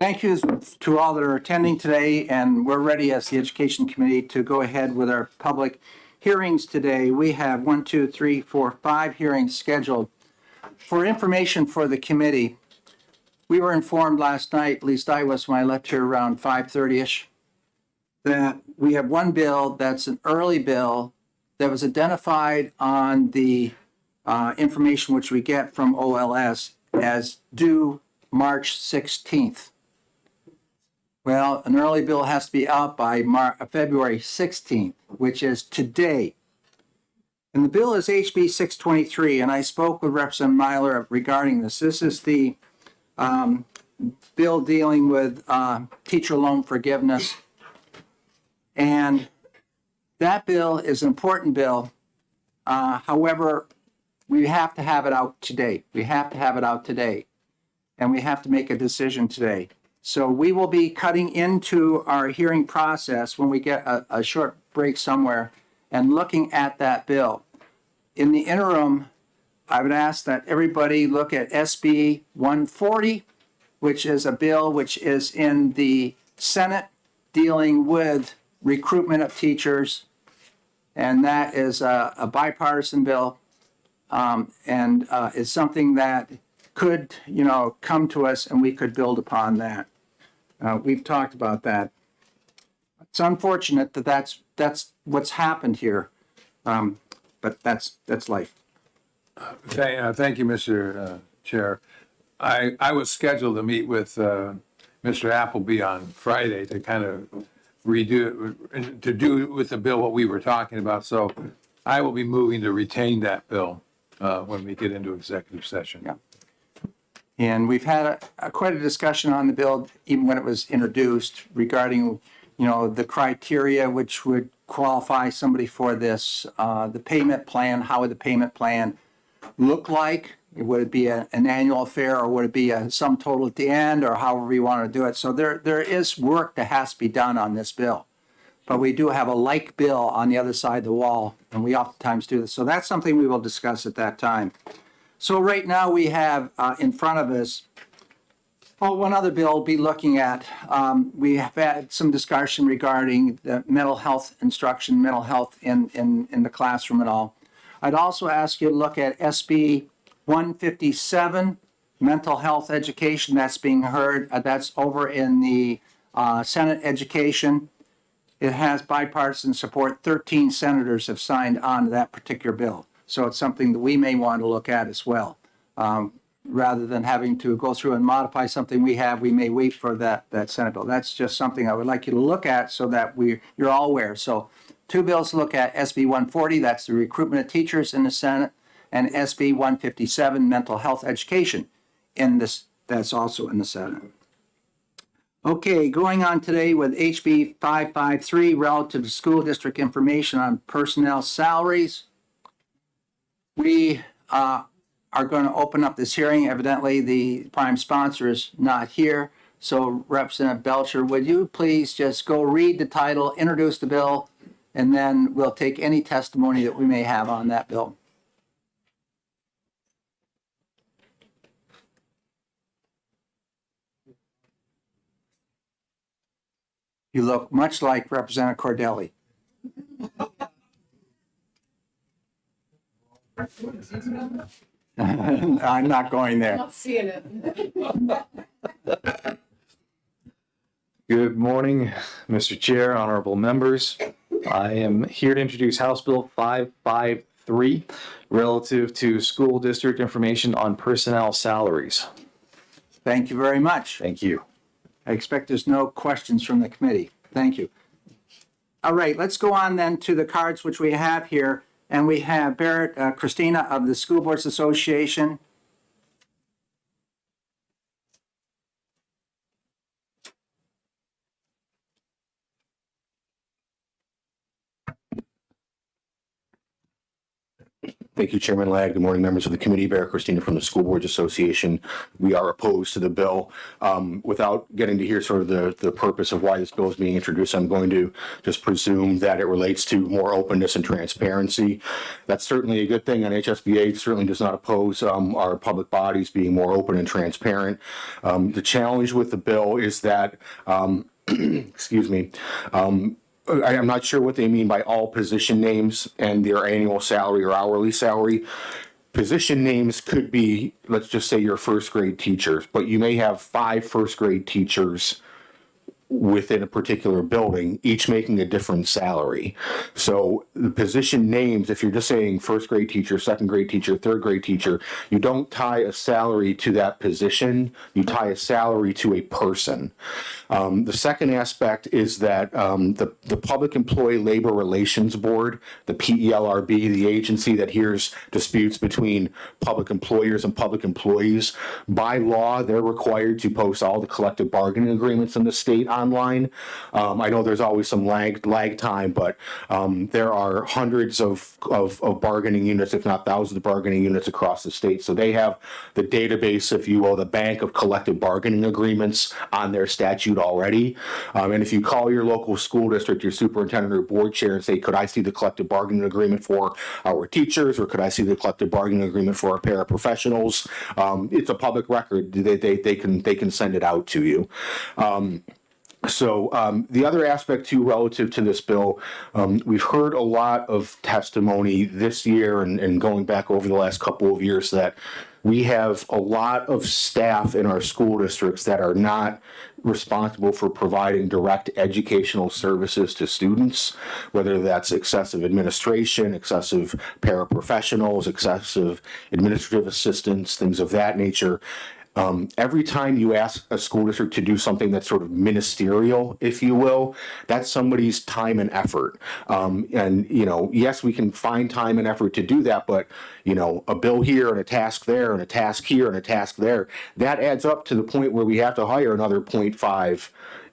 Thank you to all that are attending today, and we're ready as the Education Committee to go ahead with our public hearings today. We have 5 hearings scheduled. For information for the committee, we were informed last night, at least I was when I left here around 5:30ish, that we have one bill that's an early bill that was identified on the information which we get from OLS as due March 16th. Well, an early bill has to be out by February 16th, which is today. And the bill is HB 623, and I spoke with Representative Myler regarding this. This is the bill dealing with teacher loan forgiveness. And that bill is an important bill. However, we have to have it out today. We have to have it out today. And we have to make a decision today. So we will be cutting into our hearing process when we get a short break somewhere and looking at that bill. In the interim, I would ask that everybody look at SB 140, which is a bill which is in the Senate dealing with recruitment of teachers. And that is a bipartisan bill and is something that could, come to us and we could build upon that. We've talked about that. It's unfortunate that that's what's happened here, but that's life. Thank you, Mr. Chair. I was scheduled to meet with Mr. Appleby on Friday to kind of do with the bill what we were talking about. So I will be moving to retain that bill when we get into executive session. Yeah. And we've had quite a discussion on the bill, even when it was introduced, regarding, the criteria which would qualify somebody for this, the payment plan. How would the payment plan look like? Would it be an annual affair, or would it be a sum total at the end, or however you want to do it? So there is work that has to be done on this bill. But we do have a like bill on the other side of the wall, and we oftentimes do this. So that's something we will discuss at that time. So right now we have in front of us, one other bill we'll be looking at. We have had some discussion regarding the mental health instruction, mental health in the classroom and all. I'd also ask you to look at SB 157, mental health education. That's being heard. That's over in the Senate Education. It has bipartisan support. 13 senators have signed on to that particular bill. So it's something that we may want to look at as well. Rather than having to go through and modify something we have, we may wait for that Senate bill. That's just something I would like you to look at so that you're all aware. So 2 bills to look at: SB 140, that's the recruitment of teachers in the Senate, and SB 157, mental health education that's also in the Senate. Okay, going on today with HB 553, relative to school district information on personnel salaries. We are going to open up this hearing. Evidently, the prime sponsor is not here. So, Representative Belcher, would you please just go read the title, introduce the bill, and then we'll take any testimony that we may have on that bill. You look much like Representative Cordelli. I'm not going there. Not seeing it. Good morning, Mr. Chair, honorable members. I am here to introduce House Bill 553 relative to school district information on personnel salaries. Thank you very much. Thank you. I expect there's no questions from the committee. Thank you. All right, let's go on then to the cards which we have here. And we have Barrett Christina of the School Boards Association. Thank you, Chairman Ladd. Good morning, members of the committee. Barry Christina from the School Boards Association. We are opposed to the bill. Without getting to hear sort of the purpose of why this bill is being introduced, I'm going to just presume that it relates to more openness and transparency. That's certainly a good thing. NHSBA certainly does not oppose our public bodies being more open and transparent. The challenge with the bill is that, excuse me, I am not sure what they mean by all position names and their annual salary or hourly salary. Position names could be, let's just say, your first grade teachers, but you may have 5 first grade teachers within a particular building, each making a different salary. So the position names, if you're just saying first grade teacher, second grade teacher, third grade teacher, you don't tie a salary to that position, you tie a salary to a person. The second aspect is that the Public Employee Labor Relations Board, the PELRB, the agency that hears disputes between public employers and public employees, by law, they're required to post all the collective bargaining agreements in the state online. I know there's always some lag time, but there are hundreds of bargaining units, if not thousands of bargaining units across the state. So they have the database, if you will, the bank of collective bargaining agreements on their statute already. And if you call your local school district, your superintendent or board chair and say, could I see the collective bargaining agreement for our teachers, or could I see the collective bargaining agreement for our paraprofessionals? It's a public record. They can send it out to you. So the other aspect too, relative to this bill, we've heard a lot of testimony this year and going back over the last couple of years that we have a lot of staff in our school districts that are not responsible for providing direct educational services to students, whether that's excessive administration, excessive paraprofessionals, excessive administrative assistants, things of that nature. Every time you ask a school district to do something that's sort of ministerial, if you will, that's somebody's time and effort. And, you know, yes, we can find time and effort to do that, but, you know, a bill here and a task there and a task here and a task there, that adds up to the point where we have to hire another 0.5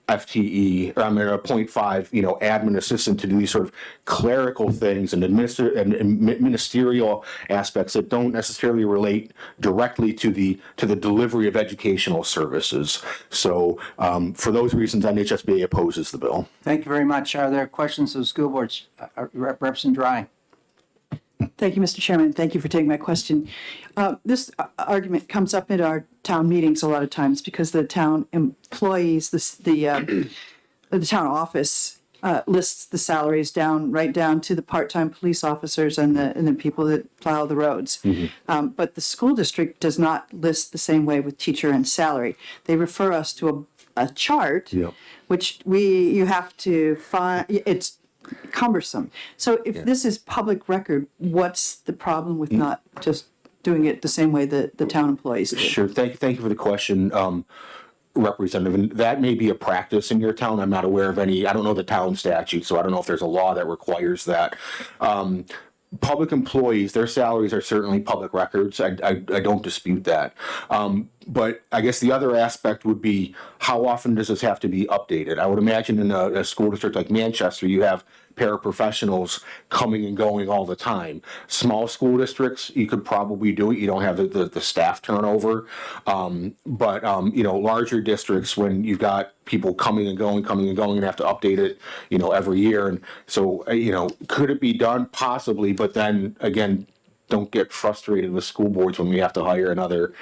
FTE, I mean, a 0.5, you know, admin assistant to do these sort of clerical things and ministerial aspects that don't necessarily relate directly to the delivery of educational services. So for those reasons, NHSBA opposes the bill. Thank you very much. Are there questions of the school boards? Representative Dry. Thank you, Mr. Chairman. Thank you for taking my question. This argument comes up in our town meetings a lot of times because the town employees, the town office lists the salaries right down to the part-time police officers and the people that plow the roads. Mm-hmm. But the school district does not list the same way with teacher and salary. They refer us to a chart, yep, which you have to find. It's cumbersome. So if this is public record, what's the problem with not just doing it the same way that the town employees do? Sure. Thank you for the question, Representative. And that may be a practice in your town. I'm not aware of any. I don't know the town statute, so I don't know if there's a law that requires that. Public employees, their salaries are certainly public records. I don't dispute that. But I guess the other aspect would be, how often does this have to be updated? I would imagine in a school district like Manchester, you have paraprofessionals coming and going all the time. Small school districts, you could probably do it. You don't have the staff turnover. But you know, larger districts, when you've got people coming and going, and have to update it, you know, every year. And so, you know, could it be done? Possibly. But then again, don't get frustrated with school boards when we have to hire another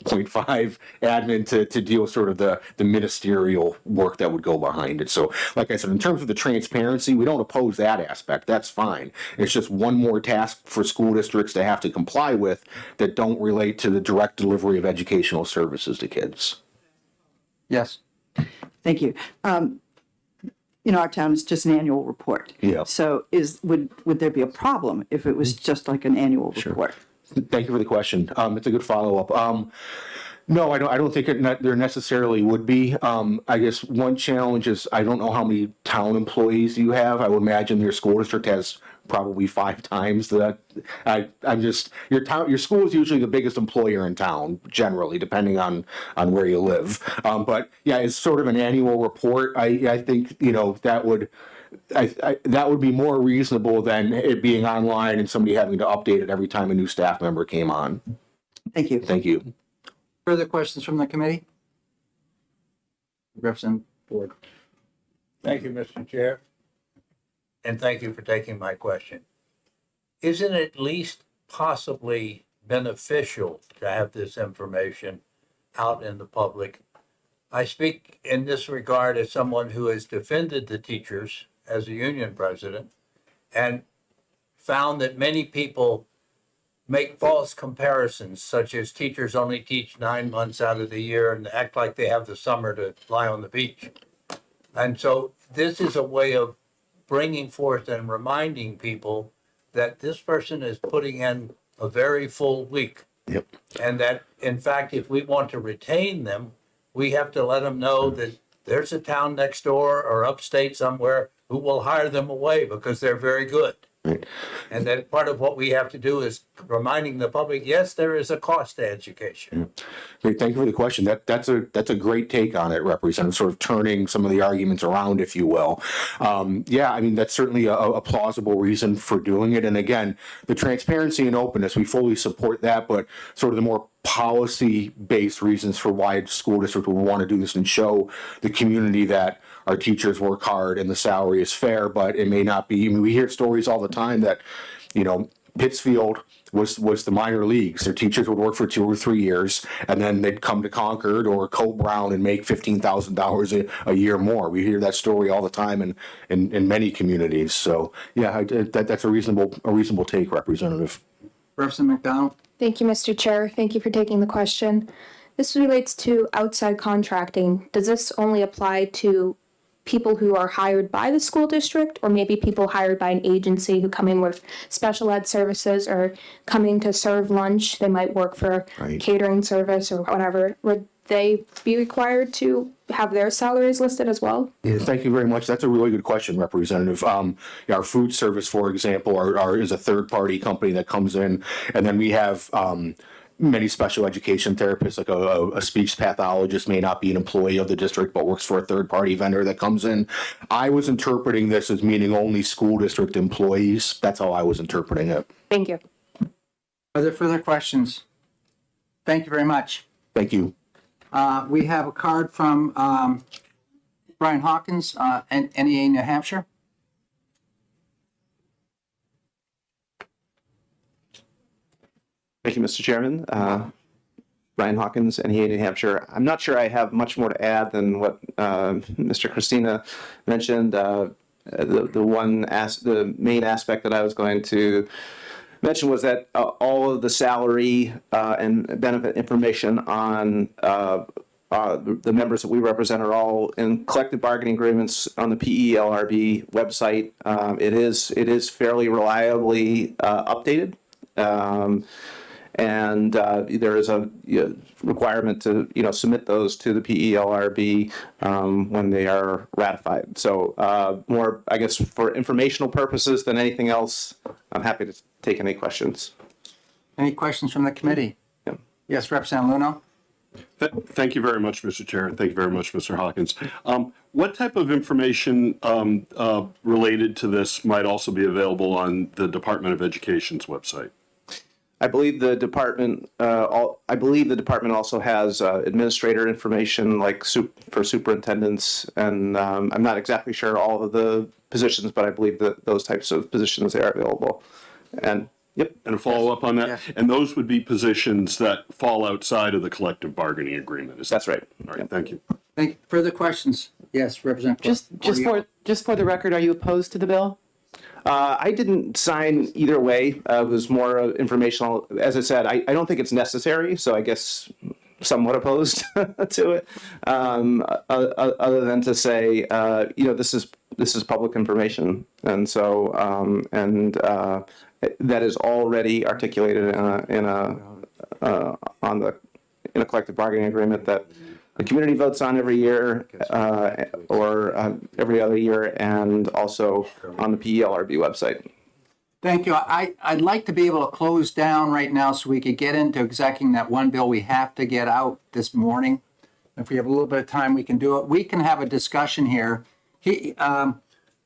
0.5 admin to deal with sort of the ministerial work that would go behind it. So like I said, in terms of the transparency, we don't oppose that aspect. That's fine. It's just one more task for school districts to have to comply with that don't relate to the direct delivery of educational services to kids. Yes. Thank you. You know, our town is just an annual report. Yeah. So would there be a problem if it was just like an annual report? Thank you for the question. It's a good follow-up. No, I don't think there necessarily would be. I guess one challenge is, I don't know how many town employees you have. I would imagine your school district has probably 5 times that. Your school is usually the biggest employer in town, generally, depending on where you live. But yeah, it's sort of an annual report. I think, you know, that would that would be more reasonable than it being online and somebody having to update it every time a new staff member came on. Thank you. Thank you. Further questions from the committee? Representative Board. Thank you, Mr. Chair. And thank you for taking my question. Isn't it at least possibly beneficial to have this information out in the public? I speak in this regard as someone who has defended the teachers as a union president and found that many people make false comparisons, such as teachers only teach 9 months out of the year and act like they have the summer to lie on the beach. And so this is a way of bringing forth and reminding people that this person is putting in a very full week. Yep. And that, in fact, if we want to retain them, we have to let them know that there's a town next door or upstate somewhere who will hire them away because they're very good. Right. And that part of what we have to do is reminding the public, yes, there is a cost to education. Great, thank you for the question. That's a great take on it, Representative, sort of turning some of the arguments around, if you will. Yeah, I mean, that's certainly a plausible reason for doing it. And again, the transparency and openness, we fully support that, but sort of the more policy-based reasons for why a school district would want to do this and show the community that our teachers work hard and the salary is fair, but it may not be. I mean, we hear stories all the time that, you know, Pittsfield was the minor leagues. Their teachers would work for 2 or 3 years, and then they'd come to Concord or Co-Brown and make $15,000 a year more. We hear that story all the time in many communities. So yeah, that's a reasonable take, Representative. Representative McDonald. Thank you, Mr. Chair. Thank you for taking the question. This relates to outside contracting. Does this only apply to people who are hired by the school district, or maybe people hired by an agency who come in with special ed services or coming to serve lunch? They might work for Right. catering service or whatever. Would they be required to have their salaries listed as well? Yeah, thank you very much. That's a really good question, Representative. Yeah, our food service, for example, is a third-party company that comes in, and then we have many special education therapists, like a speech pathologist may not be an employee of the district, but works for a third-party vendor that comes in. I was interpreting this as meaning only school district employees. That's how I was interpreting it. Thank you. Are there further questions? Thank you very much. Thank you. We have a card from Brian Hawkins, NEA New Hampshire. Thank you, Mr. Chairman. Ryan Hawkins, NEA New Hampshire. I'm not sure I have much more to add than what Mr. Christina mentioned. The main aspect that I was going to mention was that all of the salary and benefit information on the members that we represent are all in collective bargaining agreements on the PELRB website. It is fairly reliably updated. And there is a requirement to submit those to the PELRB when they are ratified. So more, I guess, for informational purposes than anything else, I'm happy to take any questions. Any questions from the committee? Yeah. Yes, Representative Luno. Thank you very much, Mr. Chair. Thank you very much, Mr. Hawkins. What type of information related to this might also be available on the Department of Education's website? I believe the department. I believe the department also has administrator information, like for superintendents, and I'm not exactly sure all of the positions, but I believe that those types of positions are available. And yep. And a follow-up on that? Yes. And those would be positions that fall outside of the collective bargaining agreement? That's right. All right, thank you. Thank you. Further questions? Yes, Representative. Just for the record, are you opposed to the bill? I didn't sign either way. It was more informational. As I said, I don't think it's necessary, so I guess somewhat opposed to it. Other than to say, this is public information, and so that is already articulated in a collective bargaining agreement that the community votes on every year or every other year, and also on the PELRB website. Thank you. I'd like to be able to close down right now so we could get into executing that one bill we have to get out this morning. If we have a little bit of time, we can do it. We can have a discussion here.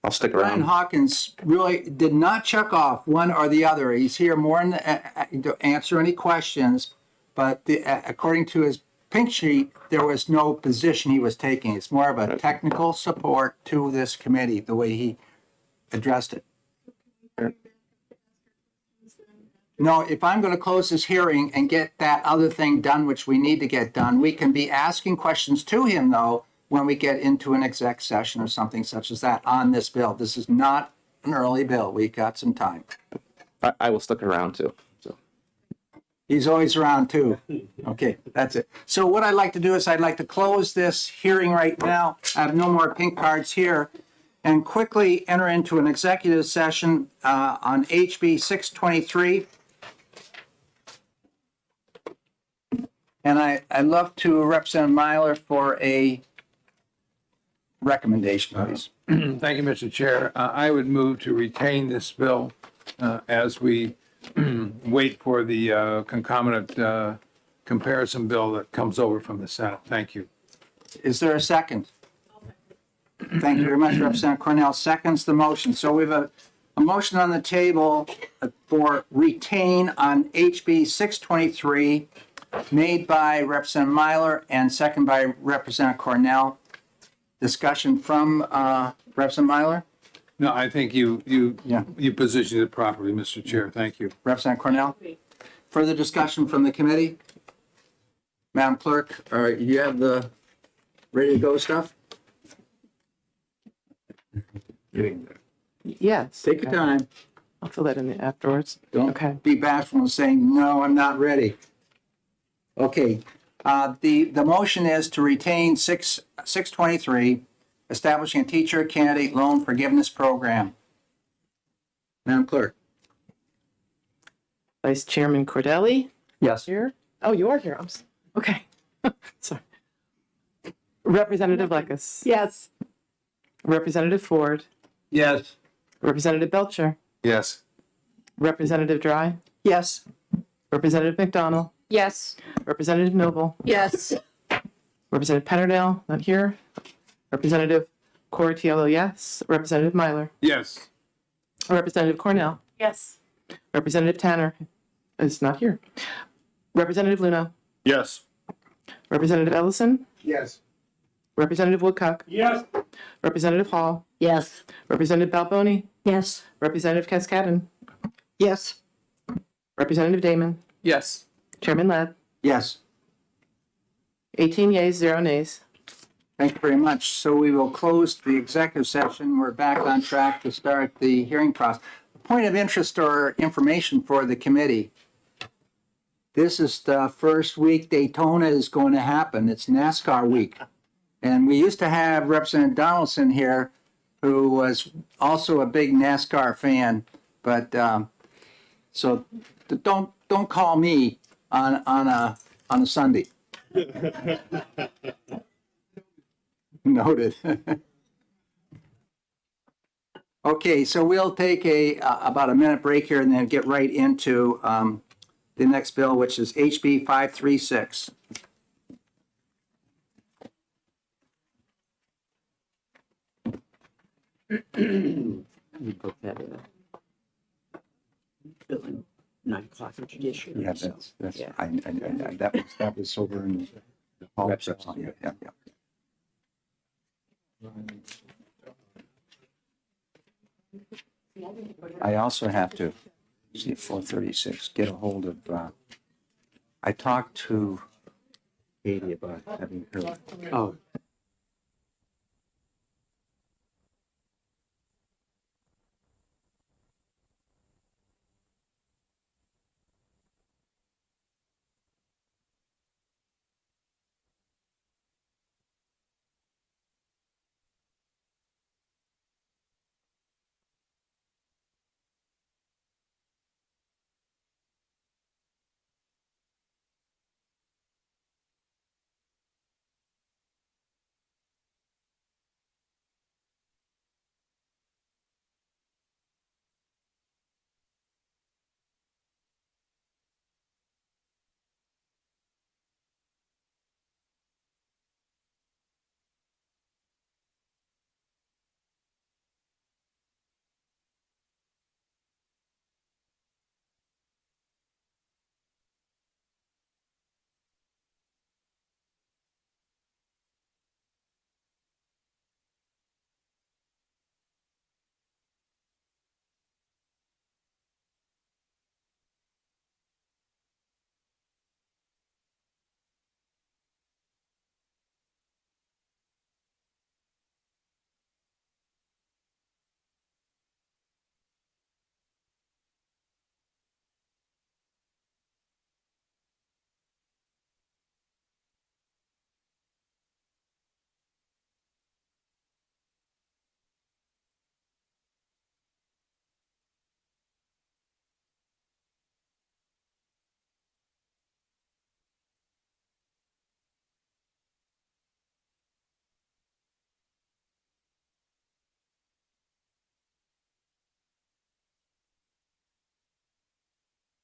I'll stick Brian around. Hawkins really did not check off one or the other. He's here more than, to answer any questions, but according to his pink sheet, there was no position he was taking. It's more of a technical support to this committee, the way he addressed it. No, if I'm going to close this hearing and get that other thing done, which we need to get done, we can be asking questions to him, though, when we get into an exec session or something such as that on this bill. This is not an early bill. We've got some time. I will stick around too. So. He's always around too. Okay, that's it. So what I'd like to do is I'd like to close this hearing right now. I have no more pink cards here. And quickly enter into an executive session on HB 623. And I'd love to Representative Myler for a recommendation, please. Thank you, Mr. Chair. I would move to retain this bill as we wait for the concomitant comparison bill that comes over from the Senate. Thank you. Is there a second? Thank you very much, Representative Cornell. Seconds the motion. So we have a motion on the table for retain on HB 623, made by Representative Myler and second by Representative Cornell. Discussion from Representative Myler? No, I think you positioned it properly, Mr. Chair. Thank you. Representative Cornell? Further discussion from the committee? Madam Clerk, you have the ready to go stuff? Yes. Take your time. I'll fill that in afterwards. Okay. Don't be bashful and saying, no, I'm not ready. Okay, the motion is to retain 623, establishing a teacher candidate loan forgiveness program. Madam Clerk? Vice Chairman Cordelli? Yes. Here? Oh, you are here. Okay. Sorry. Representative Lekes? Yes. Representative Ford? Yes. Representative Belcher? Yes. Representative Dry? Yes. Representative McDonald? Yes. Representative Noble? Yes. Representative Penerdale? Not here. Representative Cortiello, yes. Representative Myler? Yes. Representative Cornell? Yes. Representative Tanner is not here. Representative Luna? Yes. Representative Ellison? Yes. Representative Woodcock? Yes. Representative Hall? Yes. Representative Balboni? Yes. Representative Cascadden? Yes. Representative Damon? Yes. Chairman Ladd? Yes. 18 yeas, 0 nays. Thank you very much. So we will close the executive session. We're back on track to start the hearing process. Point of interest or information for the committee. This is the first week Daytona is going to happen. It's NASCAR week. And we used to have Representative Donaldson here, who was also a big NASCAR fan. But so don't call me on a Sunday. Noted. Okay, so we'll take about a minute break here and then get right into the next bill, which is HB 536. Bill 9 o'clock for judiciary. Yeah, so, that's yeah. that was over in the hall. Yeah. I also have to see at 436 get a hold of. I talked to Katie about having her. Oh,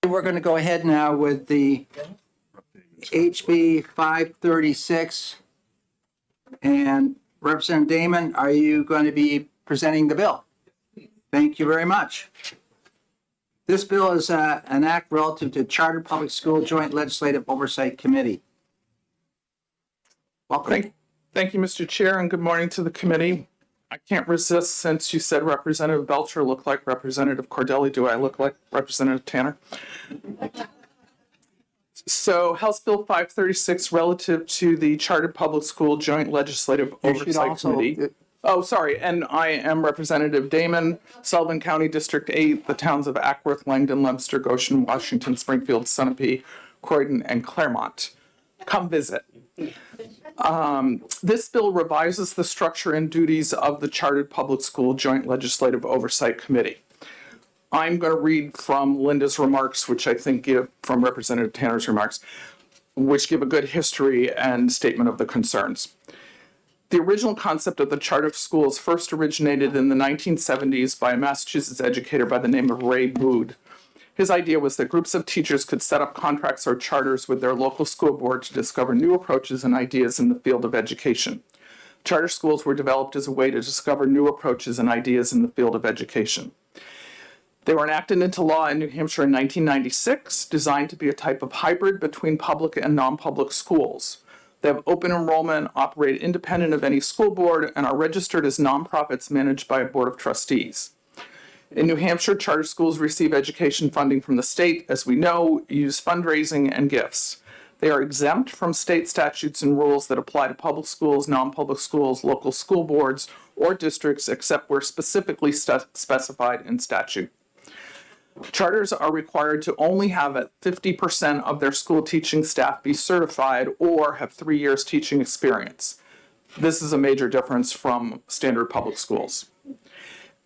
We're going to go ahead now with the HB 536. And Representative Damon, are you going to be presenting the bill? Thank you very much. This bill is an act relative to Charter Public School Joint Legislative Oversight Committee. Welcome. Thank you, Mr. Chair, and good morning to the committee. I can't resist, since you said Representative Belcher looked like Representative Cordelli. Do I look like Representative Tanner? So House Bill 536 relative to the Charter Public School Joint Legislative You should Oversight also- Committee. Oh, sorry, and I am Representative Damon, Sullivan County District 8, the towns of Ackworth, Langdon, Leominster, Goshen, Washington, Springfield, Sunapee, Croydon, and Claremont. Come visit. This bill revises the structure and duties of the Chartered Public School Joint Legislative Oversight Committee. I'm going to read from Linda's remarks, which I think give, from Representative Tanner's remarks, which give a good history and statement of the concerns. The original concept of the charter schools first originated in the 1970s by a Massachusetts educator by the name of Ray Bood. His idea was that groups of teachers could set up contracts or charters with their local school board to discover new approaches and ideas in the field of education. Charter schools were developed as a way to discover new approaches and ideas in the field of education. They were enacted into law in New Hampshire in 1996, designed to be a type of hybrid between public and non-public schools. They have open enrollment, operate independent of any school board, and are registered as nonprofits managed by a board of trustees. In New Hampshire, charter schools receive education funding from the state, as we know, use fundraising and gifts. They are exempt from state statutes and rules that apply to public schools, non-public schools, local school boards, or districts, except where specifically specified in statute. Charters are required to only have 50% of their school teaching staff be certified or have 3 years teaching experience. This is a major difference from standard public schools.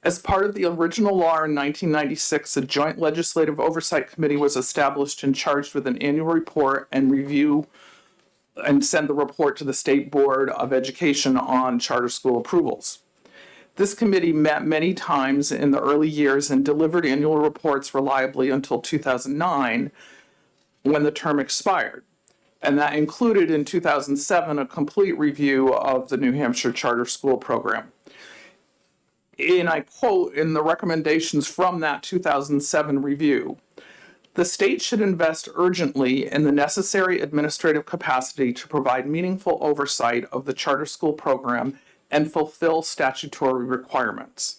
As part of the original law in 1996, a joint legislative oversight committee was established and charged with an annual report and review and send the report to the State Board of Education on charter school approvals. This committee met many times in the early years and delivered annual reports reliably until 2009, when the term expired. And that included in 2007 a complete review of the New Hampshire charter school program. And I quote in the recommendations from that 2007 review, "The state should invest urgently in the necessary administrative capacity to provide meaningful oversight of the charter school program and fulfill statutory requirements.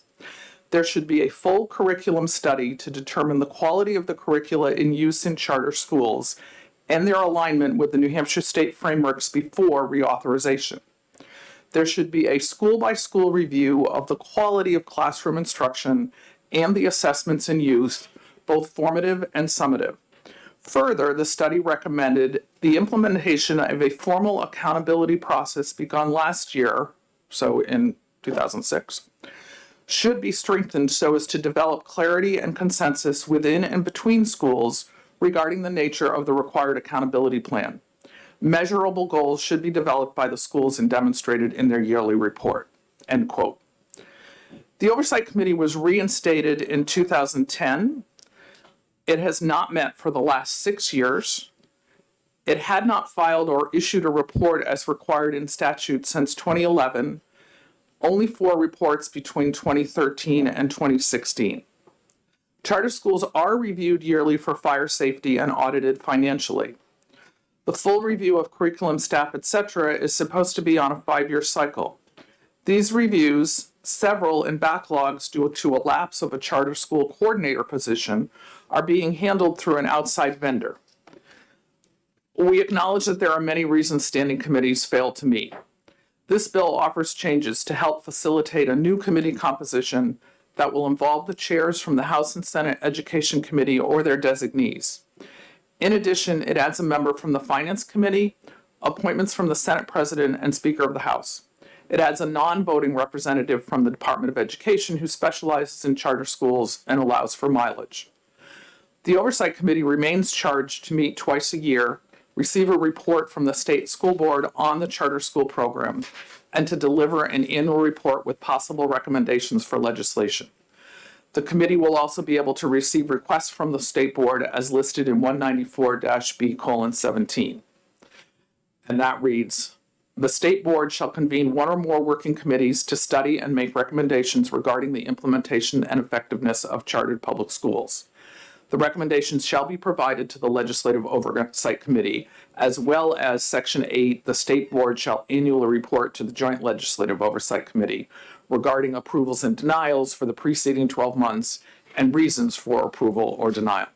There should be a full curriculum study to determine the quality of the curricula in use in charter schools and their alignment with the New Hampshire state frameworks before reauthorization. There should be a school-by-school review of the quality of classroom instruction and the assessments in use, both formative and summative. Further, the study recommended the implementation of a formal accountability process begun last year, so in 2006, should be strengthened so as to develop clarity and consensus within and between schools regarding the nature of the required accountability plan. Measurable goals should be developed by the schools and demonstrated in their yearly report." End quote. The Oversight Committee was reinstated in 2010. It has not met for the last 6 years. It had not filed or issued a report as required in statute since 2011, only 4 reports between 2013 and 2016. Charter schools are reviewed yearly for fire safety and audited financially. The full review of curriculum, staff, etc. is supposed to be on a 5-year cycle. These reviews, several in backlogs due to a lapse of a charter school coordinator position, are being handled through an outside vendor. We acknowledge that there are many reasons standing committees fail to meet. This bill offers changes to help facilitate a new committee composition that will involve the chairs from the House and Senate Education Committee or their designees. In addition, it adds a member from the Finance Committee, appointments from the Senate President and Speaker of the House. It adds a non-voting representative from the Department of Education who specializes in charter schools and allows for mileage. The Oversight Committee remains charged to meet twice a year, receive a report from the State School Board on the charter school program, and to deliver an annual report with possible recommendations for legislation. The committee will also be able to receive requests from the state board as listed in 194-B:17. And that reads, the state board shall convene one or more working committees to study and make recommendations regarding the implementation and effectiveness of chartered public schools. The recommendations shall be provided to the Legislative Oversight Committee, as well as Section 8, the state board shall annually report to the Joint Legislative Oversight Committee regarding approvals and denials for the preceding 12 months and reasons for approval or denial.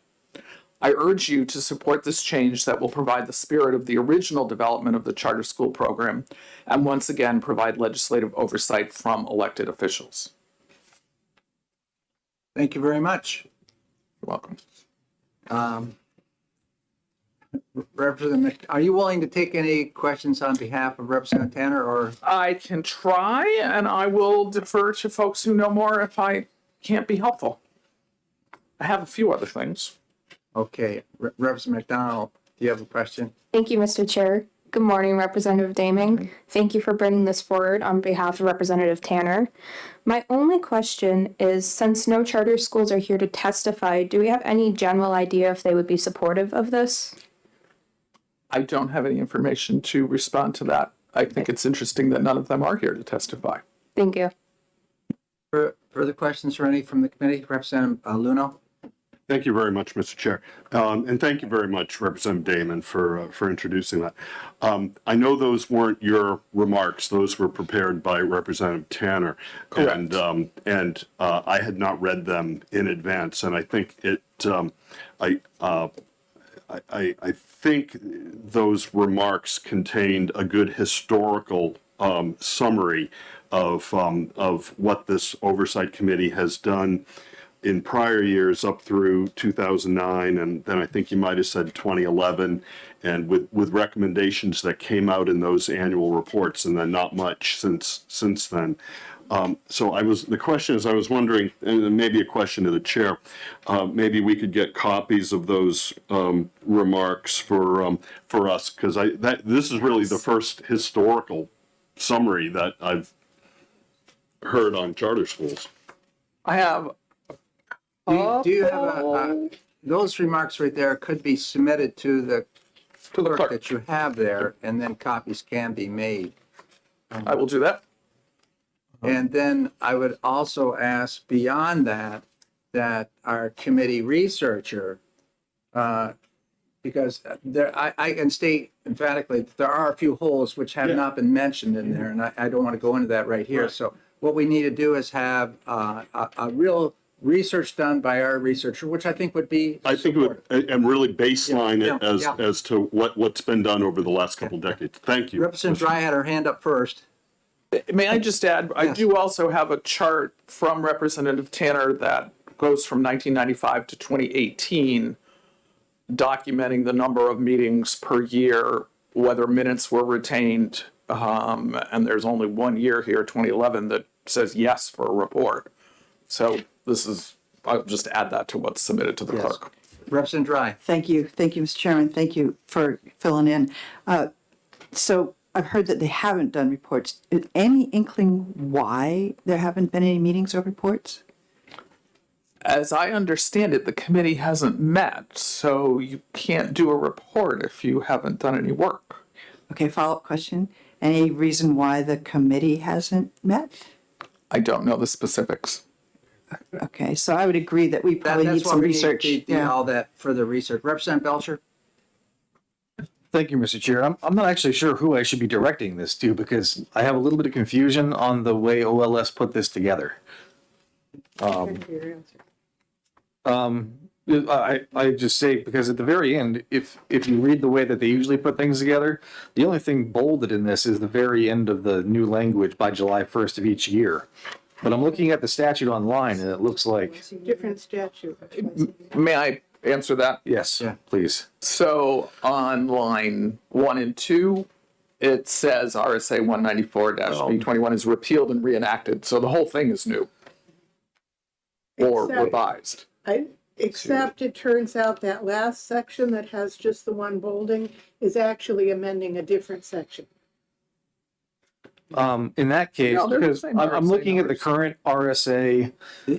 I urge you to support this change that will provide the spirit of the original development of the charter school program and once again provide legislative oversight from elected officials. Thank you very much. You're welcome. Representative, are you willing to take any questions on behalf of Representative Tanner, or? I can try, and I will defer to folks who know more if I can't be helpful. I have a few other things. Okay, Representative McDonald, do you have a question? Thank you, Mr. Chair. Good morning, Representative Daming. Thank you for bringing this forward on behalf of Representative Tanner. My only question is, since no charter schools are here to testify, do we have any general idea if they would be supportive of this? I don't have any information to respond to that. I think it's interesting that none of them are here to testify. Thank you. Further questions for any from the committee? Representative Luno? Thank you very much, Mr. Chair. And thank you very much, Representative Damon, for introducing that. I know those weren't your remarks. Those were prepared by Representative Tanner. Correct. And I had not read them in advance. And I think I think those remarks contained a good historical summary of what this oversight committee has done in prior years up through 2009, and then I think you might have said 2011, and with recommendations that came out in those annual reports, and then not much since then. So the question is, I was wondering, and maybe a question to the chair, maybe we could get copies of those remarks for us, because this is really the first historical summary that I've heard on charter schools. I have Do you have those remarks right there could be submitted to the clerk that you have there, and then copies can be made. I will do that. And then I would also ask beyond that, that our committee researcher, because I can state emphatically that there are a few holes which have not been mentioned in there, and I don't want to go into that right here. So what we need to do is have a real research done by our researcher, which I think would be I think it would, and really baseline it Yeah. as to what's been done over the last couple decades. Thank you. Representative Dry had her hand up first. May I just add, I do also have a chart from Representative Tanner that goes from 1995 to 2018, documenting the number of meetings per year, whether minutes were retained, and there's only 1 year here, 2011, that says yes for a report. So I'll just add that to what's submitted to the clerk. Representative Dry. Thank you. Thank you, Mr. Chairman. Thank you for filling in. So I've heard that they haven't done reports. Any inkling why there haven't been any meetings or reports? As I understand it, the committee hasn't met, so you can't do a report if you haven't done any work. Okay, follow-up question. Any reason why the committee hasn't met? I don't know the specifics. Okay, so I would agree that we probably need That's why some we research. need all that further research. Representative Belcher? Thank you, Mr. Chair. I'm not actually sure who I should be directing this to because I have a little bit of confusion on the way OLS put this together. I just say, because at the very end, if you read the way that they usually put things together, the only thing bolded in this is the very end of the new language by July 1st of each year. But I'm looking at the statute online and it looks like, Different statute. May I answer that? yes, please. So on line 1 and 2, it says RSA 194-B21 is repealed and reenacted. So the whole thing is new or Except- revised. Except it turns out that last section that has just the one bolding is actually amending a different section. In that case, No, they're the because same I'm RSA looking at the numbers. current RSA.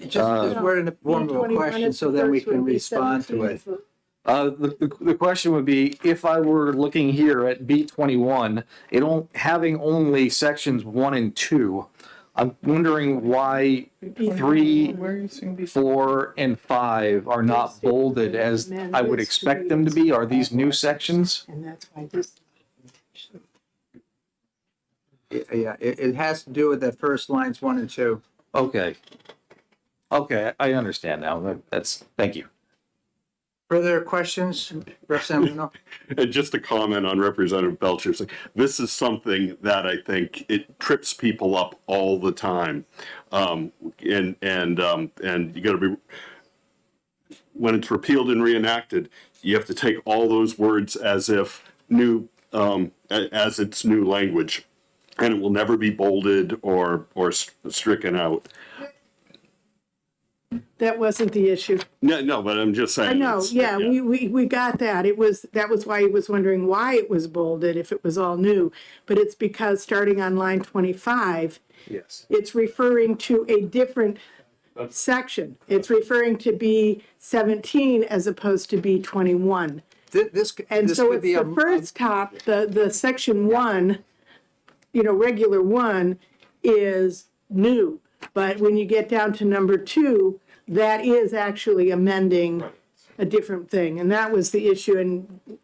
Just word in the form of a B21 question is so the then we first one, can respond to B17 it. is the- The question would be, if I were looking here at B21, having only sections 1 and 2, I'm wondering why 3, Where are you seeing these? 4, and 5 are not bolded as I would expect them to be. Are these new sections? And that's why this. Yeah, it has to do with the first lines 1 and 2. Okay. Okay, I understand now. Thank you. Further questions, Representative Mino? And just a comment on Representative Belcher's, this is something that I think it trips people up all the time. And you gotta be, when it's repealed and reenacted, you have to take all those words as if new, as it's new language. And it will never be bolded or stricken out. That wasn't the issue. No, but I'm just saying. I know, it's- yeah, we got that. That was why he was wondering why it was bolded if it was all new. But it's because starting on line 25, Yes. it's referring to a different section. It's referring to B17 as opposed to B21. And so would it's be the first top, the section 1, regular 1 is new. But when you get down to number 2, that is actually amending a different thing. And that was the issue. And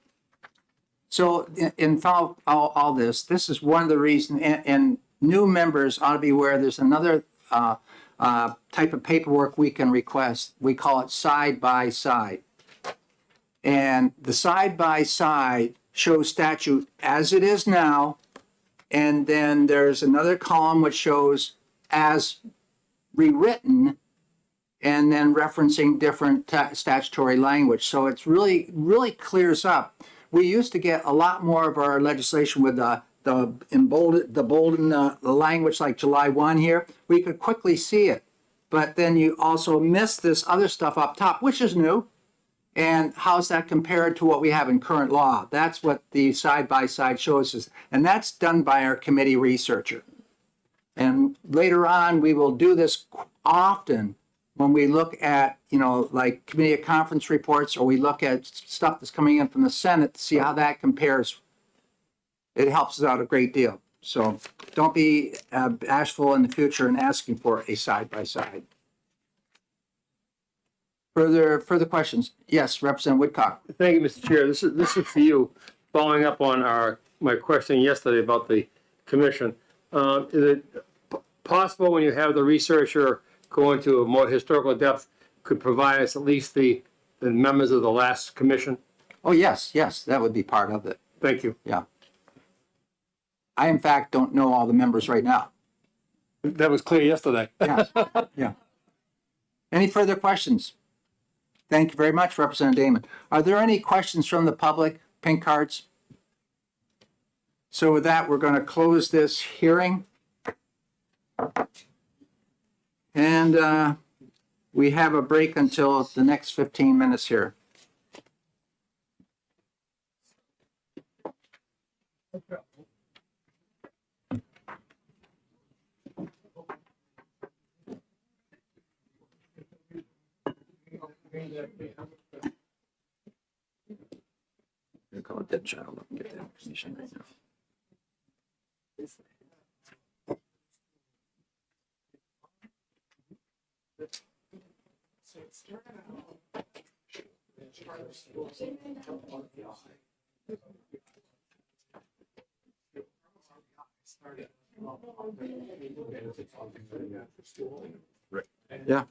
So in all this is one of the reasons, and new members ought to be aware there's another type of paperwork we can request. We call it side by side. And the side by side shows statute as it is now. And then there's another column which shows as rewritten and then referencing different statutory language. So it's really clears up. We used to get a lot more of our legislation with the language like July 1 here. We could quickly see it. But then you also miss this other stuff up top, which is new. And how's that compared to what we have in current law? That's what the side-by-side shows us. And that's done by our committee researcher. And later on, we will do this often when we look at, like committee of conference reports, or we look at stuff that's coming in from the Senate to see how that compares. It helps us out a great deal. So don't be bashful in the future in asking for a side-by-side. Further questions? Yes, Representative Woodcock. Thank you, Mr. Chair. This is for you, following up on my question yesterday about the commission. Is it possible when you have the researcher go into a more historical depth, could provide us at least the members of the last commission? Oh, yes, that would be part of it. Thank you. Yeah. I, in fact, don't know all the members right now. That was clear yesterday. Yes. Yeah. Any further questions? Thank you very much, Representative Damon. Are there any questions from the public? Pink cards? So with that, we're going to close this hearing. And we have a break until the next 15 minutes here. Call it dead child. Get that information right now. Yeah.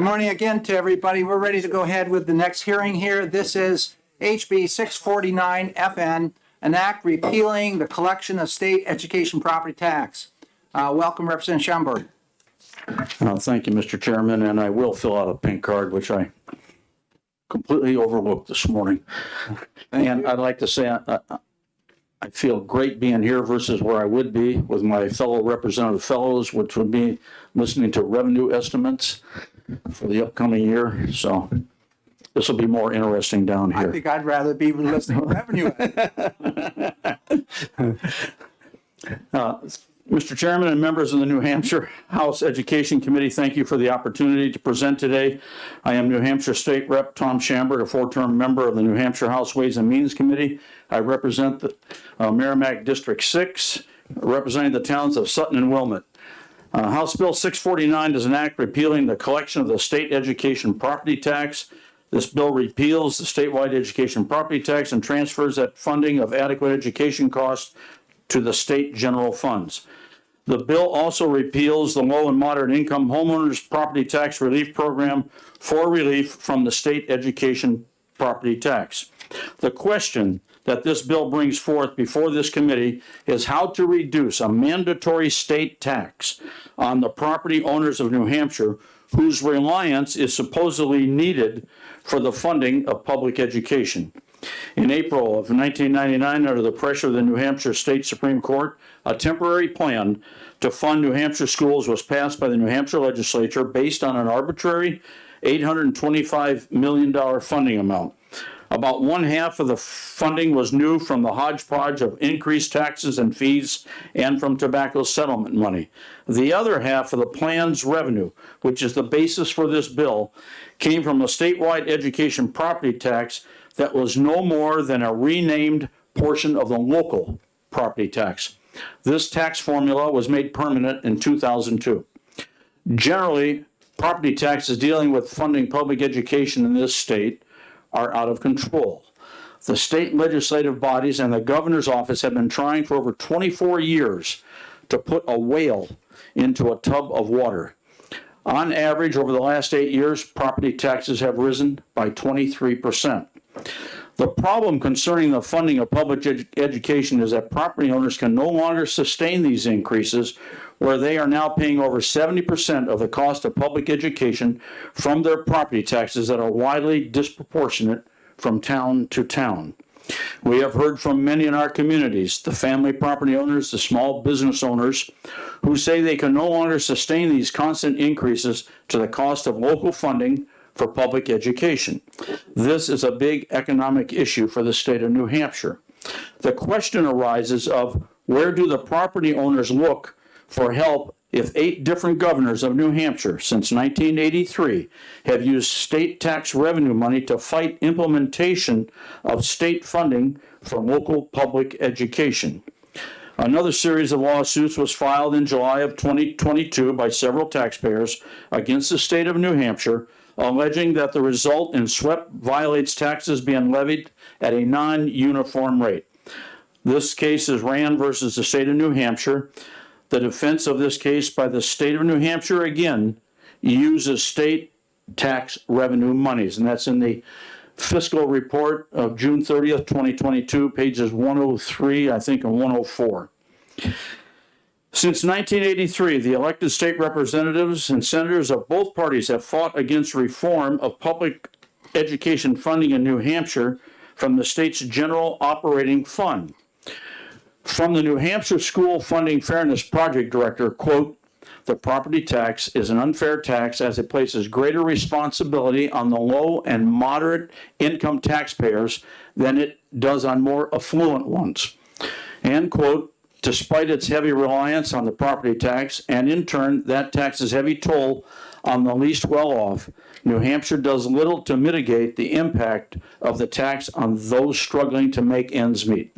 Good morning again to everybody. We're ready to go ahead with the next hearing here. This is HB 649 FN, an act repealing the collection of state education property tax. Welcome, Representative Schomburg. Thank you, Mr. Chairman, and I will fill out a pink card, which I completely overlooked this morning. And I'd like to say I feel great being here versus where I would be with my fellow representative fellows, which would be listening to revenue estimates for the upcoming year. So this will be more interesting down I here. think I'd rather be listening to revenue. Mr. Chairman and members of the New Hampshire House Education Committee, thank you for the opportunity to present today. I am New Hampshire State Rep Tom Schomburg, a four-term member of the New Hampshire House Ways and Means Committee. I represent the Merrimack District 6, representing the towns of Sutton and Wilmot. House Bill 649 is an act repealing the collection of the state education property tax. This bill repeals the statewide education property tax and transfers that funding of adequate education costs to the state general funds. The bill also repeals the low and moderate income homeowners property tax relief program for relief from the state education property tax. The question that this bill brings forth before this committee is how to reduce a mandatory state tax on the property owners of New Hampshire whose reliance is supposedly needed for the funding of public education. In April of 1999, under the pressure of the New Hampshire State Supreme Court, a temporary plan to fund New Hampshire schools was passed by the New Hampshire legislature based on an arbitrary $825 million funding amount. About one half of the funding was new from the hodgepodge of increased taxes and fees and from tobacco settlement money. The other half of the plan's revenue, which is the basis for this bill, came from a statewide education property tax that was no more than a renamed portion of the local property tax. This tax formula was made permanent in 2002. Generally, property taxes dealing with funding public education in this state are out of control. The state legislative bodies and the governor's office have been trying for over 24 years to put a whale into a tub of water. On average, over the last 8 years, property taxes have risen by 23%. The problem concerning the funding of public education is that property owners can no longer sustain these increases, where they are now paying over 70% of the cost of public education from their property taxes that are widely disproportionate from town to town. We have heard from many in our communities, the family property owners, the small business owners, who say they can no longer sustain these constant increases to the cost of local funding for public education. This is a big economic issue for the state of New Hampshire. The question arises of where do the property owners look for help if 8 different governors of New Hampshire since 1983 have used state tax revenue money to fight implementation of state funding for local public education. Another series of lawsuits was filed in July of 2022 by several taxpayers against the state of New Hampshire, alleging that the result in SWEP violates taxes being levied at a non-uniform rate. This case is Rand versus the state of New Hampshire. The defense of this case by the state of New Hampshire, again, uses state tax revenue monies, and that's in the fiscal report of June 30th, 2022, pages 103, I think, and 104. Since 1983, the elected state representatives and senators of both parties have fought against reform of public education funding in New Hampshire from the state's general operating fund. From the New Hampshire School Funding Fairness Project Director, quote, "The property tax is an unfair tax as it places greater responsibility on the low and moderate income taxpayers than it does on more affluent ones." And quote, "Despite its heavy reliance on the property tax, and in turn that tax's heavy toll on the least well-off, New Hampshire does little to mitigate the impact of the tax on those struggling to make ends meet."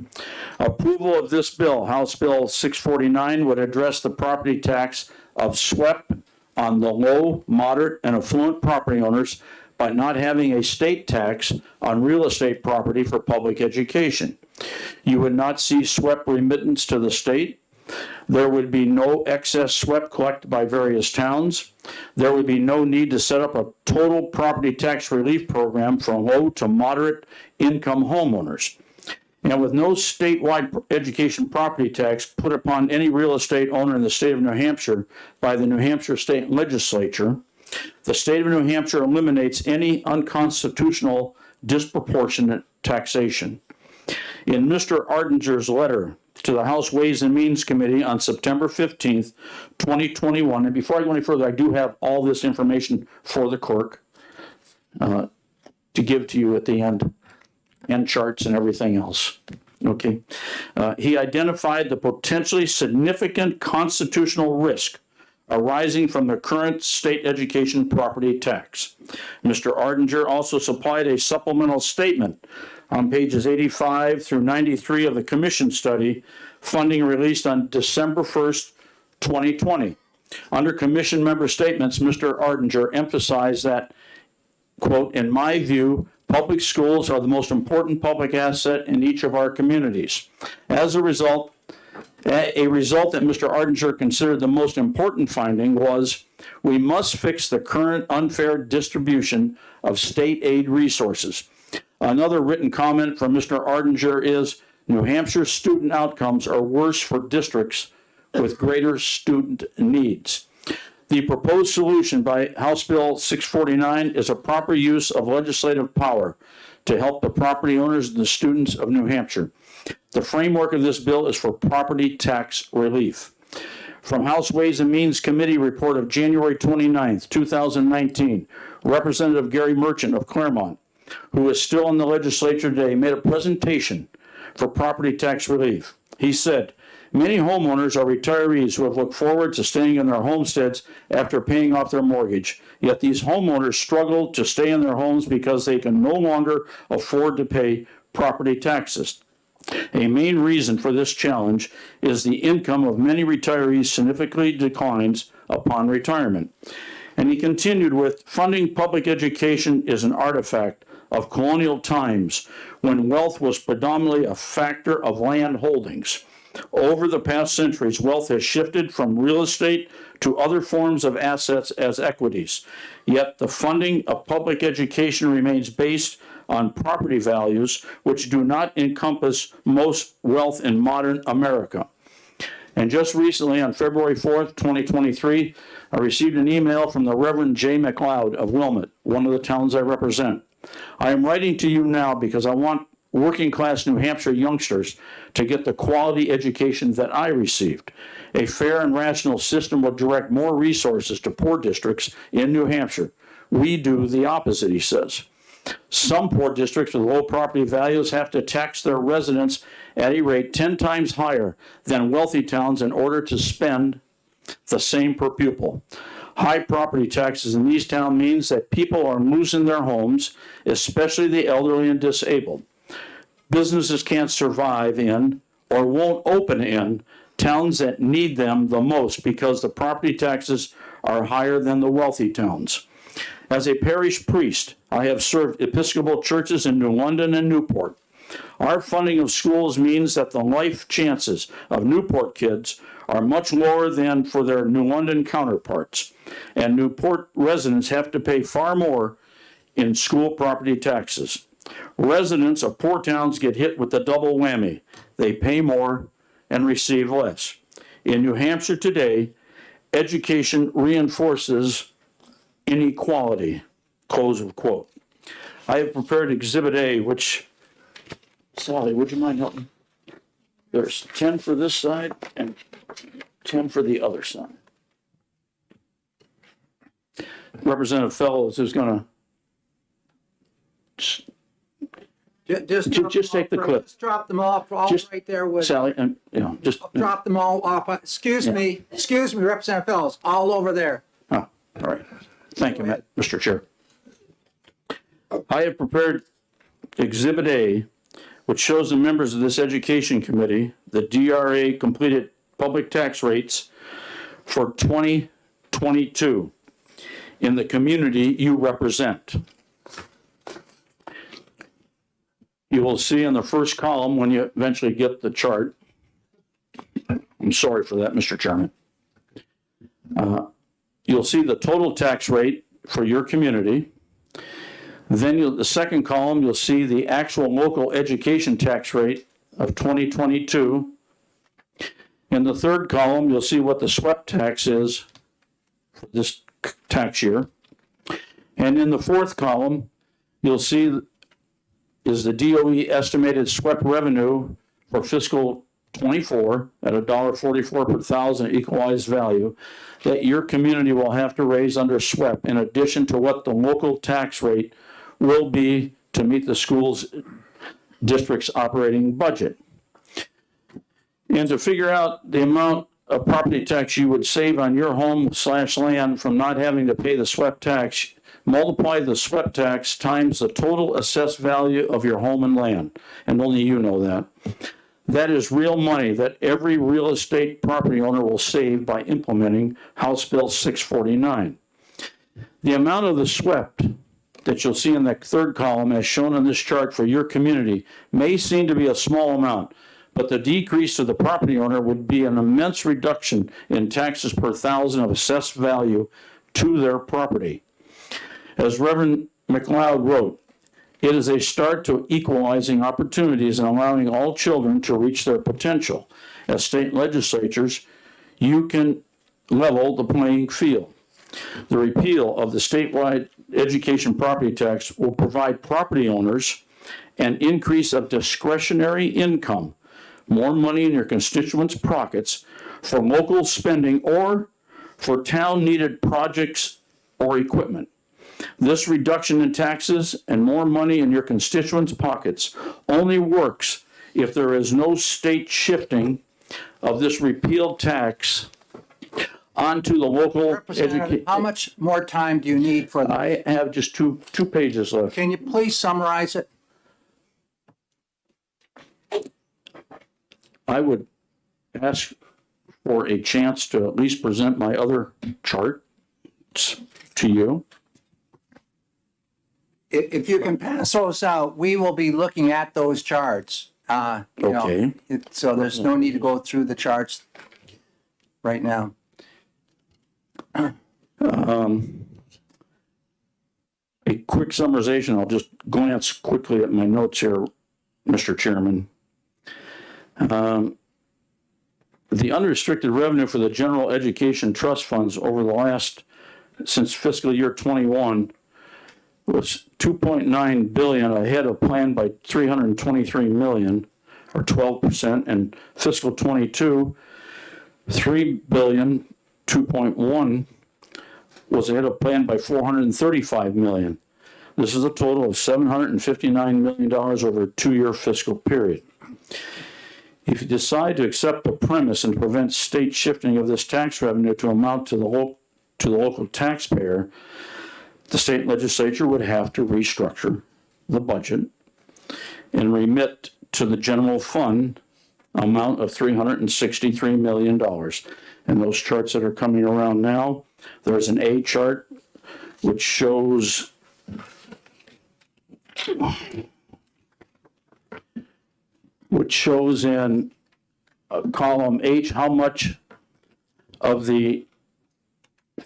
Approval of this bill, House Bill 649, would address the property tax of SWEP on the low, moderate, and affluent property owners by not having a state tax on real estate property for public education. You would not see SWEP remittance to the state. There would be no excess SWEP collected by various towns. There would be no need to set up a total property tax relief program for low to moderate income homeowners. And with no statewide education property tax put upon any real estate owner in the state of New Hampshire by the New Hampshire State Legislature, the state of New Hampshire eliminates any unconstitutional disproportionate taxation. In Mr. Ardinger's letter to the House Ways and Means Committee on September 15th, 2021, and before I go any further, I do have all this information for the clerk to give to you at the end, and charts and everything else. Okay. He identified the potentially significant constitutional risk arising from the current state education property tax. Mr. Ardinger also supplied a supplemental statement on pages 85 through 93 of the commission study, funding released on December 1st, 2020. Under commission member statements, Mr. Ardinger emphasized that, quote, "In my view, public schools are the most important public asset in each of our communities. As a result that Mr. Ardinger considered the most important finding was we must fix the current unfair distribution of state aid resources." Another written comment from Mr. Ardinger is New Hampshire student outcomes are worse for districts with greater student needs. The proposed solution by House Bill 649 is a proper use of legislative power to help the property owners and the students of New Hampshire. The framework of this bill is for property tax relief. From House Ways and Means Committee report of January 29th, 2019, Representative Gary Merchant of Claremont, who is still in the legislature today, made a presentation for property tax relief. He said, "Many homeowners are retirees who have looked forward to staying in their homesteads after paying off their mortgage. Yet these homeowners struggle to stay in their homes because they can no longer afford to pay property taxes. A main reason for this challenge is the income of many retirees significantly declines upon retirement." And he continued with, "Funding public education is an artifact of colonial times when wealth was predominantly a factor of land holdings. Over the past centuries, wealth has shifted from real estate to other forms of assets as equities. Yet the funding of public education remains based on property values, which do not encompass most wealth in modern America." And just recently, on February 4th, 2023, I received an email from the Reverend J. McLeod of Wilmot, one of the towns I represent. "I am writing to you now because I want working-class New Hampshire youngsters to get the quality education that I received. A fair and rational system will direct more resources to poor districts in New Hampshire. We do the opposite," he says. "Some poor districts with low property values have to tax their residents at a rate 10 times higher than wealthy towns in order to spend the same per pupil. High property taxes in these towns means that people are losing their homes, especially the elderly and disabled. Businesses can't survive in or won't open in towns that need them the most because the property taxes are higher than the wealthy towns. As a parish priest, I have served Episcopal churches in New London and Newport. Our funding of schools means that the life chances of Newport kids are much lower than for their New London counterparts, and Newport residents have to pay far more in school property taxes. Residents of poor towns get hit with the double whammy. They pay more and receive less. In New Hampshire today, education reinforces inequality," close of quote. I have prepared Exhibit A, which, Sally, would you mind helping? There's 10 for this side and 10 for the other side. Representative Fellows is gonna Just take the clip. Just drop them off, all Just- right there with, Sally, and, you know, just, drop them all off. Excuse me, Representative Fellows, all over there. oh, all right. Thank you, Mr. Chair. I have prepared Exhibit A, which shows the members of this education committee, the DRA completed public tax rates for 2022 in the community you represent. You will see in the first column when you eventually get the chart. I'm I'm sorry for that, Mr. Chairman. You'll see the total tax rate for your community. Then the second column, you'll see the actual local education tax rate of 2022. In the third column, you'll see what the swept tax is for this tax year. And in the fourth column, you'll see is the DOE estimated swept revenue for fiscal 24 at $1.44 per thousand equalized value that your community will have to raise under SWEP in addition to what the local tax rate will be to meet the school's district's operating budget. And to figure out the amount of property tax you would save on your home/land from not having to pay the SWEP tax, multiply the SWEP tax times the total assessed value of your home and land. And only you know that. That is real money that every real estate property owner will save by implementing House Bill 649. The amount of the swept that you'll see in that third column as shown on this chart for your community may seem to be a small amount, but the decrease to the property owner would be an immense reduction in taxes per thousand of assessed value to their property. As Reverend McLeod wrote, it is a start to equalizing opportunities and allowing all children to reach their potential. As state legislatures, you can level the playing field. The repeal of the statewide education property tax will provide property owners an increase of discretionary income, more money in your constituents' pockets for local spending or for town-needed projects or equipment. This reduction in taxes and more money in your constituents' pockets only works if there is no state shifting of this repealed tax onto the local Representative, education. how much more time do you need for that? I have just two pages left. Can you please summarize it? I would ask for a chance to at least present my other charts to you. If you can pass those out, we will be looking at those charts. You know, Okay. So there's no need to go through the charts right now. A quick summarization, I'll just glance quickly at my notes here, Mr. Chairman. The unrestricted revenue for the general education trust funds over the since fiscal year 21 was 2.9 billion ahead of plan by 323 million or 12%, and fiscal 22, 3 billion, 2.1 was ahead of plan by 435 million. This is a total of $759 million over a 2-year fiscal period. If you decide to accept the premise and prevent state shifting of this tax revenue to amount to the local taxpayer, the state legislature would have to restructure the budget and remit to the general fund amount of $363 million. And those charts that are coming around now, there's an A chart which shows in column H how much of the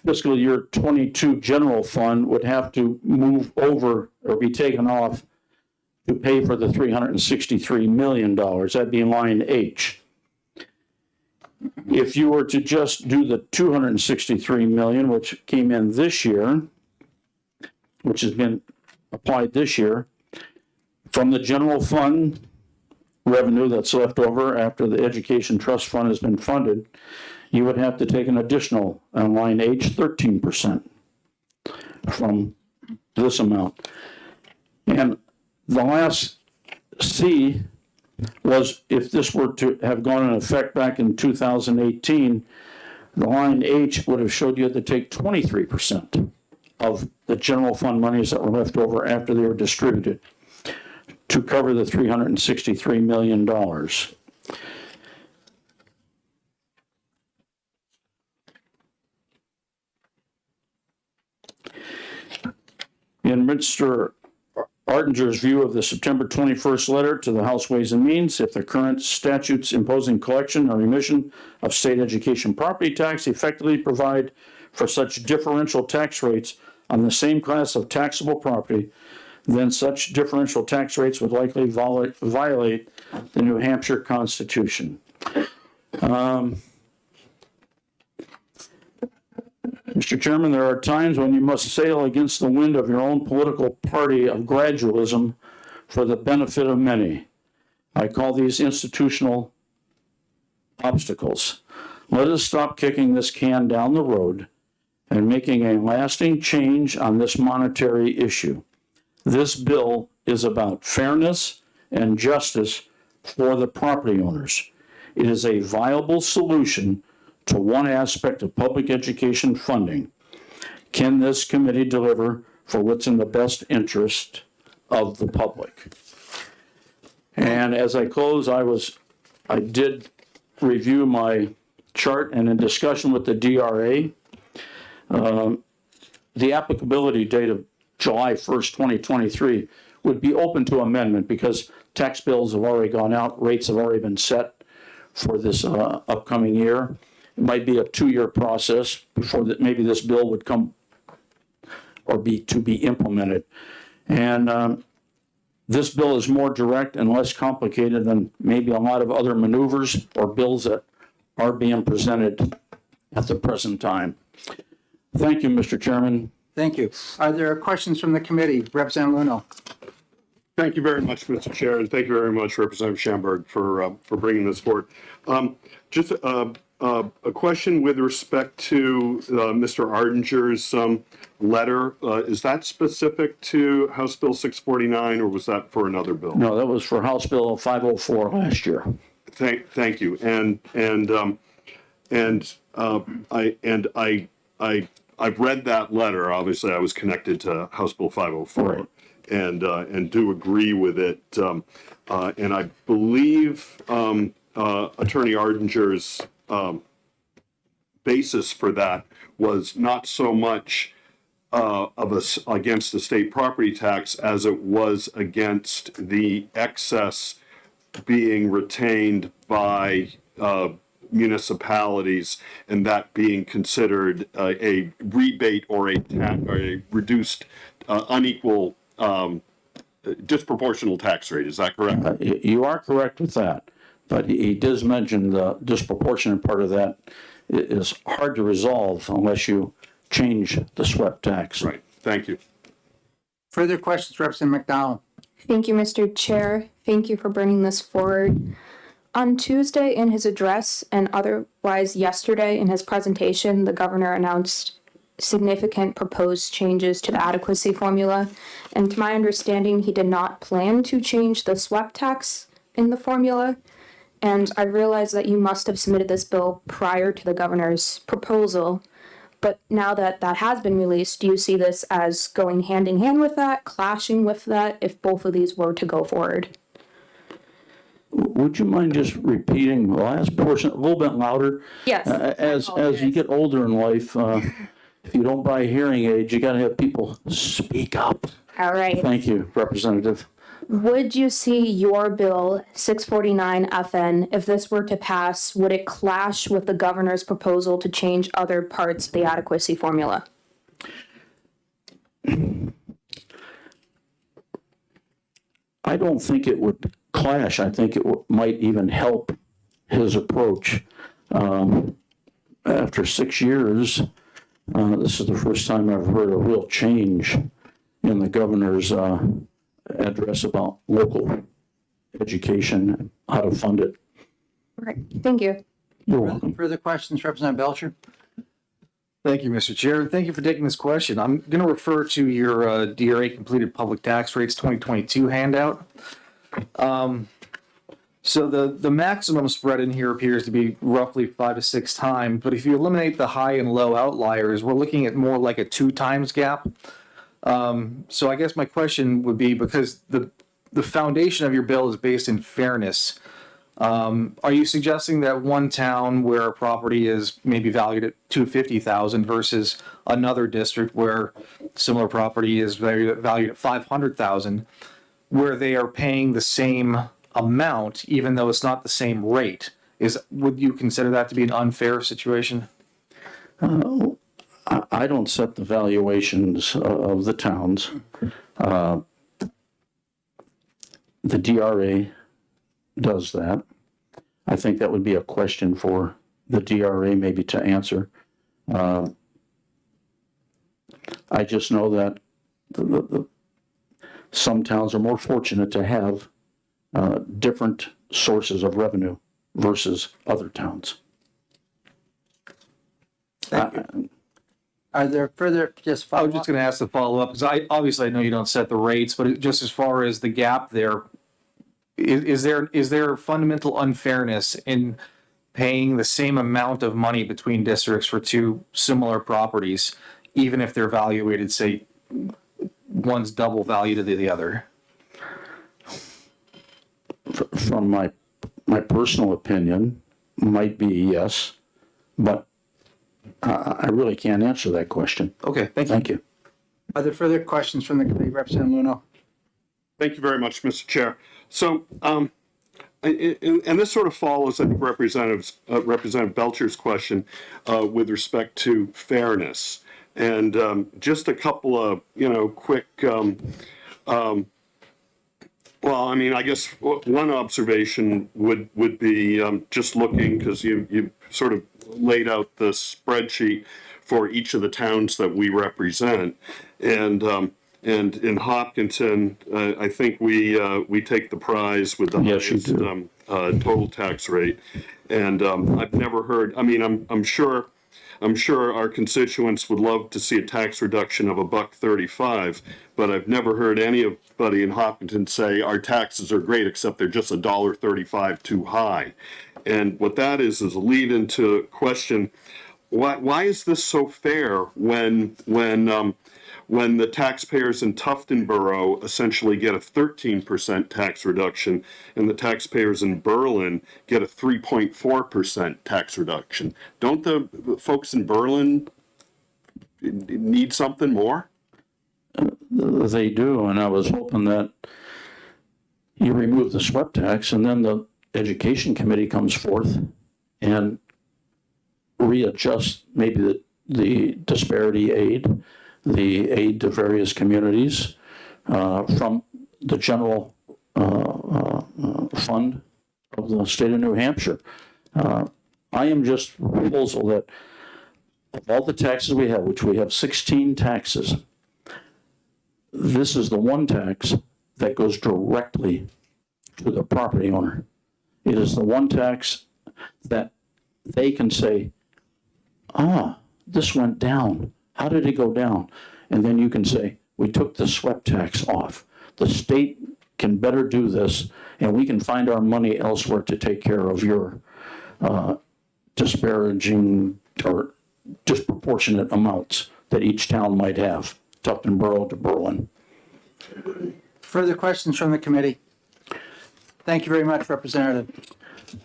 fiscal year 22 general fund would have to move over or be taken off to pay for the $363 million. That'd be line H. If you were to just do the $263 million, which came in this year, which has been applied this year, from the general fund revenue that's left over after the education trust fund has been funded, you would have to take an additional, on line H, 13% from this amount. And the last C was if this were to have gone into effect back in 2018, the line H would have showed you had to take 23% of the general fund monies that were left over after they were distributed to cover the $363 million. In Mr. Ardinger's view of the September 21st letter to the House Ways and Means. If the current statutes imposing collection or remission of state education property tax effectively provide for such differential tax rates on the same class of taxable property, then such differential tax rates would likely violate the New Hampshire Constitution. Mr. Chairman, there are times when you must sail against the wind of your own political party of gradualism for the benefit of many. I call these institutional obstacles. Let us stop kicking this can down the road and making a lasting change on this monetary issue. This bill is about fairness and justice for the property owners. It is a viable solution to one aspect of public education funding. Can this committee deliver for what's in the best interest of the public? And as I close, I did review my chart, and in discussion with the DRA, the applicability date of July 1st, 2023 would be open to amendment because tax bills have already gone out, rates have already been set for this upcoming year. It might be a 2-year process before that maybe this bill would come or be implemented. And this bill is more direct and less complicated than maybe a lot of other maneuvers or bills that are being presented at the present time. Thank you, Mr. Chairman. Thank you. Are there questions from the committee? Representative Luno. Thank you very much, Mr. Chair, and thank you very much, Representative Schamberg, for bringing this forward. Just a question with respect to Mr. Ardinger's letter. Is that specific to House Bill 649, or was that for another bill? No, that was for House Bill 504 last year. Thank you. I've read that letter. Obviously, I was connected to House Bill 504. Right. And do agree with it. And I believe Attorney Ardinger's basis for that was not so much against the state property tax as it was against the excess being retained by municipalities, and that being considered a rebate or a reduced unequal disproportional tax rate. Is that correct? You are correct with that, but he does mention the disproportionate part of that is hard to resolve unless you change the SWEP tax. Right. Thank you. Further questions, Representative McDonald? Thank you, Mr. Chair. Thank you for bringing this forward. On Tuesday in his address and otherwise yesterday in his presentation, the governor announced significant proposed changes to the adequacy formula. And to my understanding, he did not plan to change the SWEP tax in the formula. And I realize that you must have submitted this bill prior to the governor's proposal. But now that that has been released, do you see this as going hand in hand with that, clashing with that, if both of these were to go forward? Would you mind just repeating the last portion a little bit louder? Yes. As you get older in life, if you don't buy hearing aids, you got to have people speak up. All right. Thank you, Representative. Would you see your bill 649 FN, if this were to pass, would it clash with the governor's proposal to change other parts of the adequacy formula? I don't think it would clash. I think it might even help his approach. After 6 years, this is the first time I've heard a real change in the governor's address about local education and how to fund it. Right. Thank you. You're welcome. Further questions, Representative Belcher? Thank you, Mr. Chair. Thank you for taking this question. I'm going to refer to your DRA completed public tax rates 2022 handout. So the maximum spread in here appears to be roughly 5 to 6 times, but if you eliminate the high and low outliers, we're looking at more like a 2 times gap. So I guess my question would be, because the foundation of your bill is based in fairness, Are you suggesting that one town where a property is maybe valued at $250,000 versus another district where similar property is valued at $500,000, where they are paying the same amount even though it's not the same rate? Would you consider that to be an unfair situation? I don't set the valuations of the towns. The DRA does that. I think that would be a question for the DRA maybe to answer. I just know that some towns are more fortunate to have different sources of revenue versus other towns. Are there further, just I was follow just up? going to ask the follow-up, because I know you don't set the rates, but just as far as the gap there, is there fundamental unfairness in paying the same amount of money between districts for two similar properties, even if they're evaluated, say, one's double value to the other? From my personal opinion, might be yes, but I really can't answer that question. Okay, thank you. Thank you. Are there further questions from the committee? Representative Luno? Thank you very much, Mr. Chair. So, and this sort of follows, I think, Representative Belcher's question with respect to fairness. And just a couple of, quick, well, I mean, I guess one observation would be just looking, because you sort of laid out the spreadsheet for each of the towns that we represent. And in Hopkinton, I think we take the prize with the Yes, you highest total tax rate. And I've never heard, I mean, I'm sure our constituents would love to see a tax reduction of $1.35, but I've never heard anybody in Hopkinton say our taxes are great, except they're just $1.35 too high. And what that is a lead into a question: why is this so fair when the taxpayers in Tufton Borough essentially get a 13% tax reduction and the taxpayers in Berlin get a 3.4% tax reduction? Don't the folks in Berlin need something more? They do, and I was hoping that you remove the SWEP tax and then the Education Committee comes forth and readjust maybe the disparity aid, the aid to various communities from the general fund of the state of New Hampshire. I am just a proposal that of all the taxes we have, which we have 16 taxes, this is the one tax that goes directly to the property owner. It is the one tax that they can say, this went down. How did it go down? And then you can say, we took the SWEP tax off. The state can better do this, and we can find our money elsewhere to take care of your disparaging or disproportionate amounts that each town might have, Tufton Borough to Berlin. Further questions from the committee? Thank you very much, Representative.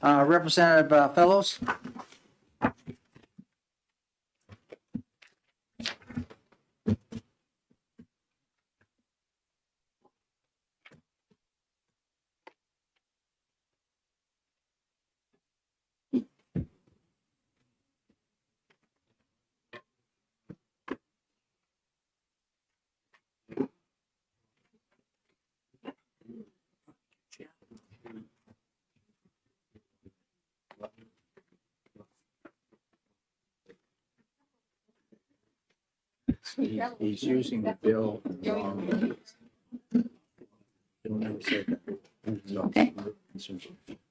Representative Fellows? He's using the bill.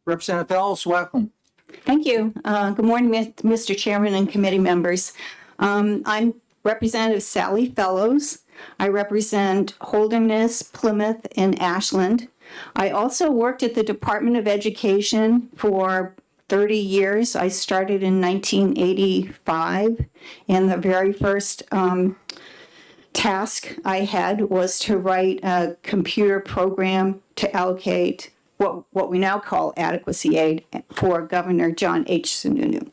Representative Fellows, welcome. Thank you. Good morning, Mr. Chairman and committee members. I'm Representative Sally Fellows. I represent Holderness, Plymouth, and Ashland. I also worked at the Department of Education for 30 years. I started in 1985, and the very first task I had was to write a computer program to allocate what we now call adequacy aid for Governor John H. Sununu.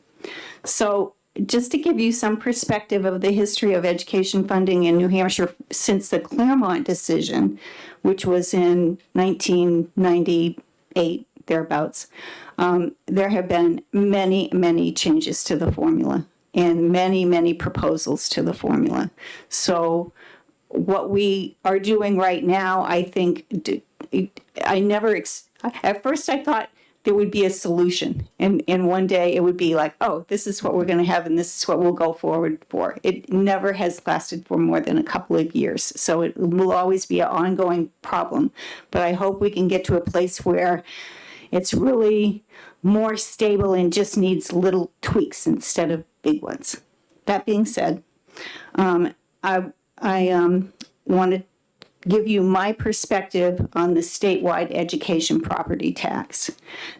So just to give you some perspective of the history of education funding in New Hampshire since the Claremont decision, which was in 1998, thereabouts, there have been many, many changes to the formula and many, many proposals to the formula. So what we are doing right now, I think, at first I thought there would be a solution. And one day it would be like, oh, this is what we're going to have and this is what we'll go forward for. It never has lasted for more than a couple of years. So it will always be an ongoing problem. But I hope we can get to a place where it's really more stable and just needs little tweaks instead of big ones. That being said, I want to give you my perspective on the statewide education property tax.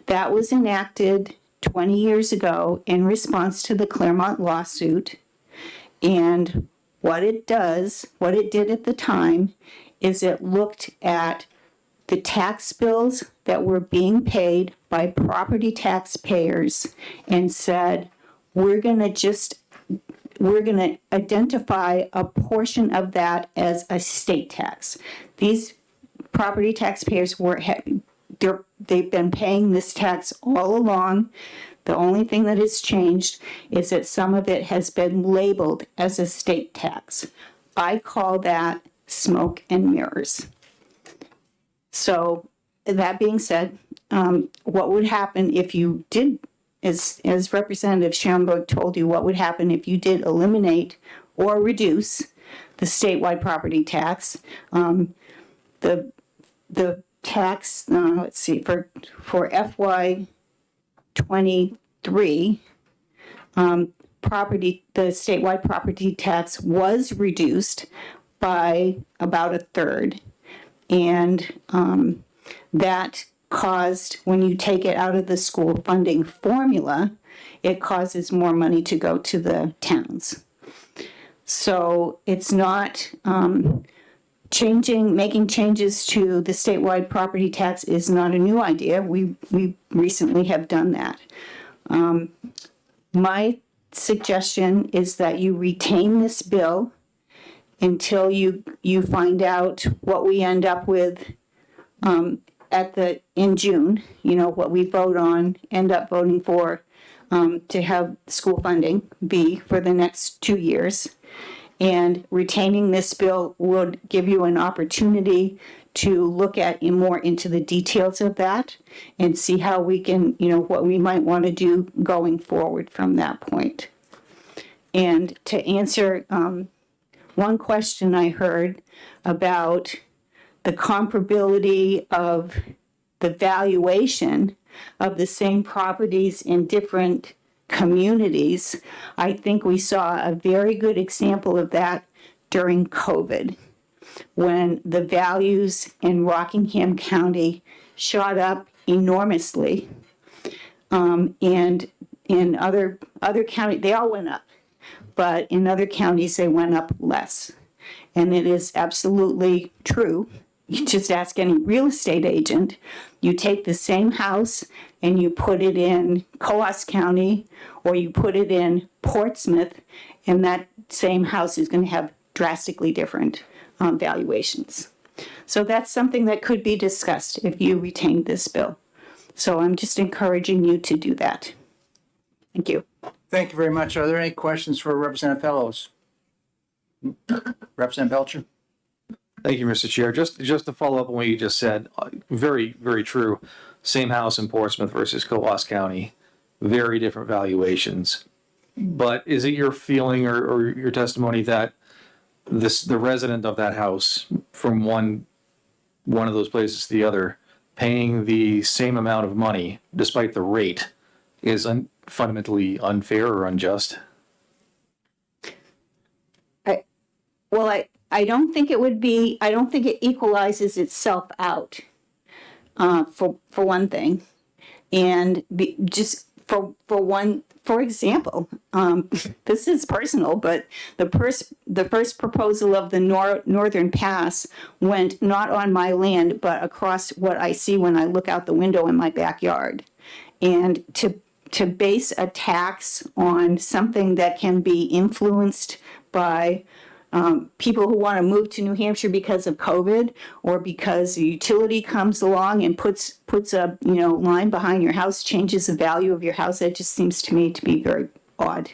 That was enacted 20 years ago in response to the Claremont lawsuit. And what it did at the time, is it looked at the tax bills that were being paid by property taxpayers and said, we're going to identify a portion of that as a state tax. These property taxpayers they've been paying this tax all along. The only thing that has changed is that some of it has been labeled as a state tax. I call that smoke and mirrors. So that being said, what would happen if you did, as Representative Schaumburg told you, what would happen if you did eliminate or reduce the statewide property tax? The tax, let's see, for FY 23, the statewide property tax was reduced by about a third. And that caused, when you take it out of the school funding formula, it causes more money to go to the towns. So it's not making changes to the statewide property tax is not a new idea. We recently have done that. My suggestion is that you retain this bill until you find out what we end up with in June, what we end up voting for to have school funding be for the next 2 years. And retaining this bill would give you an opportunity to look at more into the details of that and see how we can, what we might want to do going forward from that point. And to answer one question I heard about the comparability of the valuation of the same properties in different communities, I think we saw a very good example of that during COVID, when the values in Rockingham County shot up enormously. And in other counties, they all went up, but in other counties, they went up less. And it is absolutely true. You just ask any real estate agent, you take the same house and you put it in Coos County or you put it in Portsmouth, and that same house is going to have drastically different valuations. So that's something that could be discussed if you retain this bill. So I'm just encouraging you to do that. Thank you. Thank you very much. Are there any questions for Representative Fellows? Representative Belcher? Thank you, Mr. Chair. Just to follow up on what you just said, very, very true. Same house in Portsmouth versus Coos County, very different valuations. But is it your feeling or your testimony that the resident of that house from one of those places to the other, paying the same amount of money despite the rate, is fundamentally unfair or unjust? I don't think it would be, I don't think it equalizes itself out, for one thing. And just for example, this is personal, but the first proposal of the Northern Pass went not on my land, but across what I see when I look out the window in my backyard. And to base a tax on something that can be influenced by people who want to move to New Hampshire because of COVID, or because a utility comes along and puts a line behind your house, changes the value of your house, that just seems to me to be very odd.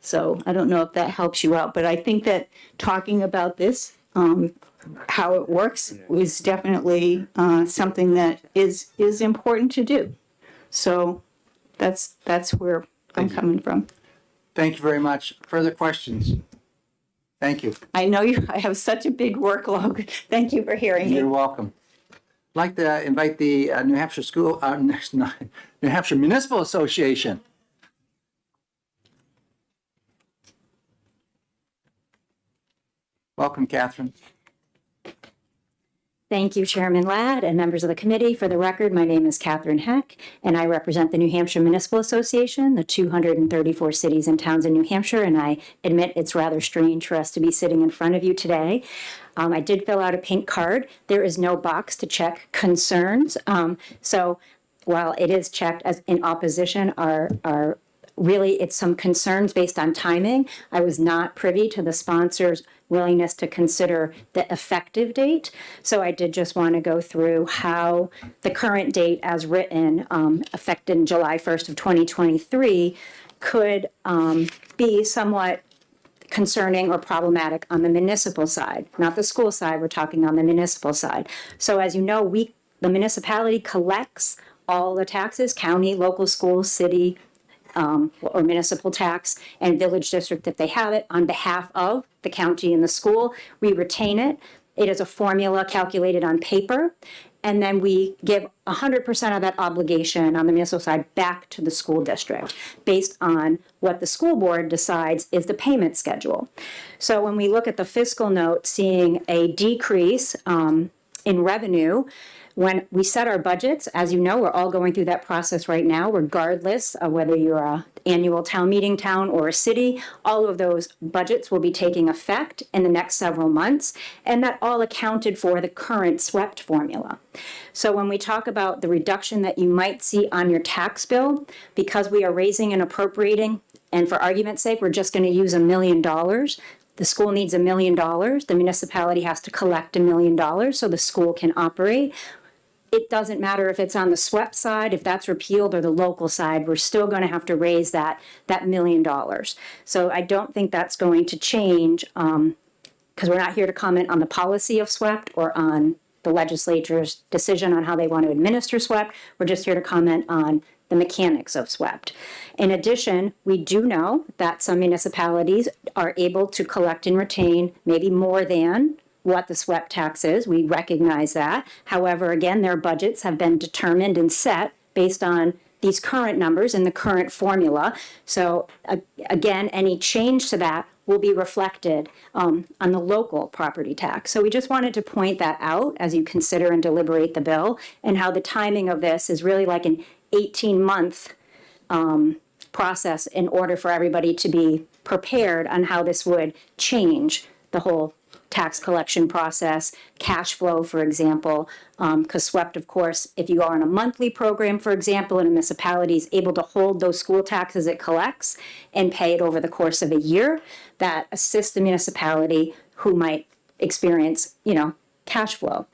So I don't know if that helps you out, but I think that talking about this, how it works, is definitely something that is important to do. So that's where I'm coming from. Thank you very much. Further questions? Thank you. I know I have such a big workload. Thank you for hearing me. You're welcome. I'd like to invite the New Hampshire New Hampshire Municipal Association. Welcome, Catherine. Thank you, Chairman Ladd and members of the committee. For the record, my name is Catherine Heck, and I represent the New Hampshire Municipal Association, the 234 cities and towns in New Hampshire, and I admit it's rather strange for us to be sitting in front of you today. I did fill out a pink card. There is no box to check concerns. So while it is checked as in opposition, really it's some concerns based on timing. I was not privy to the sponsor's willingness to consider the effective date. So I did just want to go through how the current date as written, effective July 1st of 2023, could be somewhat concerning or problematic on the municipal side, not the school side. We're talking on the municipal side. So as you know, the municipality collects all the taxes, county, local school, city, or municipal tax, and village district if they have it, on behalf of the county and the school. We retain it. It is a formula calculated on paper, and then we give 100% of that obligation on the municipal side back to the school district based on what the school board decides is the payment schedule. So when we look at the fiscal note, seeing a decrease in revenue, when we set our budgets, as you know, we're all going through that process right now, regardless of whether you're an annual town meeting town or a city. All of those budgets will be taking effect in the next several months, and that all accounted for the current SWEPT formula. So when we talk about the reduction that you might see on your tax bill, because we are raising and appropriating, and for argument's sake, we're just going to use $1 million. The school needs $1 million. The municipality has to collect $1 million so the school can operate. It doesn't matter if it's on the SWEPT side, if that's repealed, or the local side, we're still going to have to raise that $1 million. So I don't think that's going to change, because we're not here to comment on the policy of SWEPT or on the legislature's decision on how they want to administer SWEPT. We're just here to comment on the mechanics of SWEPT. In addition, we do know that some municipalities are able to collect and retain maybe more than what the SWEPT tax is. We recognize that. However, again, their budgets have been determined and set based on these current numbers and the current formula. So again, any change to that will be reflected on the local property tax. So we just wanted to point that out as you consider and deliberate the bill, and how the timing of this is really like an 18-month process in order for everybody to be prepared on how this would change the whole tax collection process, cash flow, for example, because SWEPT, of course, if you are on a monthly program, for example, and a municipality is able to hold those school taxes it collects and pay it over the course of a year, that assists the municipality who might experience, cash flow.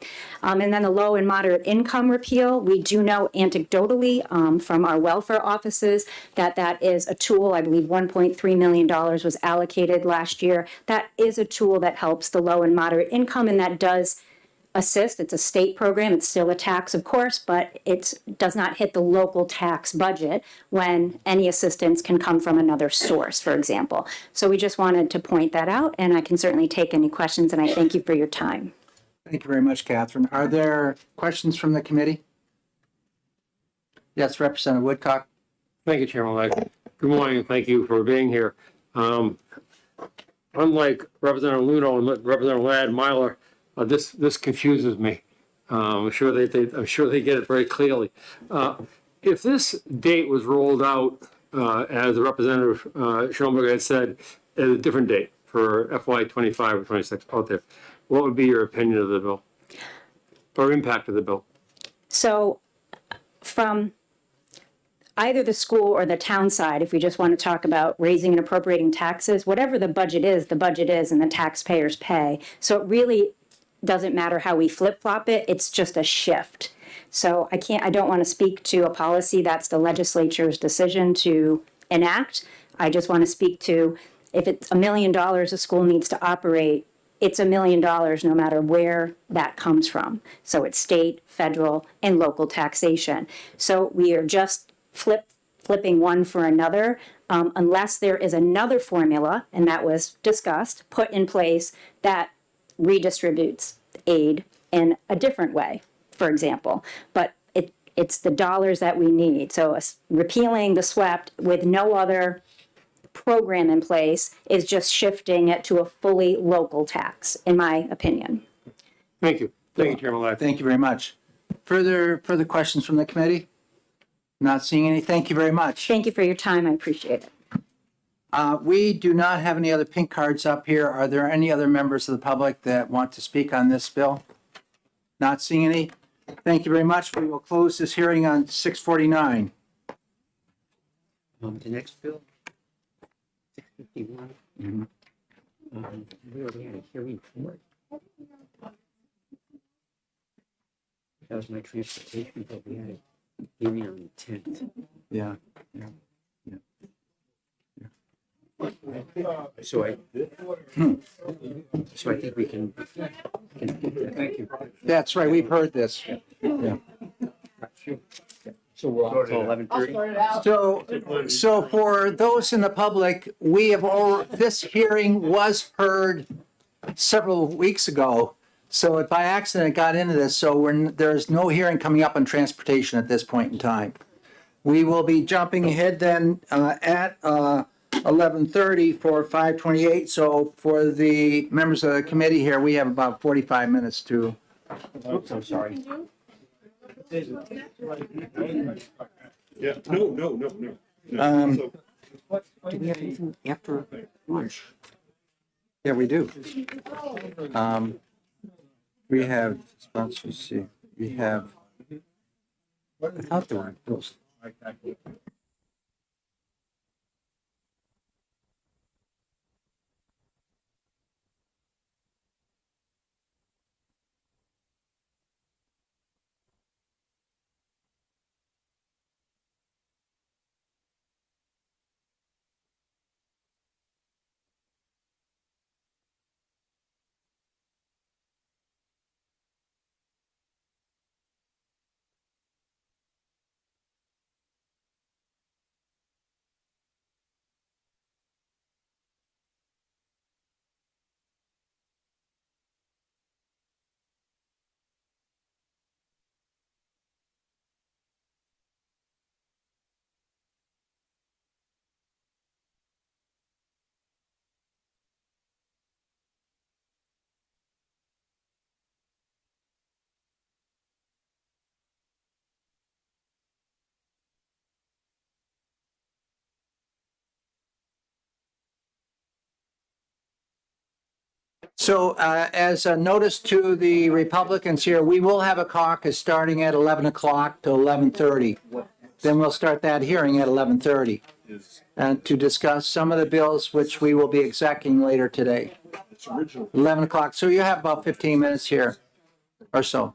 And then the low and moderate income repeal, we do know anecdotally from our welfare offices that is a tool. I believe $1.3 million was allocated last year. That is a tool that helps the low and moderate income, and that does assist. It's a state program. It's still a tax, of course, but it does not hit the local tax budget when any assistance can come from another source, for example. So we just wanted to point that out, and I can certainly take any questions, and I thank you for your time. Thank you very much, Catherine. Are there questions from the committee? Yes, Representative Woodcock. Thank you, Chairman Ladd. Good morning, and thank you for being here. Unlike Representative Luno and Representative Ladd, Myler, this confuses me. I'm sure they get it very clearly. if this date was rolled out, as the Representative, Schoenberger had said, at a different date for FY 25 or 26 out there, what would be your opinion of the bill? Or impact of the bill? So from either the school or the town side, if we just want to talk about raising and appropriating taxes, whatever the budget is and the taxpayers pay. So it really doesn't matter how we flip-flop it, it's just a shift. So I don't want to speak to a policy, that's the legislature's decision to enact. I just want to speak to, if it's $1 million a school needs to operate, it's $1 million no matter where that comes from. So it's state, federal, and local taxation. So we are just flipping one for another, unless there is another formula, and that was discussed, put in place that redistributes aid in a different way, for example. But it's the dollars that we need. So repealing the SWEPT with no other program in place is just shifting it to a fully local tax, in my opinion. Thank you. Thank you, Chairman Lai. Thank you very much. Further questions from the committee? Not seeing any. Thank you very much. Thank you for your time. I appreciate it. We do not have any other pink cards up here. Are there any other members of the public that want to speak on this bill? Not seeing any. Thank you very much. We will close this hearing on 6:49. The next bill, 651. We already had a hearing for it. That was my transportation, but we had a hearing on the 10th. Yeah. So I think we can thank you. That's right. We've heard this. Yeah. So we're on till 11:30. So for those in the public, this hearing was heard several weeks ago. So it by accident got into this. So there's no hearing coming up on transportation at this point in time. We will be jumping ahead then at 11:30 for 528. So for the members of the committee here, we have about 45 minutes to. Oops, I'm sorry. Yeah, no. Do we have anything after lunch? Yeah, we do. We have, let's see, we have, I thought there were bills. So as a notice to the Republicans here, we will have a caucus starting at 11 o'clock to 11:30. Then we'll start that hearing at 11:30 and to discuss some of the bills which we will be execing later today. 11 o'clock. So you have about 15 minutes here or so.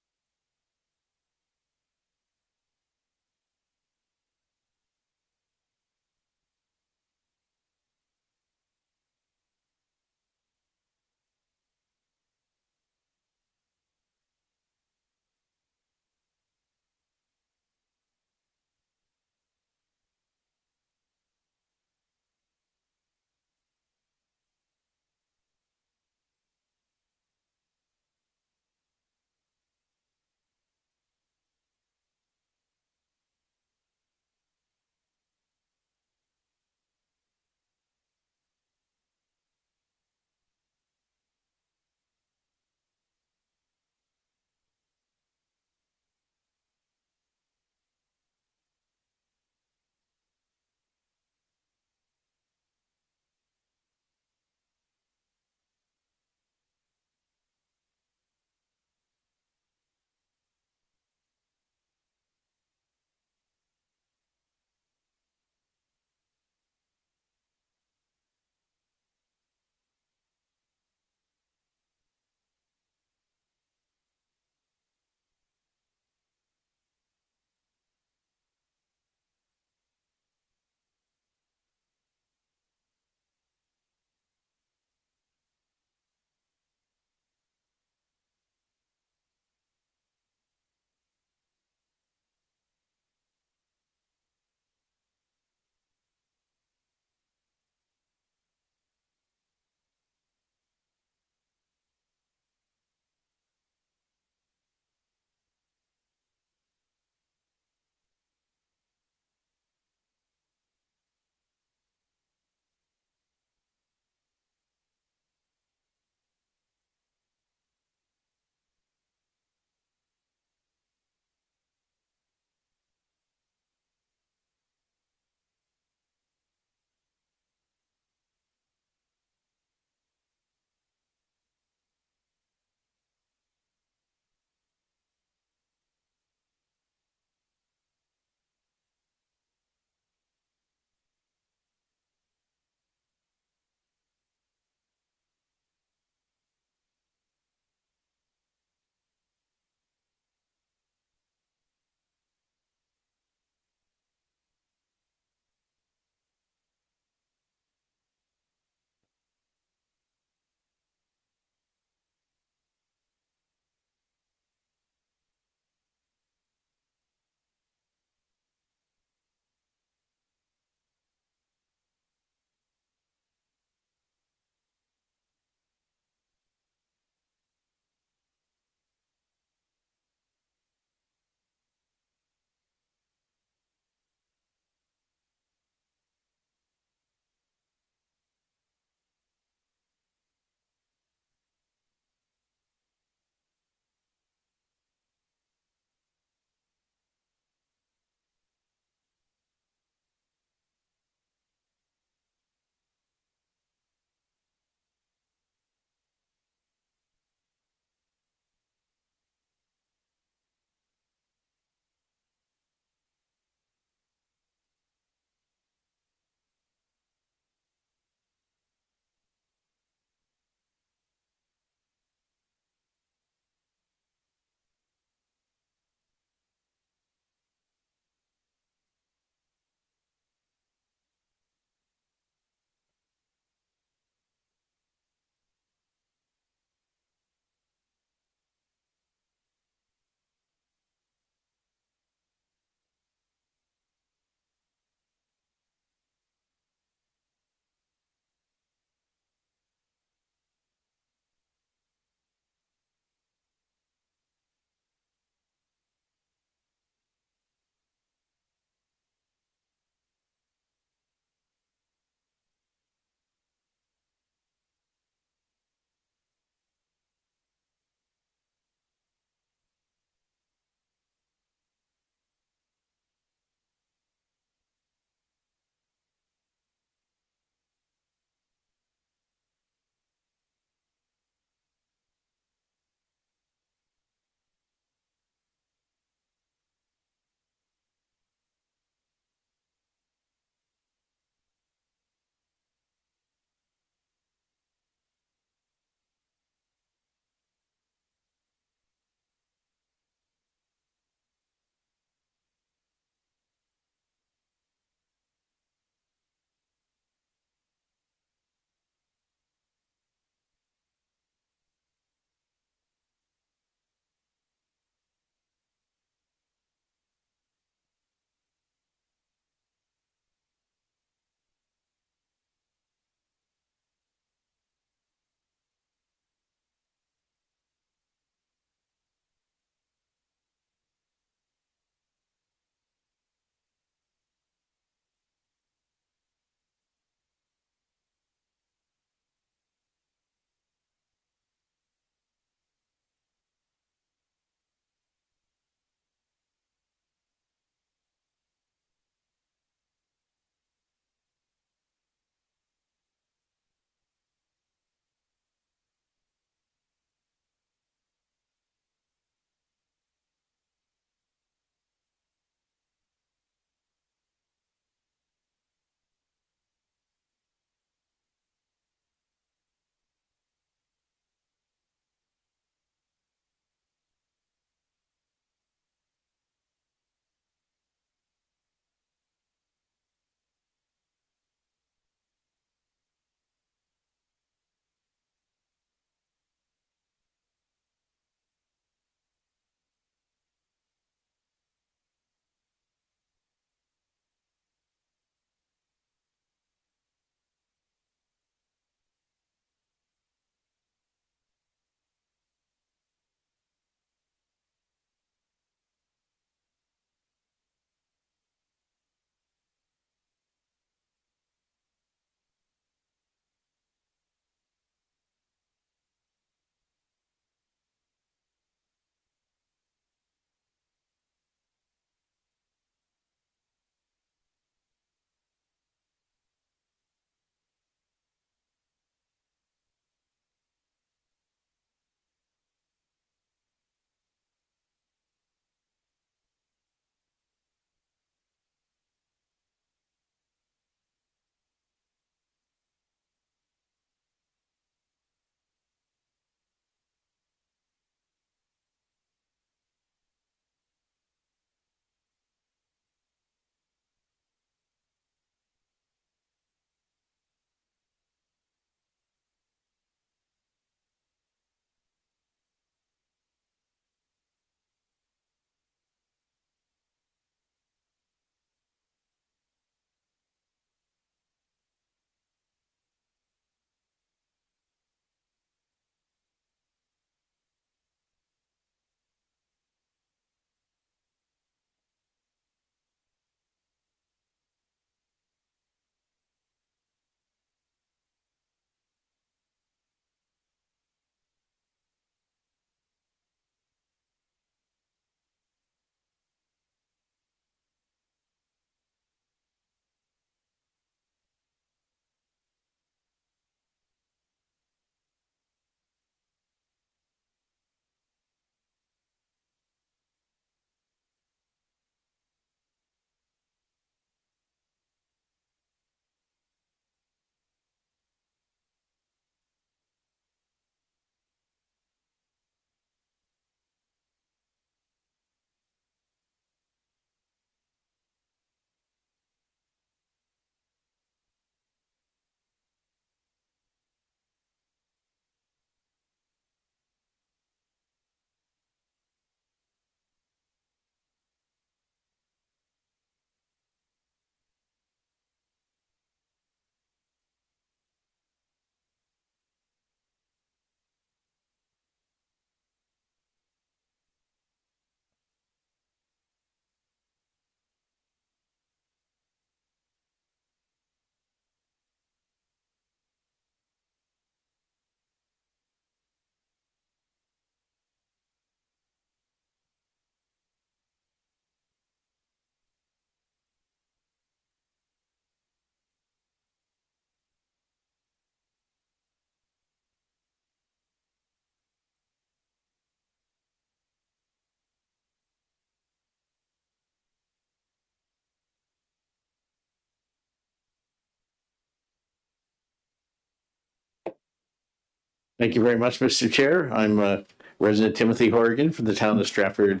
Thank you very much, Mr. Chair. I'm resident Timothy Horgan from the town of Stratford,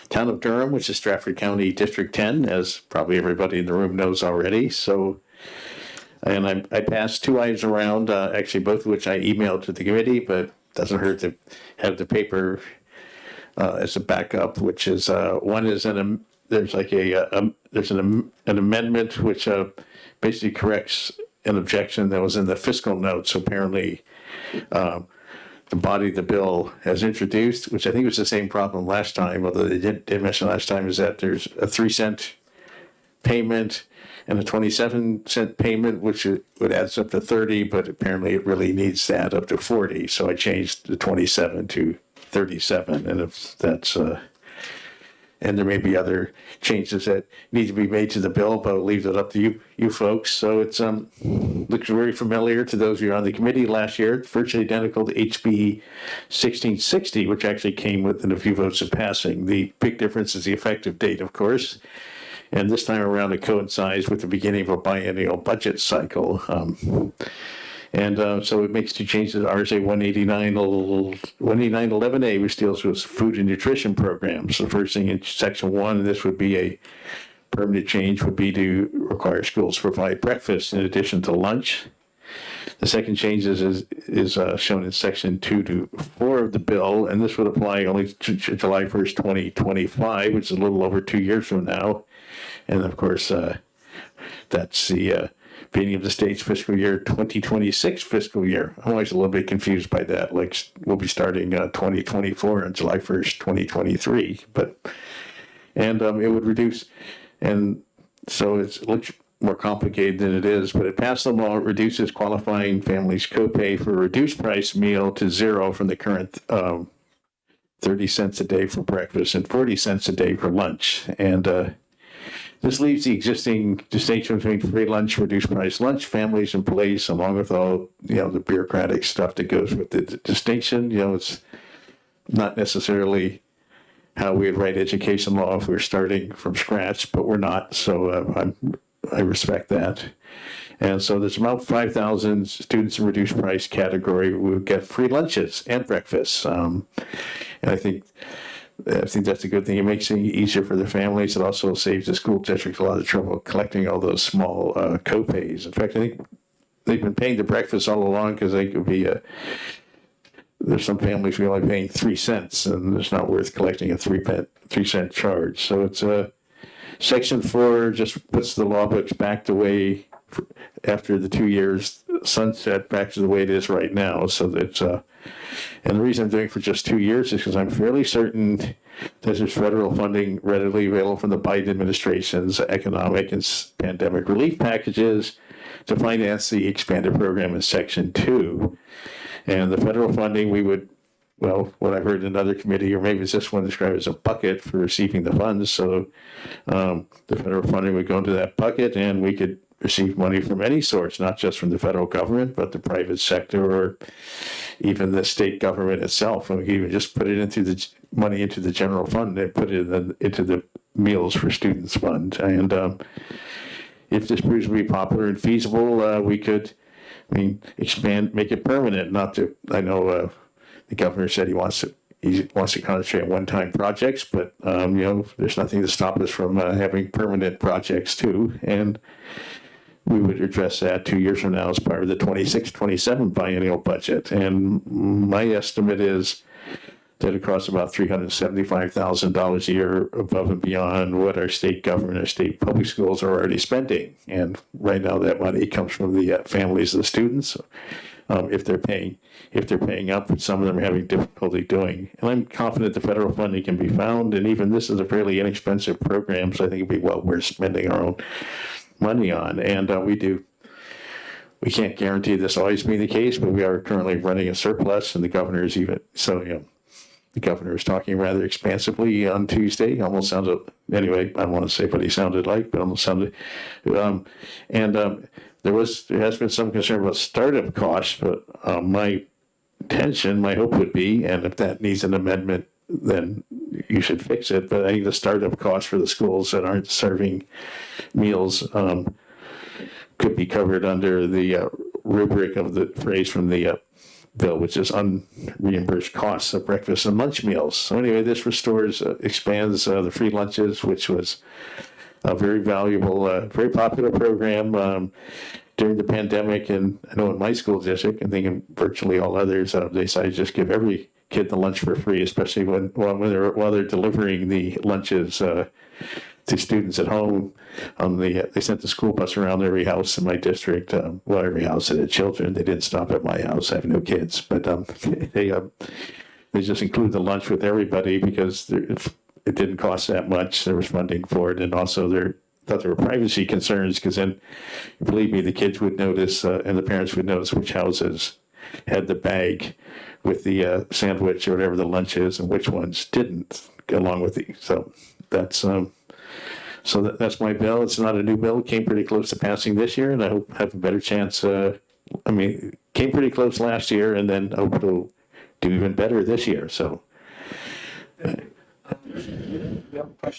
town of Durham, which is Stratford County District 10, as probably everybody in the room knows already. So, and I passed two items around, actually both of which I emailed to the committee, but doesn't hurt to have the paper as a backup, which is one is there's like there's an amendment which basically corrects an objection that was in the fiscal notes. So apparently, the body of the bill has introduced, which I think was the same problem last time, although they did mention last time, is that there's a 3-cent payment and a 27-cent payment, which would add up to 30, but apparently it really needs to add up to 40. So I changed the 27 to 37, and if that's and there may be other changes that need to be made to the bill, but I'll leave that up to you folks. So it's looks very familiar to those of you on the committee last year. It's virtually identical to HB 1660, which actually came within a few votes of passing. The big difference is the effective date, of course. And this time around, it coincides with the beginning of a biennial budget cycle. So it makes two changes to RSA 18911A, which deals with food and nutrition programs. The first thing in section 1, this would be a permanent change, would be to require schools to provide breakfast in addition to lunch. The second change is shown in section 2 to 4 of the bill, and this would apply only to July 1st, 2025, which is a little over 2 years from now. And of course, that's the beginning of the state's fiscal year 2026 fiscal year. I'm always a little bit confused by that. Like we'll be starting 2024 on July 1st, 2023. And it would reduce, and so it looks more complicated than it is, but it passed the law. It reduces qualifying families' copay for a reduced price meal to 0 from the current 30 cents a day for breakfast and 40 cents a day for lunch. And this leaves the existing distinction between free lunch, reduced price lunch, families in place, along with all, the bureaucratic stuff that goes with the distinction. It's not necessarily how we'd write education law if we were starting from scratch, but we're not. So I respect that. And so there's about 5,000 students in reduced price category who would get free lunches and breakfasts. And I think that's a good thing. It makes it easier for the families. It also saves the school district a lot of trouble collecting all those small co-pays. In fact, I think they've been paying the breakfast all along because they could be there's some families who are only paying 3 cents, and it's not worth collecting a 3-cent charge. So it's Section 4 just puts the law books back the way after the 2 years sunset, back to the way it is right now. So that's and the reason I'm doing it for just 2 years is because I'm fairly certain that there's federal funding readily available from the Biden administration's economic and pandemic relief packages to finance the expanded program in Section 2. And the federal funding, we would, well, what I've heard in another committee, or maybe it's this one described as a bucket for receiving the funds. So the federal funding would go into that bucket, and we could receive money from any source, not just from the federal government, but the private sector or even the state government itself. And we could even just put it into the money into the general fund and put it into the Meals for Students fund. And if this proves to be popular and feasible, we could, expand, make it permanent. Not to, I know the governor said he wants to concentrate on one-time projects, but there's nothing to stop us from having permanent projects too. And we would address that 2 years from now as part of the 26-27 biennial budget. And my estimate is that it costs about $375,000 a year above and beyond what our state government or state public schools are already spending. And right now that money comes from the families of the students. If they're paying up, which some of them are having difficulty doing. And I'm confident the federal funding can be found, and even this is a fairly inexpensive program, so I think it'd be well worth spending our own money on. And we can't guarantee this always being the case, but we are currently running a surplus, and the governor is the governor was talking rather expansively on Tuesday. Almost sounded, anyway, I don't want to say what he sounded like, but almost sounded, there has been some concern about startup costs, but my hope would be, and if that needs an amendment, then you should fix it. But I think the startup costs for the schools that aren't serving meals could be covered under the rubric of the phrase from the bill, which is unreimbursed costs of breakfast and lunch meals. So anyway, this restores, expands the free lunches, which was a very valuable, very popular program during the pandemic. And I know in my school district, and think in virtually all others, they decided to just give every kid the lunch for free, especially while they're delivering the lunches to students at home. They sent the school bus around every house in my district. Well, every house that had children. They didn't stop at my house. I have no kids, but they just included the lunch with everybody because it didn't cost that much. There was funding for it, and also thought there were privacy concerns because then, believe me, the kids would notice and the parents would notice which houses had the bag with the sandwich or whatever the lunch is, and which ones didn't, along with the. So that's that's my bill. It's not a new bill. It came pretty close to passing this year, and I hope have a better chance. Came pretty close last year, and then hope it'll do even better this year. So.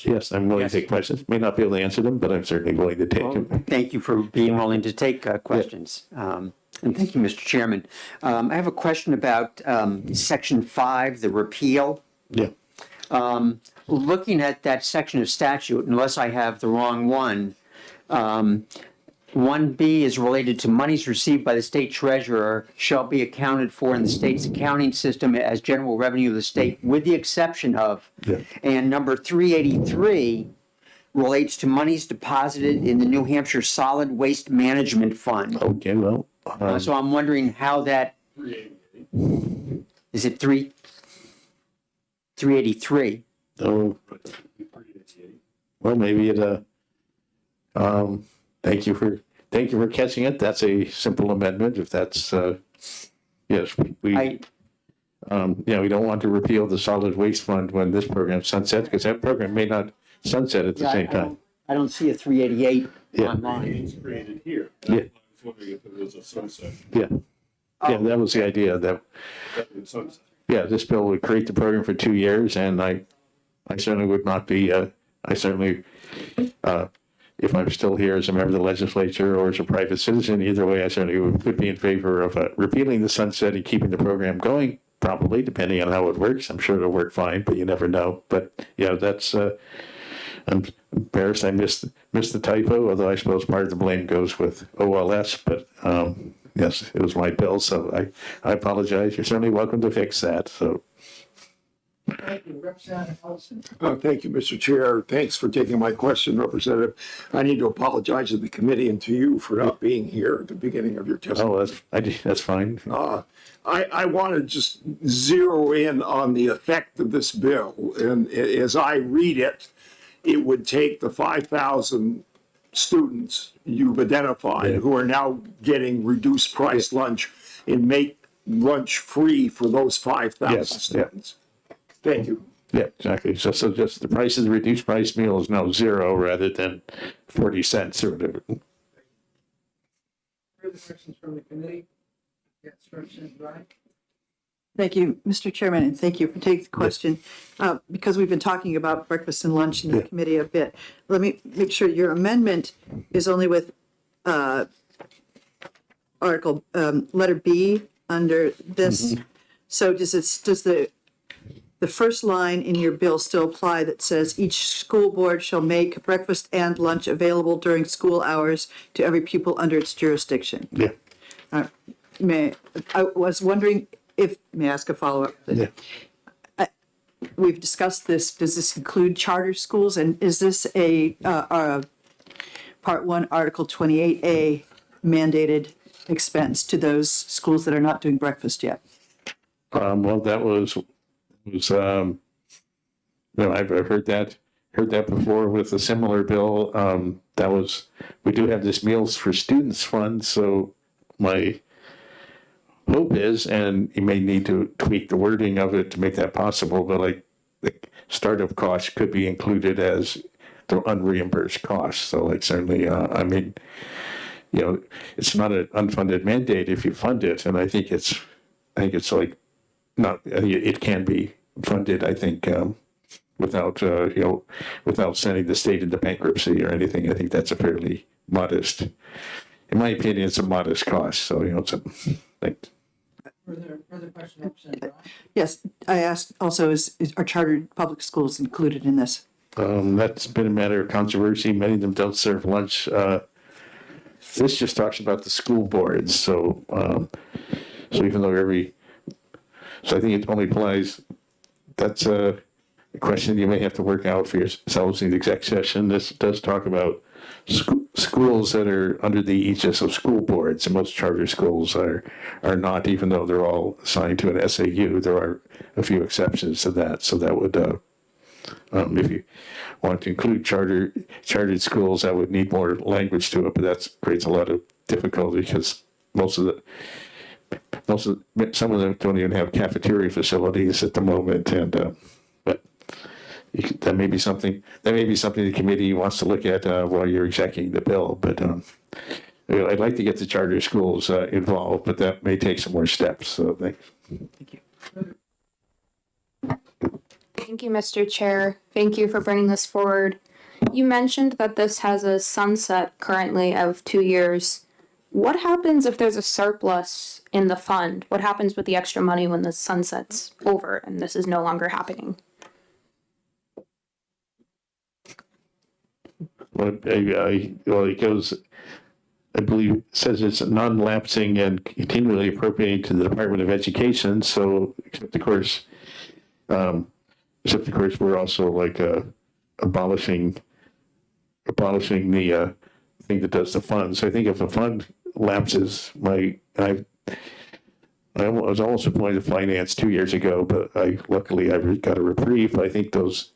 Yes, I'm willing to take questions. May not be able to answer them, but I'm certainly willing to take them. Thank you for being willing to take questions. And thank you, Mr. Chairman. I have a question about Section 5, the repeal. Yeah. Looking at that section of statute, unless I have the wrong one, 1B is related to monies received by the state treasurer shall be accounted for in the state's accounting system as general revenue of the state, with the exception of. Yeah. And number 383 relates to monies deposited in the New Hampshire Solid Waste Management Fund. Okay, well. So I'm wondering how that, is it 383? Oh, well, maybe it. Thank you for catching it. That's a simple amendment. If that's yes, we don't want to repeal the solid waste fund when this program sunsets, because that program may not sunset at the same time. I don't see a 388 Yeah. online. It's created here. Yeah. I was wondering if it was a sunset. Yeah, that was the idea. That Sunset. this bill would create the program for 2 years, and I certainly would not be. I certainly. If I'm still here as a member of the legislature or as a private citizen, either way, I certainly would be in favor of repealing the sunset and keeping the program going, probably, depending on how it works. I'm sure it'll work fine, but you never know. But yeah, that's, I'm embarrassed I missed the typo, although I suppose part of the blame goes with OLS, but yes, it was my bill, so I apologize. You're certainly welcome to fix that, so. Thank you, Representative Olson. Thank you, Mr. Chair. Thanks for taking my question, Representative. I need to apologize to the committee and to you for not being here at the beginning of your testimony. Oh, that's fine. I want to just zero in on the effect of this bill. And as I read it, it would take the 5,000 students you've identified who are now getting reduced price lunch and make lunch free for those 5,000 students. Thank you. Yeah, exactly. So just the price of the reduced price meal is now $0 rather than 40 cents or whatever. Further questions from the committee? Yes, Representative Ryan. Thank you, Mr. Chairman, and thank you for taking the question. Because we've been talking about breakfast and lunch in the committee a bit, let me make sure your amendment is only with article letter B under this. So does the first line in your bill still apply that says each school board shall make breakfast and lunch available during school hours to every pupil under its jurisdiction? Yeah. I was wondering may I ask a follow-up? Yeah. We've discussed this. Does this include charter schools? And is this a Part 1, Article 28A mandated expense to those schools that are not doing breakfast yet? Well, that was I've heard that before with a similar bill. We do have this Meals for Students fund, so my hope is, and you may need to tweak the wording of it to make that possible, but the startup costs could be included as the unreimbursed costs. So certainly, it's not an unfunded mandate if you fund it, and I think it can be funded, I think, without sending the state into bankruptcy or anything. I think that's a fairly modest, in my opinion, it's a modest cost. So, Further question, Representative Ryan? Yes, I asked also, are chartered public schools included in this? That's been a matter of controversy. Many of them don't serve lunch. This just talks about the school boards, so even though so I think it only applies, that's a question you may have to work out for yourselves in the exec session. This does talk about schools that are under the aegis of school boards, and most charter schools are not, even though they're all assigned to an SAU. There are a few exceptions to that, so that would, if you want to include chartered schools, that would need more language to it, but that creates a lot of difficulty because some of them don't even have cafeteria facilities at the moment, and but that may be something the committee wants to look at while you're executing the bill. But I'd like to get the charter schools involved, but that may take some more steps. So thanks. Thank you. Thank you, Mr. Chair. Thank you for bringing this forward. You mentioned that this has a sunset currently of 2 years. What happens if there's a surplus in the fund? What happens with the extra money when the sunset's over and this is no longer happening? Well, it goes, I believe, it says it's non-lapsing and continually appropriating to the Department of Education. So, except of course, we're also like abolishing the thing that does the fund. So I think if the fund lapses, I was almost appointed to finance 2 years ago, but luckily I got a reprieve. I think those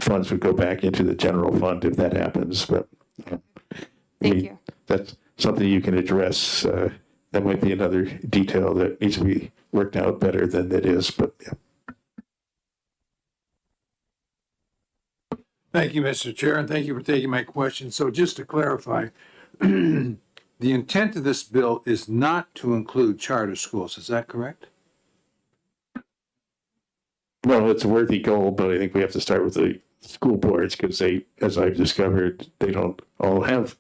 funds would go back into the general fund if that happens. But Thank you. That's something you can address. That might be another detail that needs to be worked out better than it is. But yeah. Thank you, Mr. Chair, and thank you for taking my question. So just to clarify, the intent of this bill is not to include charter schools. Is that correct? No, it's a worthy goal, but I think we have to start with the school boards because they, as I've discovered, they don't all have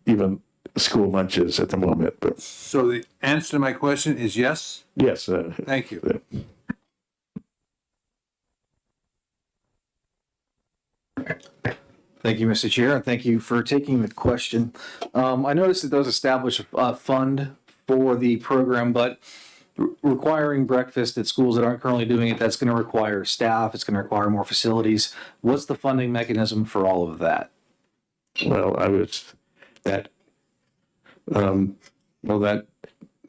even school lunches at the moment. But So the answer to my question is yes? yes. Thank you. Thank you, Mr. Chair, and thank you for taking the question. I noticed it does establish a fund for the program, but requiring breakfast at schools that aren't currently doing it, that's going to require staff, it's going to require more facilities. What's the funding mechanism for all of that? Well, that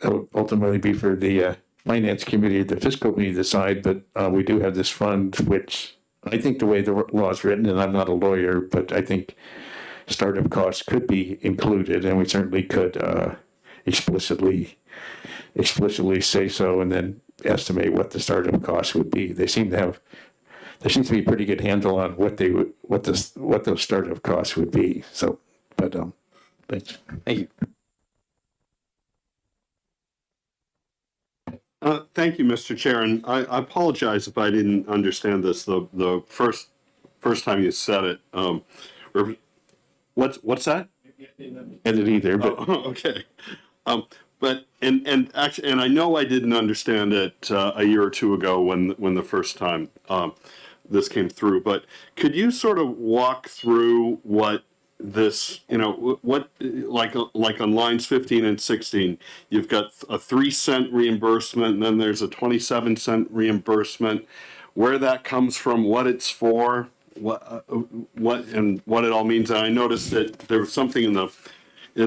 would ultimately be for the finance committee, the fiscal committee to decide, but we do have this fund, which I think the way the law is written, and I'm not a lawyer, but I think startup costs could be included, and we certainly could explicitly say so, and then estimate what the startup costs would be. There seems to be a pretty good handle on what those startup costs would be. So, but thanks. Thank you. Thank you, Mr. Chair, and I apologize if I didn't understand this the first time you said it. What's that? And it either, but okay. But actually, I know I didn't understand it a year or two ago when the first time this came through. But could you sort of walk through what this, what like on lines 15 and 16, you've got a 3-cent reimbursement, and then there's a 27-cent reimbursement. Where that comes from, what it's for, what and what it all means. And I noticed that there was something in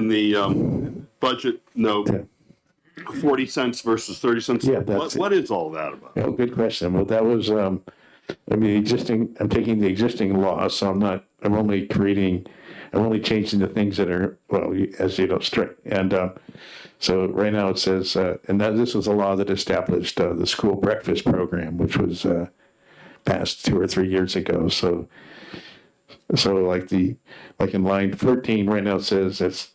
the budget note, 40 cents versus 30 cents. Yeah, what is all that about? Oh, good question. Well, that was, I'm taking the existing law, so I'm only changing the things that are, well, as you know, strict. And so right now it says, this was a law that established the school breakfast program, which was passed 2 or 3 years ago. So like in line 14 right now it says it's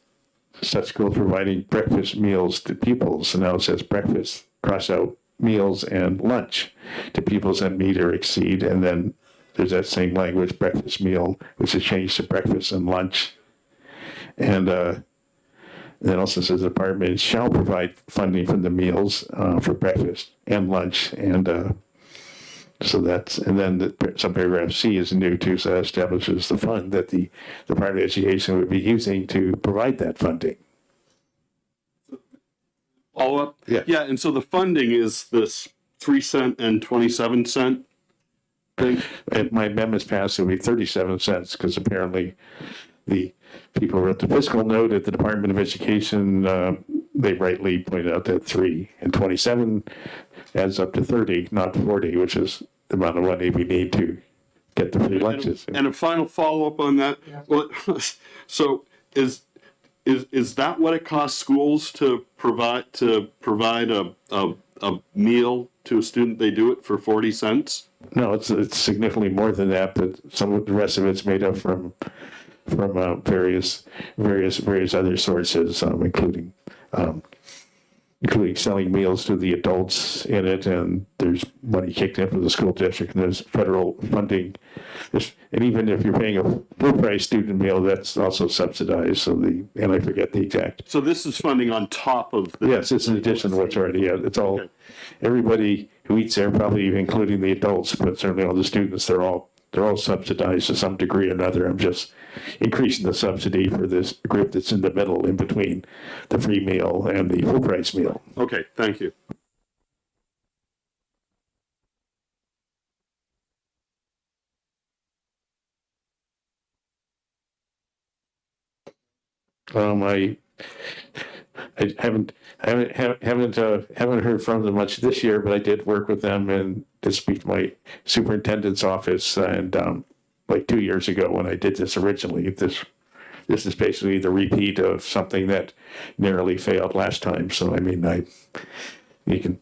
such school providing breakfast meals to pupils. And now it says breakfast, cross out meals and lunch to pupils that meet or exceed. And then there's that same language, breakfast meal, which is changed to breakfast and lunch. And then also says the department shall provide funding for the meals for breakfast and lunch. And so that's, and then subparagraph C is new too, so that establishes the fund that the Department of Education would be using to provide that funding. All up? Yeah. Yeah, and so the funding is this 3 cent and 27 cent thing? If my amendment's passed, it'll be 37 cents, because apparently the people wrote the fiscal note at the Department of Education, they rightly pointed out that 3 and 27 adds up to 30, not 40, which is the amount of money we need to get the free lunches. And a final follow-up on that. Well, so is that what it costs schools to provide a meal to a student? They do it for 40 cents? No, it's significantly more than that, but some of the rest of it's made up from various other sources, including selling meals to the adults in it, and there's money kicked in from the school district, and there's federal funding. And even if you're paying a full price student meal, that's also subsidized. So and I forget the exact. So this is funding on top of the. Yes, it's in addition to what's already, it's all, everybody who eats there, probably even including the adults, but certainly all the students, they're all subsidized to some degree or another. I'm just increasing the subsidy for this group that's in the middle, in between the free meal and the full price meal. Okay, thank you. I haven't heard from them much this year, but I did work with them and to speak to my superintendent's office, and like 2 years ago when I did this originally. This is basically the repeat of something that narrowly failed last time. So I mean, you can.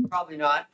Probably not.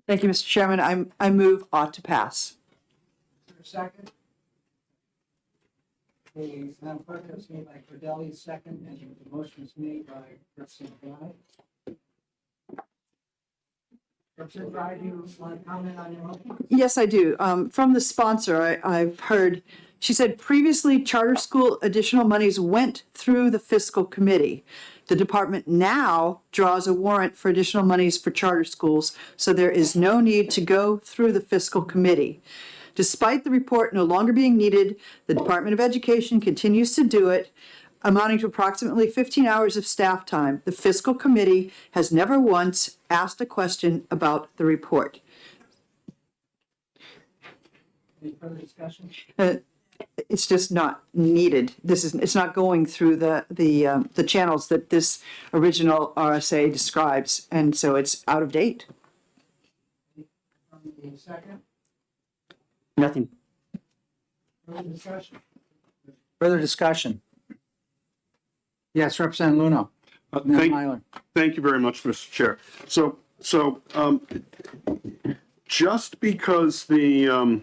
Thank you, Mr. Chairman. I move ought to pass. Second. The Madam Clerk, that was made by Cordelli, second, and the motion was made by Representative Dry. Representative Dry, do you want to comment on your motion? Yes, I do. From the sponsor, I've heard, she said previously charter school additional monies went through the fiscal committee. The department now draws a warrant for additional monies for charter schools, so there is no need to go through the fiscal committee. Despite the report no longer being needed, the Department of Education continues to do it, amounting to approximately 15 hours of staff time. The fiscal committee has never once asked a question about the report. Any further discussion? It's just not needed. It's not going through the channels that this original RSA describes, and so it's out of date. Second. Nothing. Further discussion? Further discussion? Yes, Representative Luno. Thank you very much, Mr. Chair. So, just because the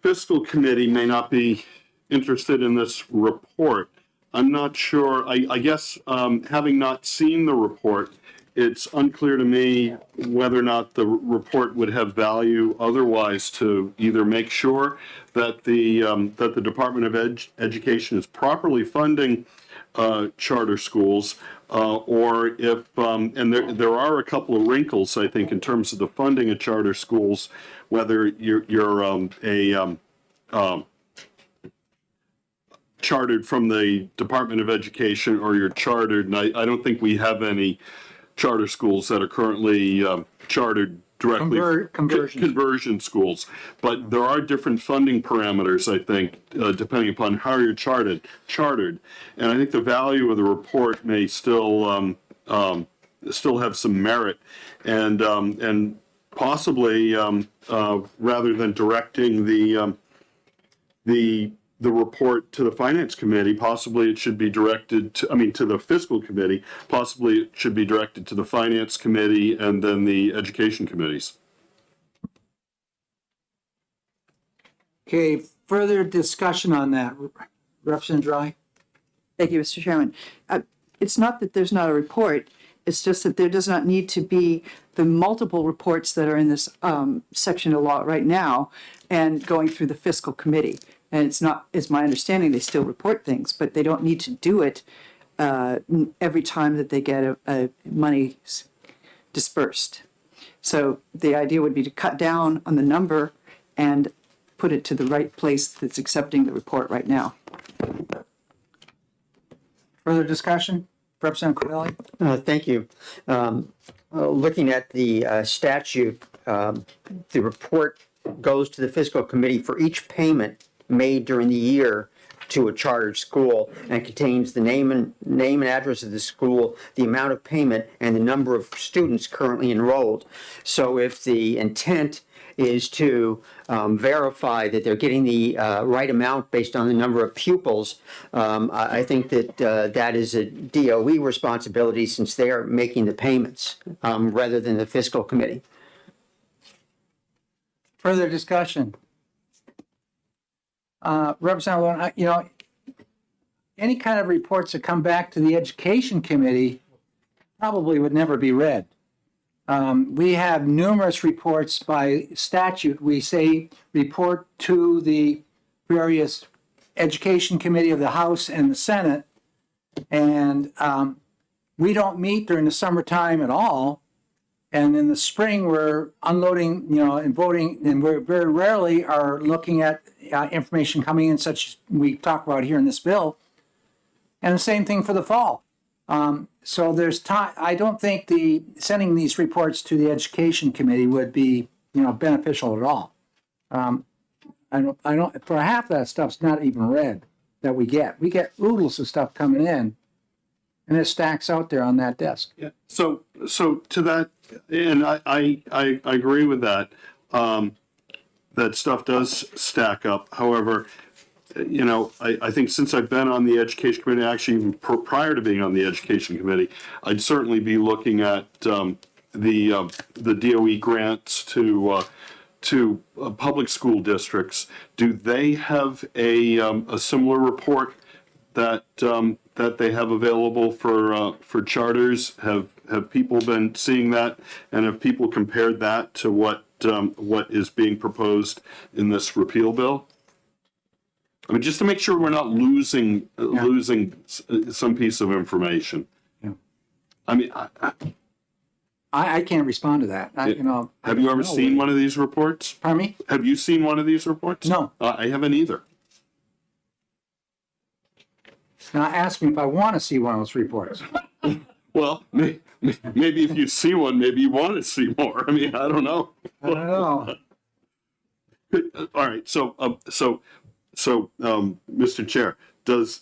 fiscal committee may not be interested in this report, I'm not sure. I guess, having not seen the report, it's unclear to me whether or not the report would have value otherwise to either make sure that the Department of Education is properly funding charter schools, or if and there are a couple of wrinkles, I think, in terms of the funding of charter schools, whether you're chartered from the Department of Education or you're chartered, and I don't think we have any charter schools that are currently chartered directly. Conversion schools. But there are different funding parameters, I think, depending upon how you're chartered. And I think the value of the report may still have some merit, and possibly rather than directing the report to the Finance Committee, possibly it should be directed to the Fiscal Committee, possibly it should be directed to the Finance Committee and then the Education Committees. Okay, further discussion on that. Representative Dry? Thank you, Mr. Chairman. It's not that there's not a report, it's just that there does not need to be the multiple reports that are in this section of law right now and going through the fiscal committee. And it's my understanding they still report things, but they don't need to do it every time that they get money dispersed. So the idea would be to cut down on the number and put it to the right place that's accepting the report right now. Further discussion? Representative Cordelli? Thank you. Looking at the statute, the report goes to the fiscal committee for each payment made during the year to a chartered school, and contains the name and address of the school, the amount of payment, and the number of students currently enrolled. So if the intent is to verify that they're getting the right amount based on the number of pupils, I think that that is a DOE responsibility, since they are making the payments rather than the fiscal committee. Further discussion? Representative Luno, any kind of reports that come back to the Education Committee probably would never be read. We have numerous reports by statute. We say report to the various Education Committee of the House and the Senate, and we don't meet during the summertime at all. And in the spring, we're unloading, and voting, and we very rarely are looking at information coming in, such as we talk about here in this bill. And the same thing for the fall. So there's time. I don't think sending these reports to the Education Committee would be, beneficial at all. I don't. For half that stuff's not even read that we get. We get oodles of stuff coming in, and it stacks out there on that desk. Yeah. So to that, and I agree with that. That stuff does stack up. However, I think since I've been on the Education Committee, actually even prior to being on the Education Committee, I'd certainly be looking at the DOE grants to public school districts, do they have a similar report that that they have available for charters? Have people been seeing that, and have people compared that to what is being proposed in this repeal bill? I mean, just to make sure we're not losing some piece of information. Yeah. I mean, I can't respond to that. have you ever seen one of these reports? Pardon me? Have you seen one of these reports? No. I haven't either. Now ask me if I want to see one of those reports. Well, maybe if you see one, maybe you want to see more. I mean, I don't know. I don't know. All right. So, Mr. Chair, this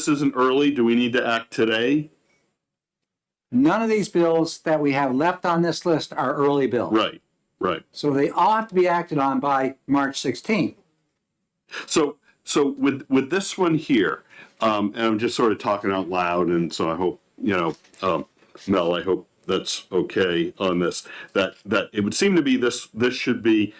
isn't early? Do we need to act today? None of these bills that we have left on this list are early bills. Right. So they all have to be acted on by March 16th. So with this one here, and I'm just sort of talking out loud, and so I hope, Mel, I hope that's okay on this, that it would seem to be this should be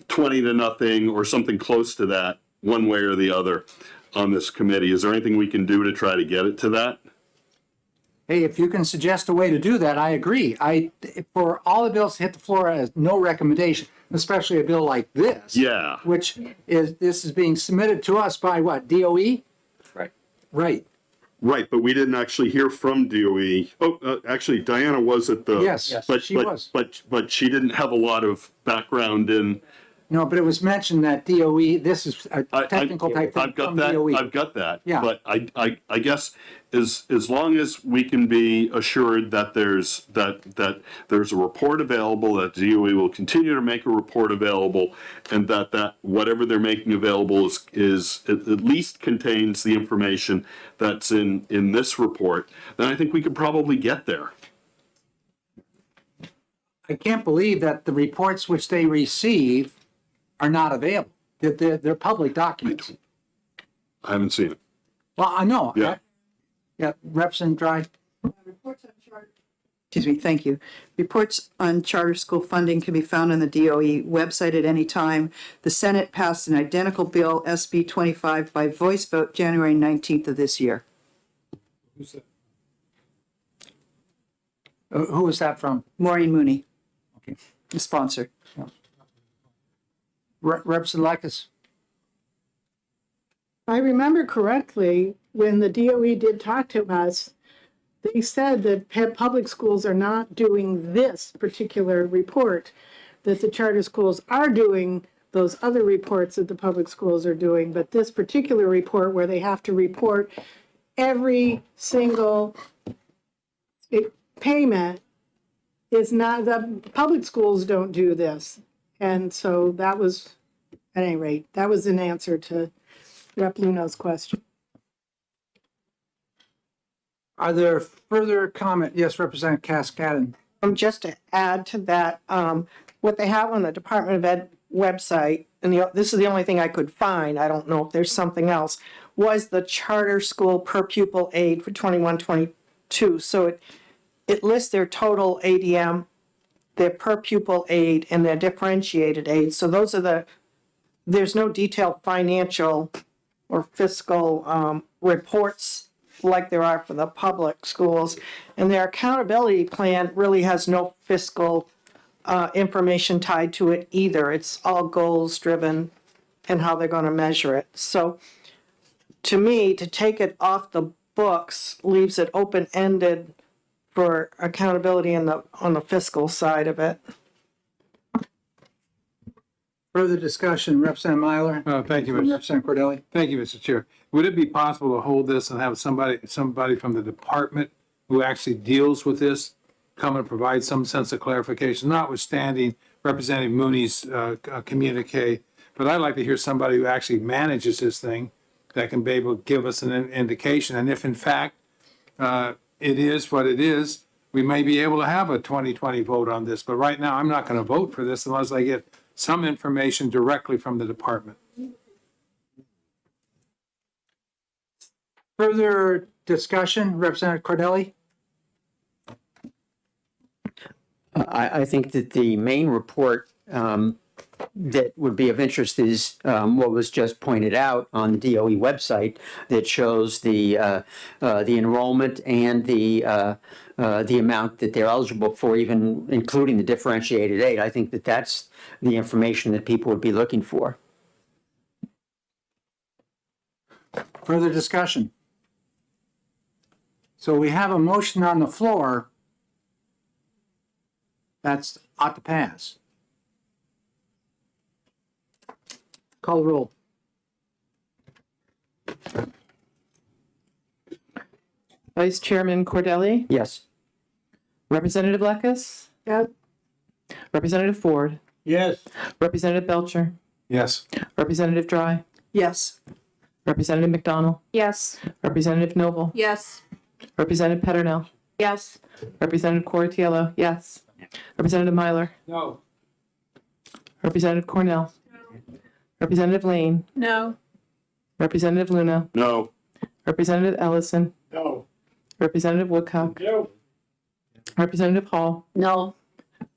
20-0 or something close to that, one way or the other on this committee. Is there anything we can do to try to get it to that? Hey, if you can suggest a way to do that, I agree. For all the bills to hit the floor as no recommendation, especially a bill like this. Yeah. Which this is being submitted to us by what, DOE? Right. Right. Right, but we didn't actually hear from DOE. Oh, actually, Diana was at the. Yes, but she was. But she didn't have a lot of background in. No, but it was mentioned that DOE, this is a technical type thing I've got from that. DOE. I've got that. Yeah. But I guess as long as we can be assured that there's a report available, that DOE will continue to make a report available, and that whatever they're making available is at least contains the information that's in this report, then I think we could probably get there. I can't believe that the reports which they receive are not available. They're public documents. I haven't seen it. Well, I know. Yeah. Yeah, Representative Dry. Excuse me, thank you. Reports on charter school funding can be found on the DOE website at any time. The Senate passed an identical bill, SB 25, by voice vote January 19th of this year. Who was that from? Maureen Mooney, Okay. the sponsor. Representative Lakis. I remember correctly, when the DOE did talk to us, they said that public schools are not doing this particular report, that the charter schools are doing those other reports that the public schools are doing, but this particular report where they have to report every single payment is not, the public schools don't do this. And so that was, at any rate, that was an answer to Rep. Luno's question. Are there further comment? Yes, Representative Cascadden. Just to add to that, what they have on the Department of Ed website, and this is the only thing I could find, I don't know if there's something else, was the charter school per pupil aid for 21-22. So it lists their total ADM, their per pupil aid, and their differentiated aid. So those are there's no detailed financial or fiscal reports like there are for the public schools. And their accountability plan really has no fiscal information tied to it either. It's all goals driven and how they're going to measure it. So to me, to take it off the books leaves it open-ended for accountability on the fiscal side of it. Further discussion, Representative Myler. Thank you, Mr. Representative Cordelli. Thank you, Mr. Chair. Would it be possible to hold this and have somebody from the department who actually deals with this come and provide some sense of clarification, notwithstanding Representative Mooney's communique? But I'd like to hear somebody who actually manages this thing that can be able to give us an indication. And if in fact it is what it is, we may be able to have a 2020 vote on this. But right now, I'm not going to vote for this unless I get some information directly from the department. Further discussion, Representative Cordelli. I think that the main report that would be of interest is what was just pointed out on the DOE website that shows the enrollment and the amount that they're eligible for, even including the differentiated aid. I think that that's the information that people would be looking for. Further discussion? So we have a motion on the floor. That's ought to pass. Call the roll. Vice Chairman Cordelli, Yes. Representative Lekis, Yep. Representative Ford, Yes. Representative Belcher, Yes. Representative Dry, Yes. Representative McDonald, Yes. Representative Noble, Yes. Representative Peternell, Yes. Representative Coratiello, yes. Representative Myler, No. Representative Cornell, Representative Lane, No. Representative Luna, No. Representative Ellison, No. Representative Woodcock, No. Representative Hall, No.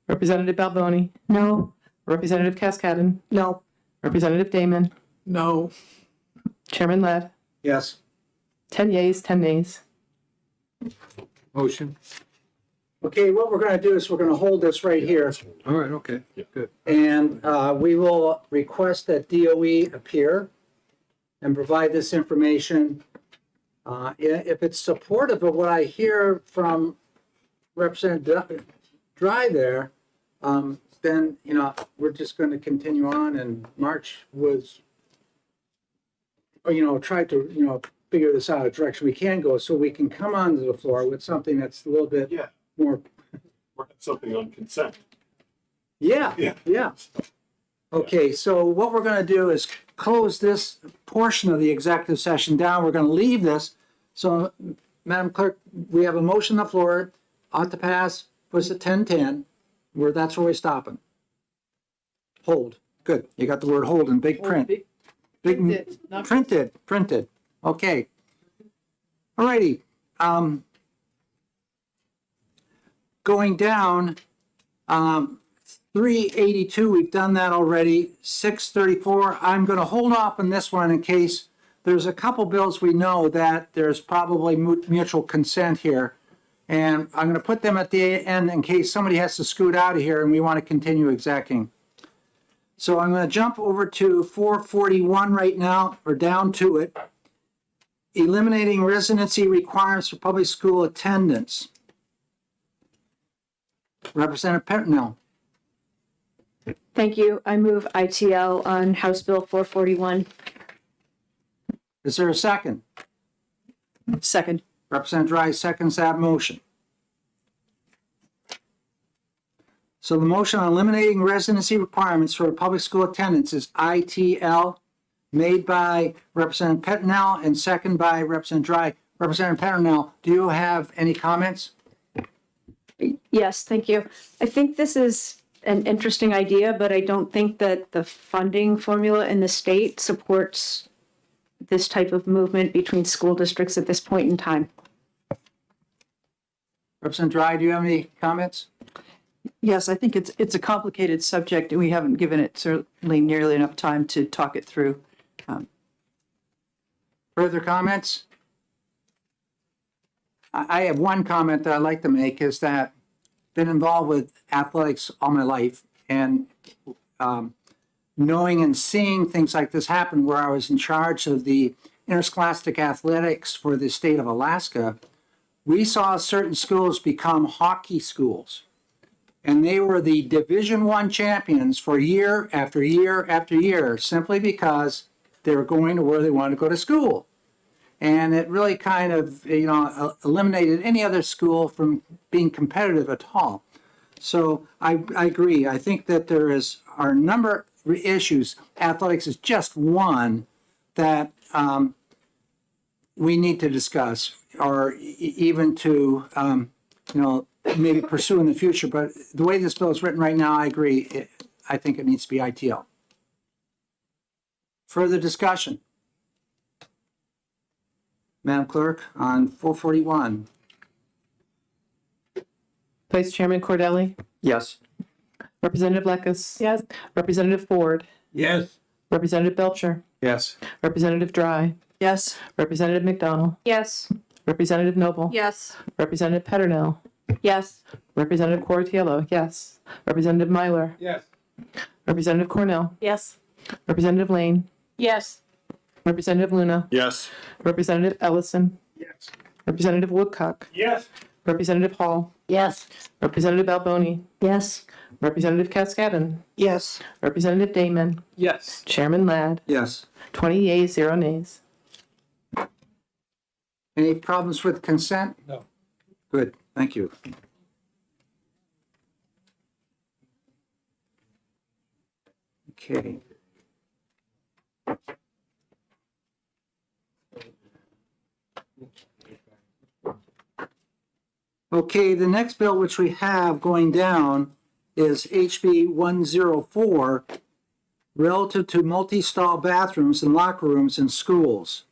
Representative Balboni, No. Representative Cascadden, No. Representative Damon, No. Chairman Ladd, Yes. 10 yeas, 10 nays. Motion. Okay, what we're going to do is we're going to hold this right here. All right, okay, good. And we will request that DOE appear and provide this information. If it's supportive of what I hear from Representative Dry there, then, you know, we're just going to continue on, and March was, you know, try to, you know, figure this out, a direction we can go, so we can come onto the floor with something that's a little bit Yeah. more. Something on consent. Yeah, yeah. Okay, so what we're gonna do is close this portion of the executive session down. We're gonna leave this. So, Madam Clerk, we have a motion on the floor, ought to pass, was it 10-10? That's where we're stopping. Hold, good. You got the word hold in big print. Printed, not- Printed. Okay. All righty. Going down, 382, we've done that already. 634, I'm going to hold off on this one in case there's a couple bills we know that there's probably mutual consent here. And I'm going to put them at the end in case somebody has to scoot out of here and we want to continue execing. So I'm going to jump over to 441 right now, or down to it. Eliminating residency requirements for public school attendance. Representative Peternell. Thank you. I move ITL on House Bill 441. Is there a second? Second. Representative Dry seconds that motion. So the motion on eliminating residency requirements for public school attendance is ITL, made by Representative Peternell and second by Representative Dry. Representative Peternell, do you have any comments? Yes, thank you. I think this is an interesting idea, but I don't think that the funding formula in the state supports this type of movement between school districts at this point in time. Representative Dry, do you have any comments? Yes, I think it's a complicated subject and we haven't given it certainly nearly enough time to talk it through. Further comments? I have one comment that I'd like to make is that I've been involved with athletics all my life, and knowing and seeing things like this happen where I was in charge of the interscholastic athletics for the state of Alaska, we saw certain schools become hockey schools. And they were the Division I champions for year after year after year, simply because they were going to where they wanted to go to school. And it really kind of, you know, eliminated any other school from being competitive at all. So I agree. I think that are a number of issues. Athletics is just one that we need to discuss, or even to, you know, maybe pursue in the future. But the way this bill is written right now, I agree. I think it needs to be ITL. Further discussion? Madam Clerk, on 441. Vice Chairman Cordelli, Yes. Representative Lekis. Yes. Representative Ford, Yes. Representative Belcher, Yes. Representative Dry, Yes. Representative McDonald, Yes. Representative Noble, Yes. Representative Petronil, Yes. Representative Cortiello, yes. Representative Myler, Yes. Representative Cornell, Yes. Representative Lane, Yes. Representative Luna, Yes. Representative Ellison, Yes. Representative Woodcock, Yes. Representative Hall, Yes. Representative Alboni, Yes. Representative Cascadden, Yes. Representative Damon, Yes. Chairman Ladd, Yes. 20 yeas, 0 nays. Any problems with consent? No. Good, thank you. Okay. Okay, the next bill which we have going down is HB 104, relative to multi-stall bathrooms and locker rooms in schools.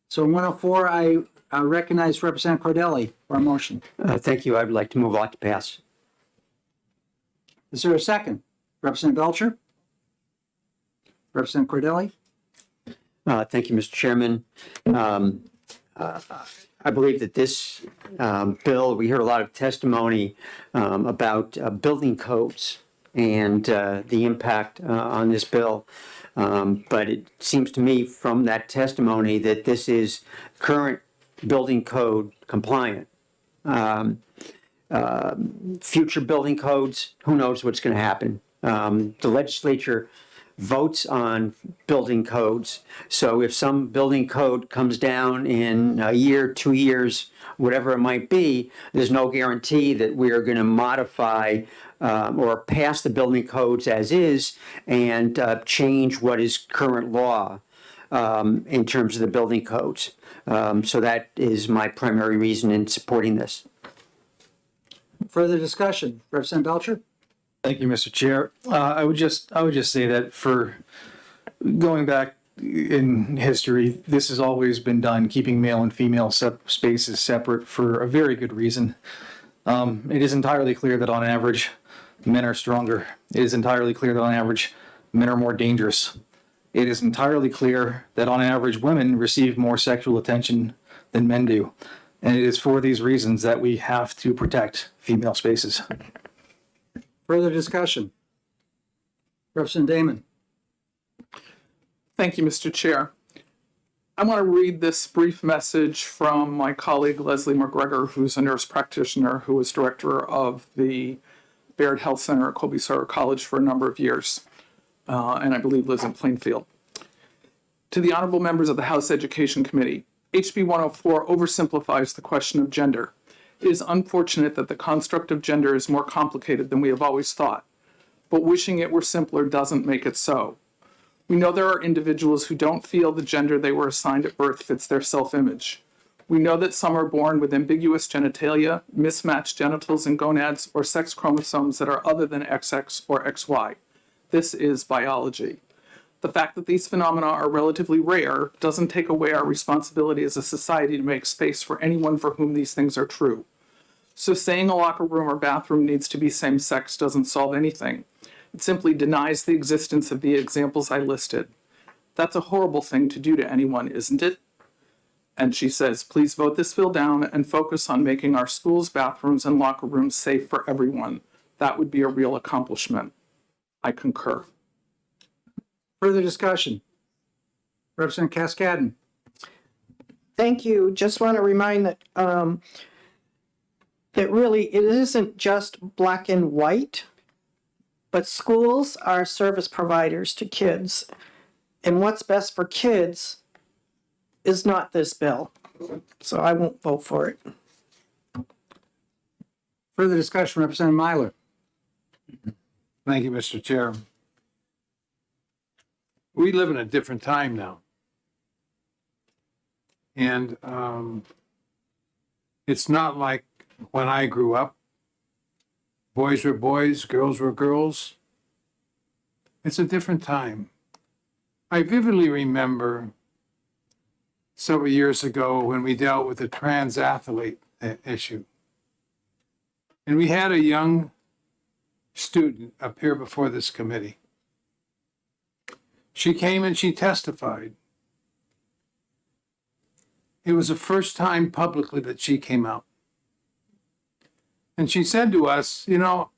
So in 104, I recognize Representative Cordelli for a motion. Thank you. I would like to move on to pass. Is there a second? Representative Belcher? Representative Cordelli? Thank you, Mr. Chairman. I believe that this bill, we heard a lot of testimony about building codes and the impact on this bill. But it seems to me from that testimony that this is current building code compliant. Future building codes, who knows what's going to happen? The legislature votes on building codes. So if some building code comes down in a year, 2 years, whatever it might be, there's no guarantee that we are going to modify or pass the building codes as is and change what is current law in terms of the building codes. So that is my primary reason in supporting this. Further discussion? Representative Belcher? Thank you, Mr. Chair. I would just say that for going back in history, this has always been done, keeping male and female spaces separate for a very good reason. It is entirely clear that on average, men are stronger. It is entirely clear that on average, men are more dangerous. It is entirely clear that on average, women receive more sexual attention than men do. And it is for these reasons that we have to protect female spaces. Further discussion? Representative Damon? Thank you, Mr. Chair. I want to read this brief message from my colleague Leslie McGregor, who's a nurse practitioner who was director of the Baird Health Center at Colby Sawyer College for a number of years, and I believe lives in Plainfield. To the honorable members of the House Education Committee, HB 104 oversimplifies the question of gender. It is unfortunate that the construct of gender is more complicated than we have always thought, but wishing it were simpler doesn't make it so. We know there are individuals who don't feel the gender they were assigned at birth fits their self-image. We know that some are born with ambiguous genitalia, mismatched genitals and gonads, or sex chromosomes that are other than XX or XY. This is biology. The fact that these phenomena are relatively rare doesn't take away our responsibility as a society to make space for anyone for whom these things are true. So saying a locker room or bathroom needs to be same-sex doesn't solve anything. It simply denies the existence of the examples I listed. That's a horrible thing to do to anyone, isn't it? And she says, please vote this bill down and focus on making our schools, bathrooms, and locker rooms safe for everyone. That would be a real accomplishment. I concur. Further discussion? Representative Cascadden? Thank you. Just want to remind that that really it isn't just black and white, but schools are service providers to kids. And what's best for kids is not this bill. So I won't vote for it. Further discussion? Representative Myler? Thank you, Mr. Chair. We live in a different time now. And it's not like when I grew up. Boys were boys, girls were girls. It's a different time. I vividly remember several years ago when we dealt with the trans athlete issue. And we had a young student appear before this committee. She came and she testified. It was the first time publicly that she came out. And she said to us, you know,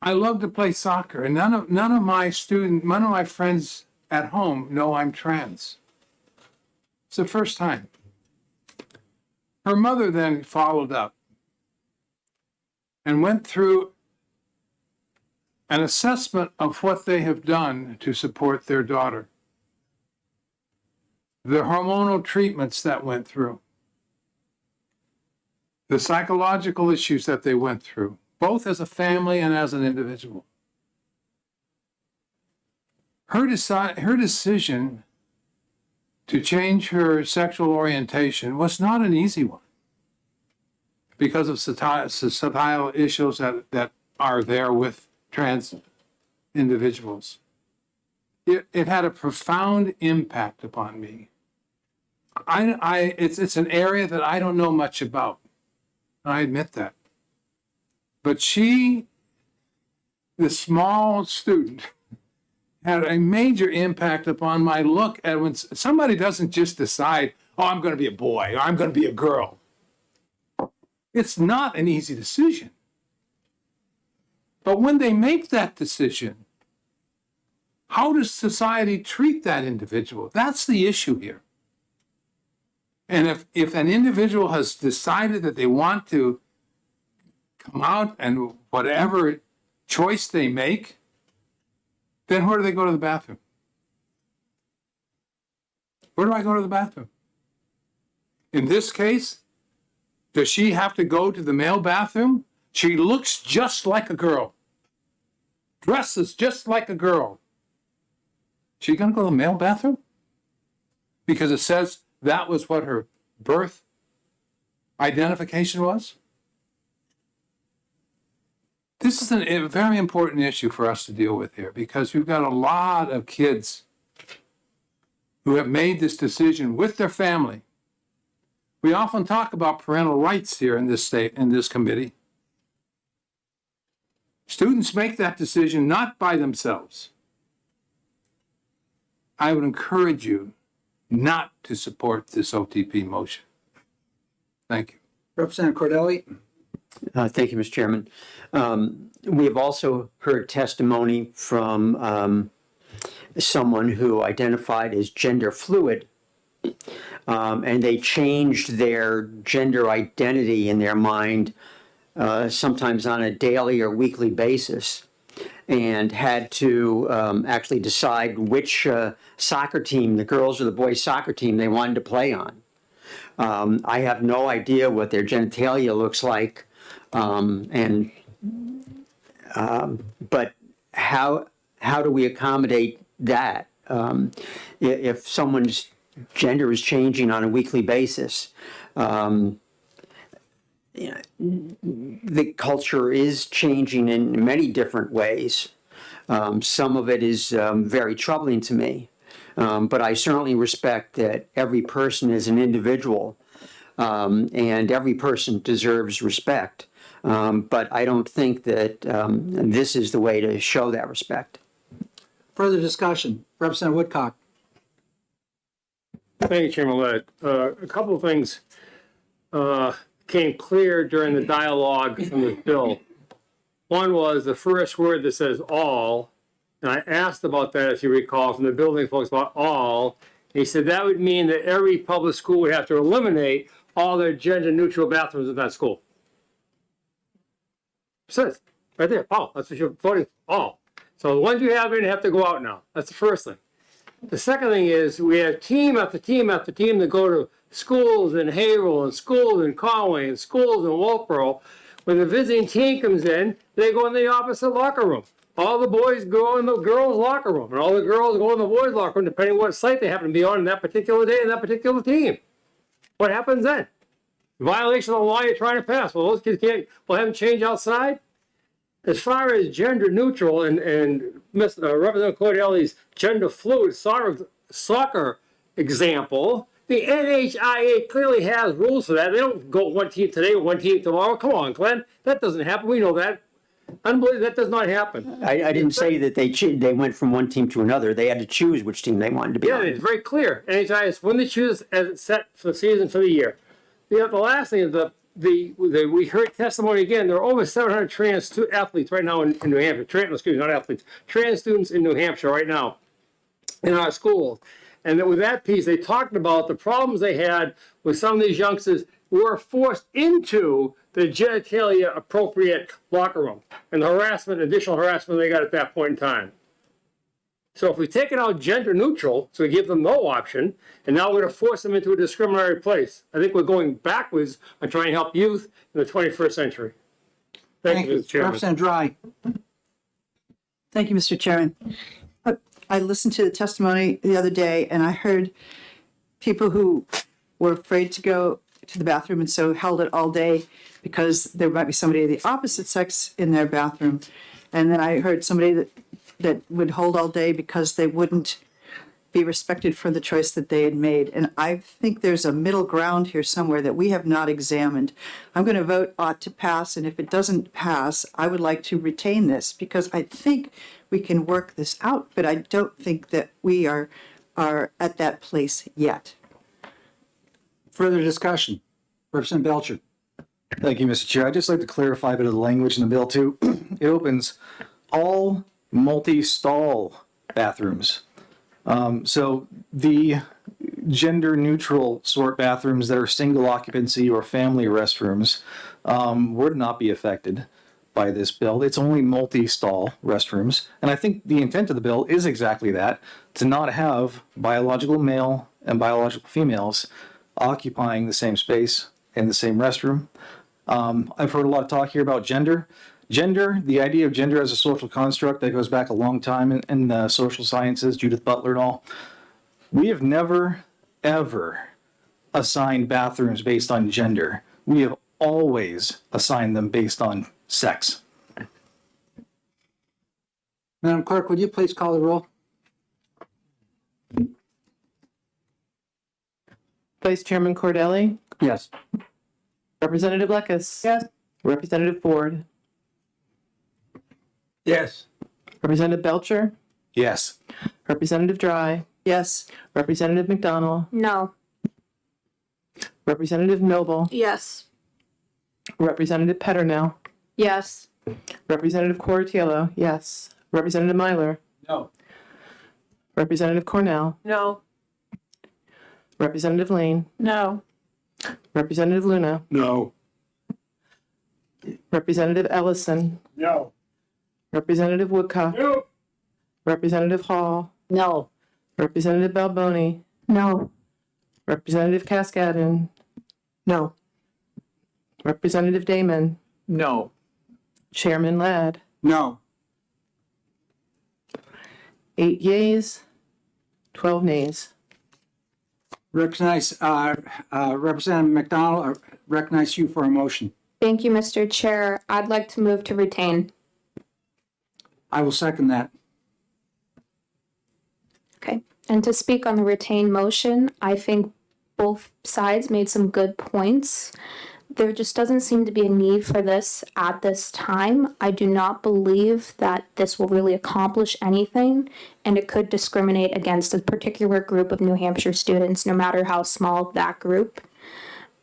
I love to play soccer, and none of my friends at home know I'm trans. It's the first time. Her mother then followed up and went through an assessment of what they have done to support their daughter. The hormonal treatments that went through, the psychological issues that they went through, both as a family and as an individual. Her decision to change her sexual orientation was not an easy one because of societal issues that are there with trans individuals. It had a profound impact upon me. It's an area that I don't know much about. I admit that. But she, the small student, had a major impact upon my look at when somebody doesn't just decide, oh, I'm going to be a boy or I'm going to be a girl. It's not an easy decision. But when they make that decision, how does society treat that individual? That's the issue here. And if an individual has decided that they want to come out and whatever choice they make, then where do they go to the bathroom? Where do I go to the bathroom? In this case, does she have to go to the male bathroom? She looks just like a girl, dresses just like a girl. She gonna go to the male bathroom? Because it says that was what her birth identification was? This is a very important issue for us to deal with here because we've got a lot of kids who have made this decision with their family. We often talk about parental rights here in this state, in this committee. Students make that decision not by themselves. I would encourage you not to support this OTP motion. Thank you. Representative Cordelli? Thank you, Mr. Chairman. We have also heard testimony from someone who identified as gender fluid, and they changed their gender identity in their mind sometimes on a daily or weekly basis, and had to actually decide which soccer team, the girls or the boys soccer team, they wanted to play on. I have no idea what their genitalia looks like, but how do we accommodate that? If someone's gender is changing on a weekly basis, the culture is changing in many different ways. Some of it is very troubling to me, but I certainly respect that every person is an individual, and every person deserves respect. But I don't think that this is the way to show that respect. Further discussion. Representative Woodcock. Thank you, Chairman Lett. A couple of things came clear during the dialogue from the bill. One was the first word that says all, and I asked about that, if you recall, from the building folks about all. And he said that would mean that every public school would have to eliminate all their gender-neutral bathrooms in that school. It says right there, all. That's what you're voting for, all. So the ones you have in have to go out now. That's the first thing. The second thing is we have team after team after team that go to schools in Haverhill and schools in Conway and schools in Wolfboro. When the visiting team comes in, they go in the opposite locker room. All the boys go in the girls' locker room, and all the girls go in the boys' locker room, depending on what site they happen to be on in that particular day and that particular team. What happens then? Violation of the law you're trying to pass. Well, those kids can't, we'll have them change outside. As far as gender neutral and Representative Cordelli's gender fluid soccer example, The NHIA clearly has rules for that. They don't go one team today, one team tomorrow. Come on, Glenn. That doesn't happen. We know that. Unbelievable. That does not happen. I didn't say that they went from one team to another. They had to choose which team they wanted to be Yeah, on. it's very clear. NHIA is when they choose as it's set for the season for the year. The last thing is we heard testimony again. There are over 700 trans athletes right now in New Hampshire. Not athletes. Trans students in New Hampshire right now in our schools. And then with that piece, they talked about the problems they had with some of these youngsters who were forced into the genitalia appropriate locker room and the harassment, additional harassment they got at that point in time. So if we take it out gender neutral, so we give them no option, and now we're going to force them into a discriminatory place, I think we're going backwards on trying to help youth in the 21st century. Thank you, Mr. Chairman. Representative Dry. Thank you, Mr. Chairman. I listened to the testimony the other day and I heard people who were afraid to go to the bathroom and so held it all day because there might be somebody of the opposite sex in their bathroom. And then I heard somebody that would hold all day because they wouldn't be respected for the choice that they had made. And I think there's a middle ground here somewhere that we have not examined. I'm going to vote ought to pass, and if it doesn't pass, I would like to retain this because I think we can work this out, but I don't think that we are at that place yet. Further discussion. Representative Belcher. Thank you, Mr. Chair. I'd just like to clarify a bit of the language in the bill too. It opens all multi-stall bathrooms. So the gender neutral sort bathrooms that are single occupancy or family restrooms would not be affected by this bill. It's only multi-stall restrooms. And I think the intent of the bill is exactly that, to not have biological male and biological females occupying the same space in the same restroom. I've heard a lot of talk here about gender. The idea of gender as a social construct that goes back a long time in the social sciences, Judith Butler and all. We have never, ever assigned bathrooms based on gender. We have always assigned them based on sex. Madam Clerk, would you please call the roll? Vice Chairman Cordelli? Yes. Representative Lekis? Yes. Representative Ford? Yes. Representative Belcher? Yes. Representative Dry? Yes. Representative McDonald? No. Representative Noble? Yes. Representative Peternell? Yes. Representative Cortiello? Yes. Representative Myler? No. Representative Cornell? No. Representative Lane? No. Representative Luna? No. Representative Ellison? No. Representative Woodcock? No. Representative Hall? No. Representative Balboni? No. Representative Cascadin? No. Representative Damon? No. Chairman Ladd? No. 8 yeas, 12 nays. Recognize, Representative McDonald, recognize you for a motion. Thank you, Mr. Chair. I'd like to move to retain. I will second that. Okay. And to speak on the retain motion, I think both sides made some good points. There just doesn't seem to be a need for this at this time. I do not believe that this will really accomplish anything, and it could discriminate against a particular group of New Hampshire students, no matter how small that group.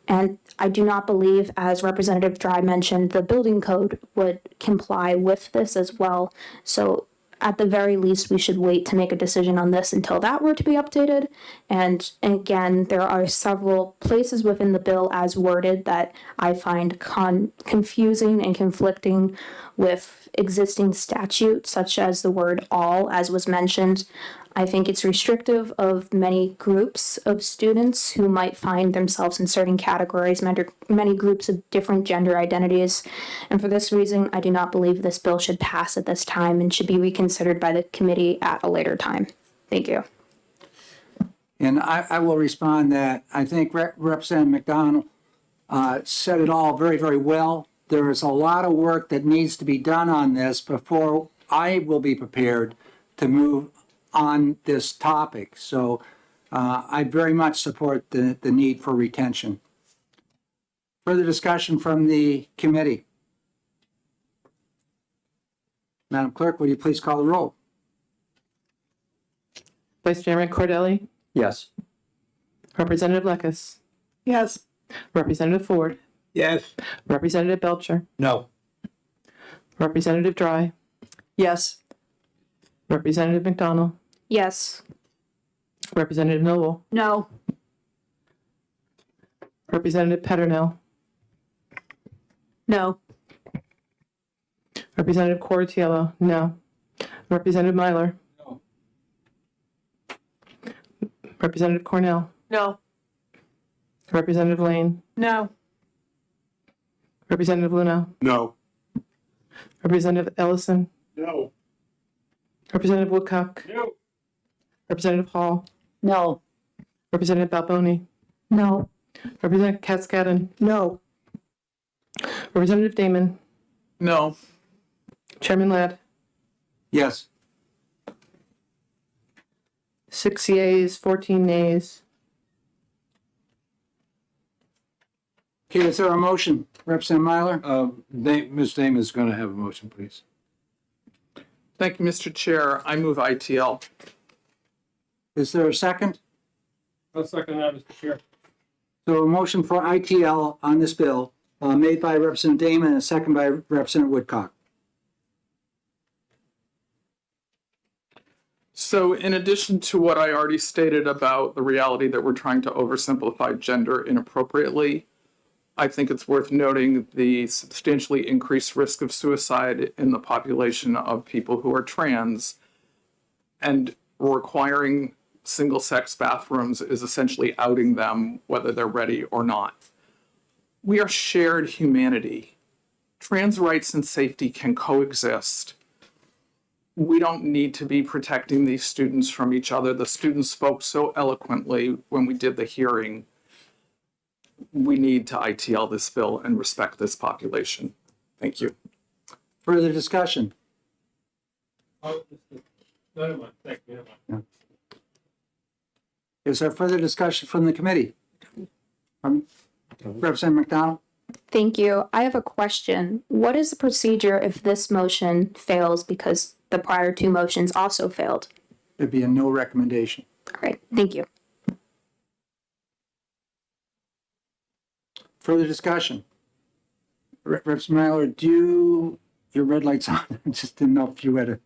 And I do not believe, as Representative Dry mentioned, the building code would comply with this as well. So at the very least, we should wait to make a decision on this until that were to be updated. And again, there are several places within the bill as worded that I find confusing and conflicting with existing statutes, such as the word all, as was mentioned. I think it's restrictive of many groups of students who might find themselves in certain categories, many groups of different gender identities. And for this reason, I do not believe this bill should pass at this time and should be reconsidered by the committee at a later time. Thank you. And I will respond that I think Representative McDonald said it all very, very well. There is a lot of work that needs to be done on this before I will be prepared to move on this topic. So I very much support the need for retention. Further discussion from the committee? Madam Clerk, will you please call the roll? Vice Chairman Cordelli, Yes. Representative Lekis, Yes. Representative Ford, Yes. Representative Belcher, No. Representative Dry, Yes. Representative McDonald, Yes. Representative Noble, No. Representative Peternell, No. Representative Cortiello, no. Representative Myler. No. Representative Cornell, No. Representative Lane, No. Representative Luna, No. Representative Ellison, No. Representative Woodcock, No. Representative Hall, No. Representative Balboni, No. Representative Cascadden, No. Representative Damon, No. Chairman Ladd, Yes. 6 yeas, 14 nays. Okay, is there a motion? Representative Myler? Ms. Damon is going to have a motion, please. Thank you, Mr. Chair. I move ITL. Is there a second? I'll second that, Mr. Chair. So a motion for ITL on this bill, made by Representative Damon and a second by Representative Woodcock. So in addition to what I already stated about the reality that we're trying to oversimplify gender inappropriately, I think it's worth noting the substantially increased risk of suicide in the population of people who are trans, and requiring single-sex bathrooms is essentially outing them whether they're ready or not. We are shared humanity. Trans rights and safety can coexist. We don't need to be protecting these students from each other. The students spoke so eloquently when we did the hearing. We need to ITL this bill and respect this population. Thank you. Further discussion? Oh, never mind. Thank you. Never mind. Is there further discussion from the committee? Representative McDonald? Thank you. I have a question. What is the procedure if this motion fails because the prior two motions also failed? There'd be a no recommendation. All right, thank you. Further discussion? Representative Myler, your red light's on. I just didn't know if you had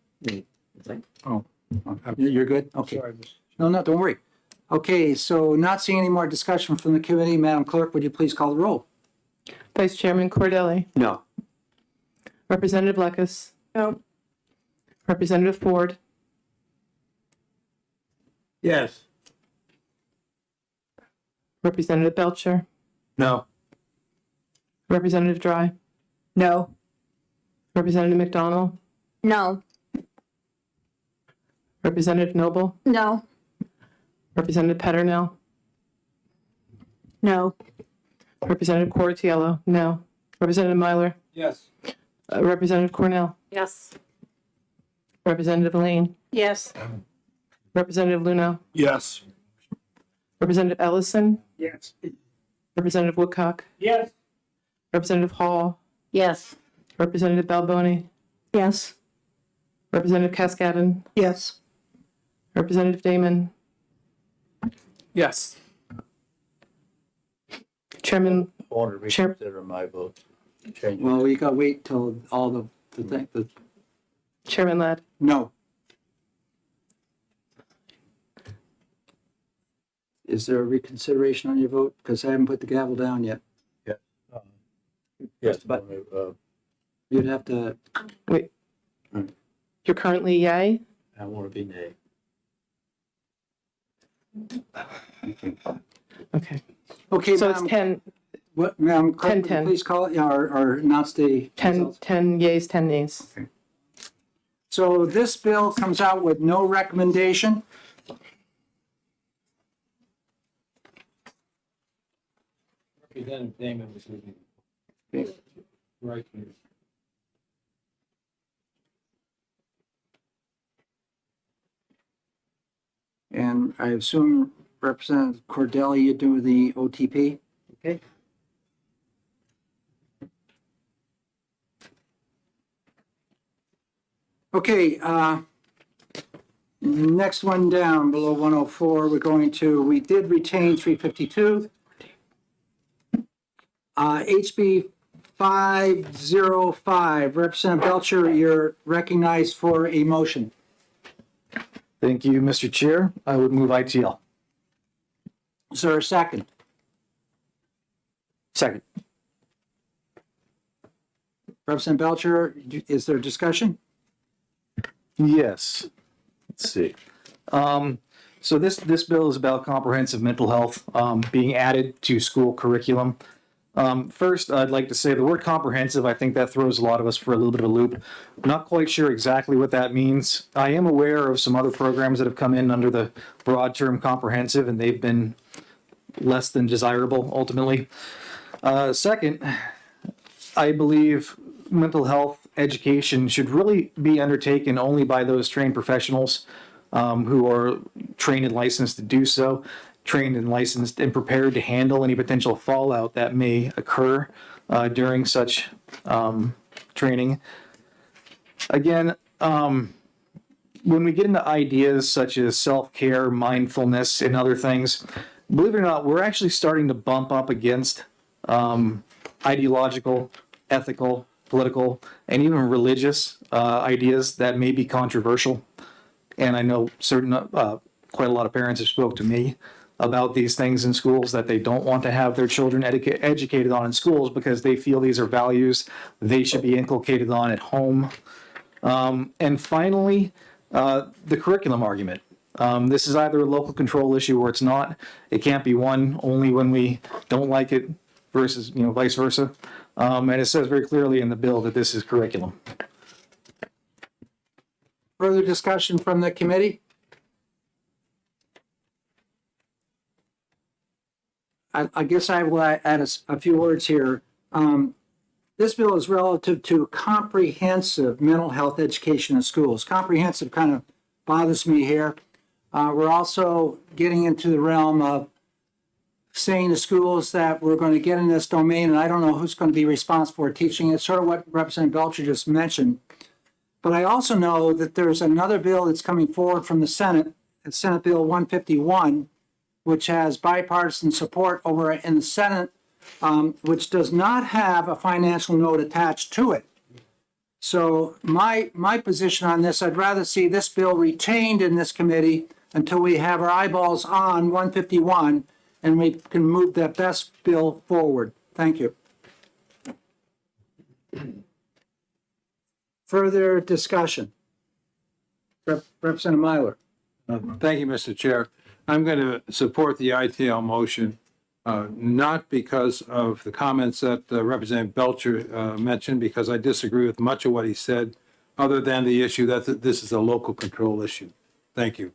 you're good? Okay. Sorry, Mr. No, don't worry. Okay, so not seeing any more discussion from the committee, Madam Clerk, would you please call the roll? Vice Chairman Cordelli, No. Representative Lekis, No. Representative Ford, Yes. Representative Belcher, No. Representative Dry, No. Representative McDonald, No. Representative Noble, No. Representative Peternell, No. Representative Cortiello, no. Representative Myler, Yes. Representative Cornell, Yes. Representative Lane, Yes. Representative Luna, Yes. Representative Ellison, Yes. Representative Woodcock, Yes. Representative Hall, Yes. Representative Balboni, Yes. Representative Cascadden, Yes. Representative Damon, Yes. Chairman, I want to reconsider my vote. Change it. Well, we got to wait till all the Chairman Ladd, no. Is there a reconsideration on your vote? Because I haven't put the gavel down yet. Yes, but- but You'd have to, wait. You're currently yay? I want to be nay. Okay, okay, so it's Madam, 10, what, Madam Clerk, would you 10. please call it, yeah, or announce the 10, results? 10 yays, 10 nays. So this bill comes out with no recommendation. Representative Damon was leaving. Right here. And I assume Representative Cordelli, you do the OTP. Okay. Okay, next one down below 104, we did retain 352. HB 505, Representative Belcher, you're recognized for a motion. Thank you, Mr. Chair. I would move ITL. Is there a second? Second. Representative Belcher, is there discussion? Yes. Let's see. So this bill is about comprehensive mental health being added to school curriculum. First, I'd like to say the word comprehensive, I think that throws a lot of us for a little bit of a loop. I'm not quite sure exactly what that means. I am aware of some other programs that have come in under the broad term comprehensive, and they've been less than desirable ultimately. Second, I believe mental health education should really be undertaken only by those trained professionals who are trained and licensed to do so, trained and licensed and prepared to handle any potential fallout that may occur during such training. Again, when we get into ideas such as self-care, mindfulness, and other things, believe it or not, we're actually starting to bump up against ideological, ethical, political, and even religious ideas that may be controversial. And I know quite a lot of parents have spoke to me about these things in schools that they don't want to have their children educated on in schools because they feel these are values they should be inculcated on at home. And finally, the curriculum argument. This is either a local control issue or it's not. It can't be one only when we don't like it versus, vice versa. And it says very clearly in the bill that this is curriculum. Further discussion from the committee? I guess I will add a few words here. This bill is relative to comprehensive mental health education in schools. Comprehensive kind of bothers me here. We're also getting into the realm of saying to schools that we're going to get in this domain, and I don't know who's going to be responsible for teaching. It's sort of what Representative Belcher just mentioned. But I also know that there's another bill that's coming forward from the Senate, it's Senate Bill 151, which has bipartisan support over in the Senate, which does not have a financial note attached to it. So my position on this, I'd rather see this bill retained in this committee until we have our eyeballs on 151 and we can move that best bill forward. Thank you. Further discussion? Representative Myler. Thank you, Mr. Chair. I'm going to support the ITL motion, not because of the comments that Representative Belcher mentioned, because I disagree with much of what he said, other than the issue that this is a local control issue. Thank you.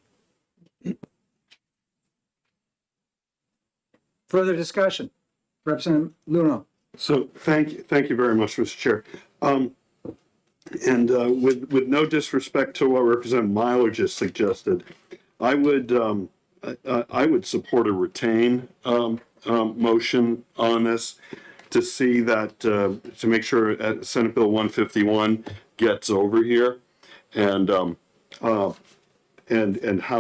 Further discussion? Representative Luno. So thank you very much, Mr. Chair. And with no disrespect to what Representative Myler just suggested, I would support a retain motion on this to see that to make sure Senate Bill 151 gets over here, and how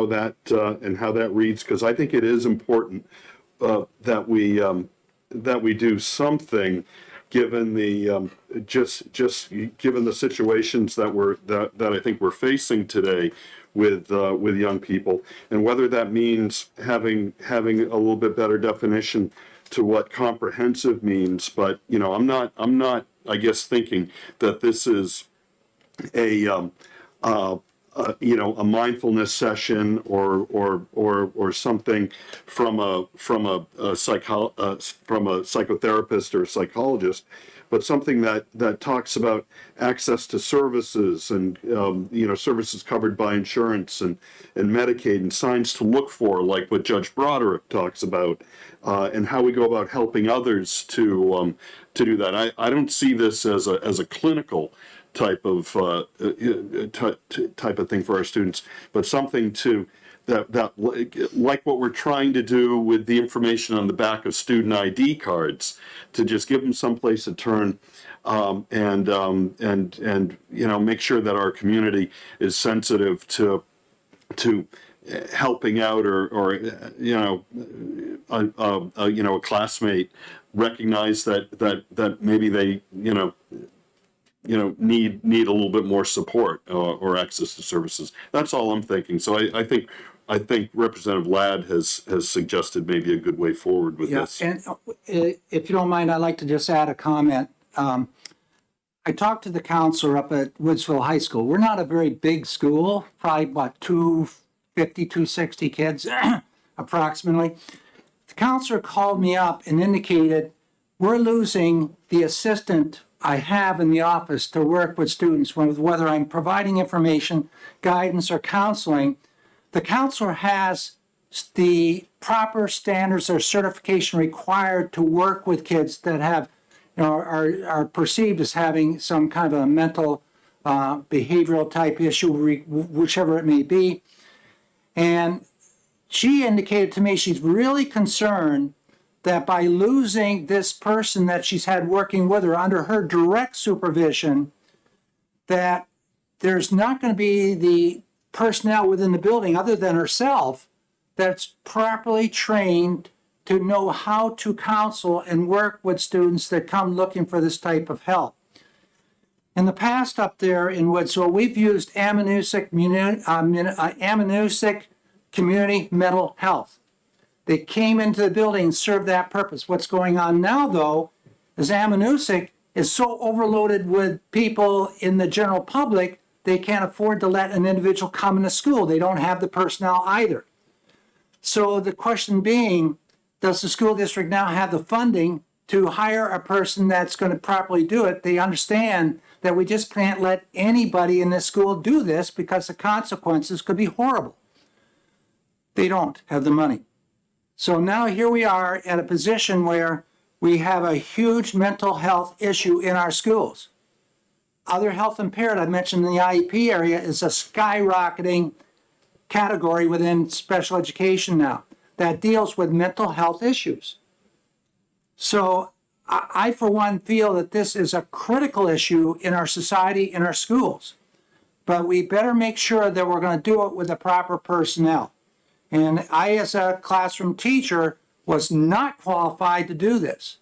that reads, because I think it is important that we do something, given the just given the situations that I think we're facing today with young people, and whether that means having a little bit better definition to what comprehensive means. But I'm not I guess thinking that this is a mindfulness session or something from a psychotherapist or a psychologist, but something that talks about access to services and services covered by insurance and Medicaid, and signs to look for, like what Judge Broderick talks about, and how we go about helping others to do that. I don't see this as a clinical type of thing for our students, but something that like what we're trying to do with the information on the back of student ID cards, to just give them someplace to turn, and you know, make sure that our community is sensitive to helping out, or you know, a classmate recognize that maybe they need a little bit more support, or access to services. That's all I'm thinking. So I think Representative Ladd has suggested maybe a good way forward with Yeah, this. and if you don't mind, I'd like to just add a comment. I talked to the counselor up at Woodsville High School. We're not a very big school, probably about 250, 260 kids approximately. The counselor called me up and indicated, we're losing the assistant I have in the office to work with students, whether I'm providing information, guidance, or counseling. The counselor has the proper standards or certification required to work with kids that have, are perceived as having some kind of a mental, behavioral type issue, whichever it may be. And she indicated to me she's really concerned that by losing this person that she's had working with her under her direct supervision, that there's not going to be the personnel within the building other than herself that's properly trained to know how to counsel and work with students that come looking for this type of help. In the past up there in Woodsville, we've used Amanuensick Community Mental Health. They came into the building and served that purpose. What's going on now, though, is Amanuensick is so overloaded with people in the general public, they can't afford to let an individual come into school. They don't have the personnel either. So the question being, does the school district now have the funding to hire a person that's going to properly do it? They understand that we just can't let anybody in this school do this because the consequences could be horrible. They don't have the money. So now here we are at a position where we have a huge mental health issue in our schools. Other health impaired, I mentioned in the IEP area, is a skyrocketing category within special education now that deals with mental health issues. So I, for one, feel that this is a critical issue in our society, in our schools. But we better make sure that we're going to do it with the proper personnel. And I, as a classroom teacher, was not qualified to do this.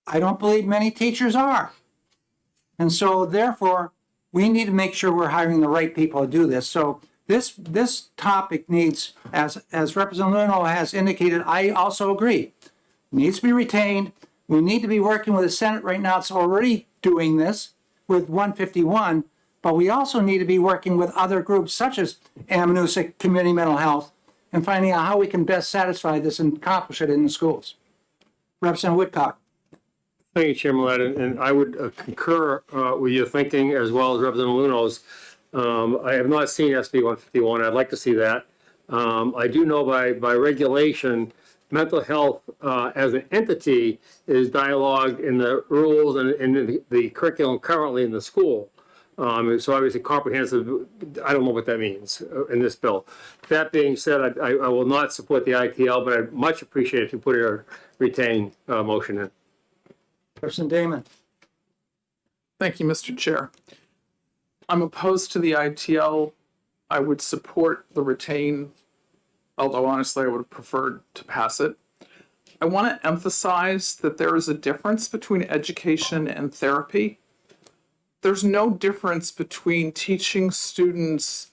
I don't believe many teachers are. And so therefore, we need to make sure we're hiring the right people to do this. So this topic needs, as Representative Luno has indicated, I also agree, needs to be retained. We need to be working with the Senate right now. It's already doing this with 151, but we also need to be working with other groups such as Amanuensick Community Mental Health and finding out how we can best satisfy this and accomplish it in the schools. Representative Woodcock. Thank you, Chairman Ladd, and I would concur with your thinking as well as Representative Luno's. I have not seen SB 151. I'd like to see that. I do know by regulation, mental health as an entity is dialogued in the rules and in the curriculum currently in the school. So obviously comprehensive, I don't know what that means in this bill. That being said, I will not support the ITL, but I'd much appreciate if you put a retain motion in. Representative Damon. Thank you, Mr. Chair. I'm opposed to the ITL. I would support the retain, although honestly, I would have preferred to pass it. I want to emphasize that there is a difference between education and therapy. There's no difference between teaching students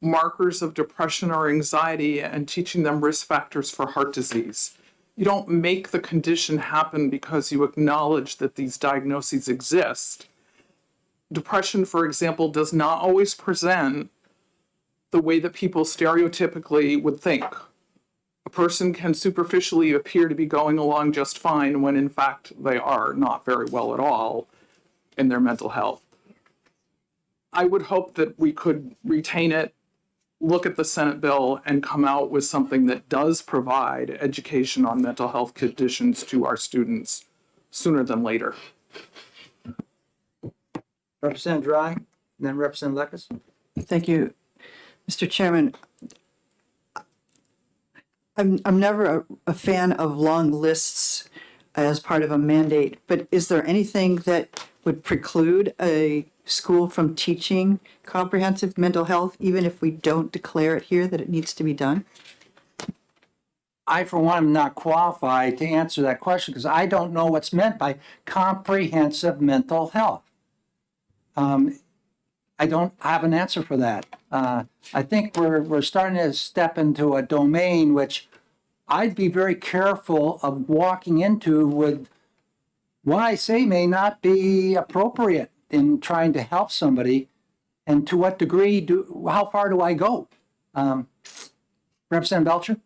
markers of depression or anxiety and teaching them risk factors for heart disease. You don't make the condition happen because you acknowledge that these diagnoses exist. Depression, for example, does not always present the way that people stereotypically would think. A person can superficially appear to be going along just fine when in fact they are not very well at all in their mental health. I would hope that we could retain it, look at the Senate bill, and come out with something that does provide education on mental health conditions to our students sooner than later. Representative Dry, and then Representative Lekes. Thank you, Mr. Chairman. I'm never a fan of long lists as part of a mandate, but is there anything that would preclude a school from teaching comprehensive mental health, even if we don't declare it here that it needs to be done? I, for one, am not qualified to answer that question because I don't know what's meant by comprehensive mental health. I don't have an answer for that. I think we're starting to step into a domain which I'd be very careful of walking into with what I say may not be appropriate in trying to help somebody. And to what degree how far do I go? Representative Belcher?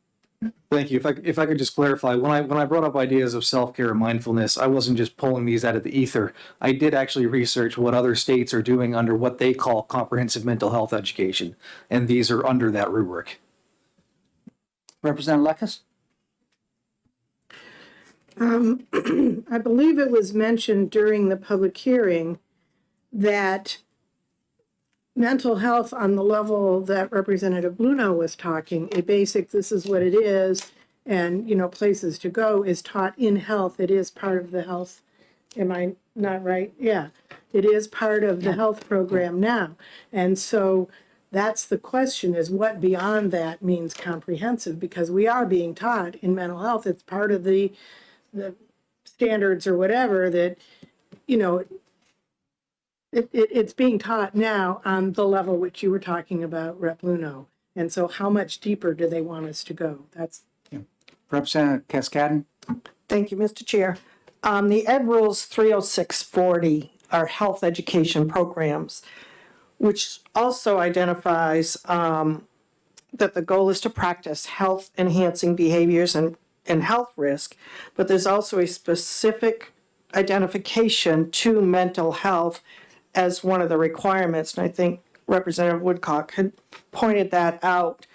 Thank you. If I could just clarify, when I brought up ideas of self-care and mindfulness, I wasn't just pulling these out of the ether. I did actually research what other states are doing under what they call comprehensive mental health education, and these are under that rubric. Representative Lekis? I believe it was mentioned during the public hearing that mental health on the level that Representative Bluno was talking, a basic, this is what it is, and, you know, places to go is taught in health. It is part of the health. Am I not right? Yeah. It is part of the health program now. And so that's the question, is what beyond that means comprehensive, because we are being taught in mental health. It's part of the standards or whatever that, you know, it's being taught now on the level which you were talking about, Rep. Bluno. And so how much deeper do they want us to go? That's. Representative Cascadden? Thank you, Mr. Chair. The Ed Rules 30640 are health education programs, which also identifies that the goal is to practice health enhancing behaviors and health risk, but there's also a specific identification to mental health as one of the requirements. And I think Representative Woodcock had pointed that out.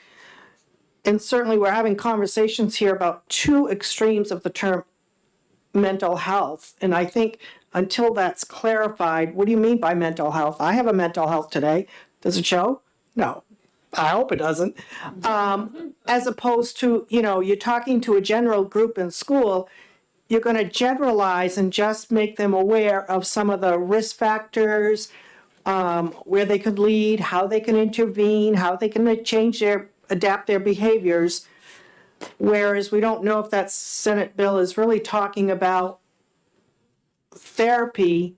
And certainly we're having conversations here about two extremes of the term mental health. And I think until that's clarified, what do you mean by mental health? I have a mental health today. Does it show? No. I hope it doesn't. As opposed to, you know, you're talking to a general group in school, you're going to generalize and just make them aware of some of the risk factors, where they could lead, how they can intervene, how they can adapt their behaviors. Whereas we don't know if that Senate bill is really talking about therapy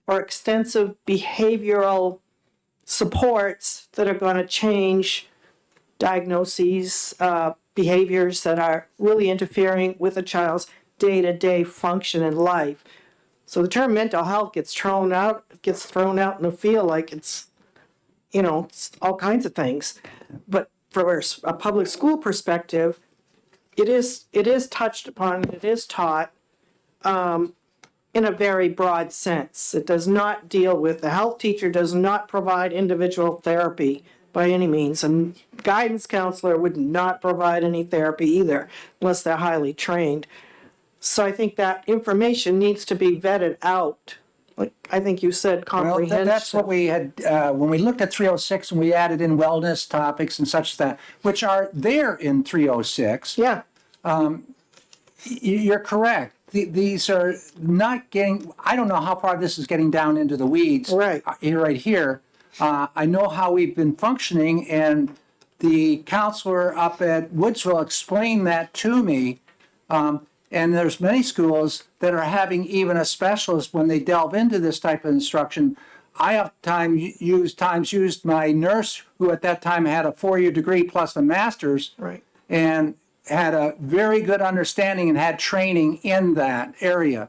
or extensive behavioral supports that are going to change diagnoses, behaviors that are really interfering with a child's day-to-day function in life. So the term mental health gets thrown out in the field like it's, you know, it's all kinds of things. But for a public school perspective, it is touched upon, it is taught in a very broad sense. It does not deal with, the health teacher does not provide individual therapy by any means. And guidance counselor would not provide any therapy either, unless they're highly trained. So I think that information needs to be vetted out. Like I think you said, comprehensive. Well, that's what we had, when we looked at 306 and we added in wellness topics and such as that, which are there in 306. Yeah. You're correct. These are not getting, I don't know how far this is getting down into the weeds. Right. Right here. I know how we've been functioning, and the counselor up at Woodsville explained that to me. And there's many schools that are having even a specialist when they delve into this type of instruction. I have times used my nurse, who at that time had a 4-year degree plus a master's, Right. and had a very good understanding and had training in that area.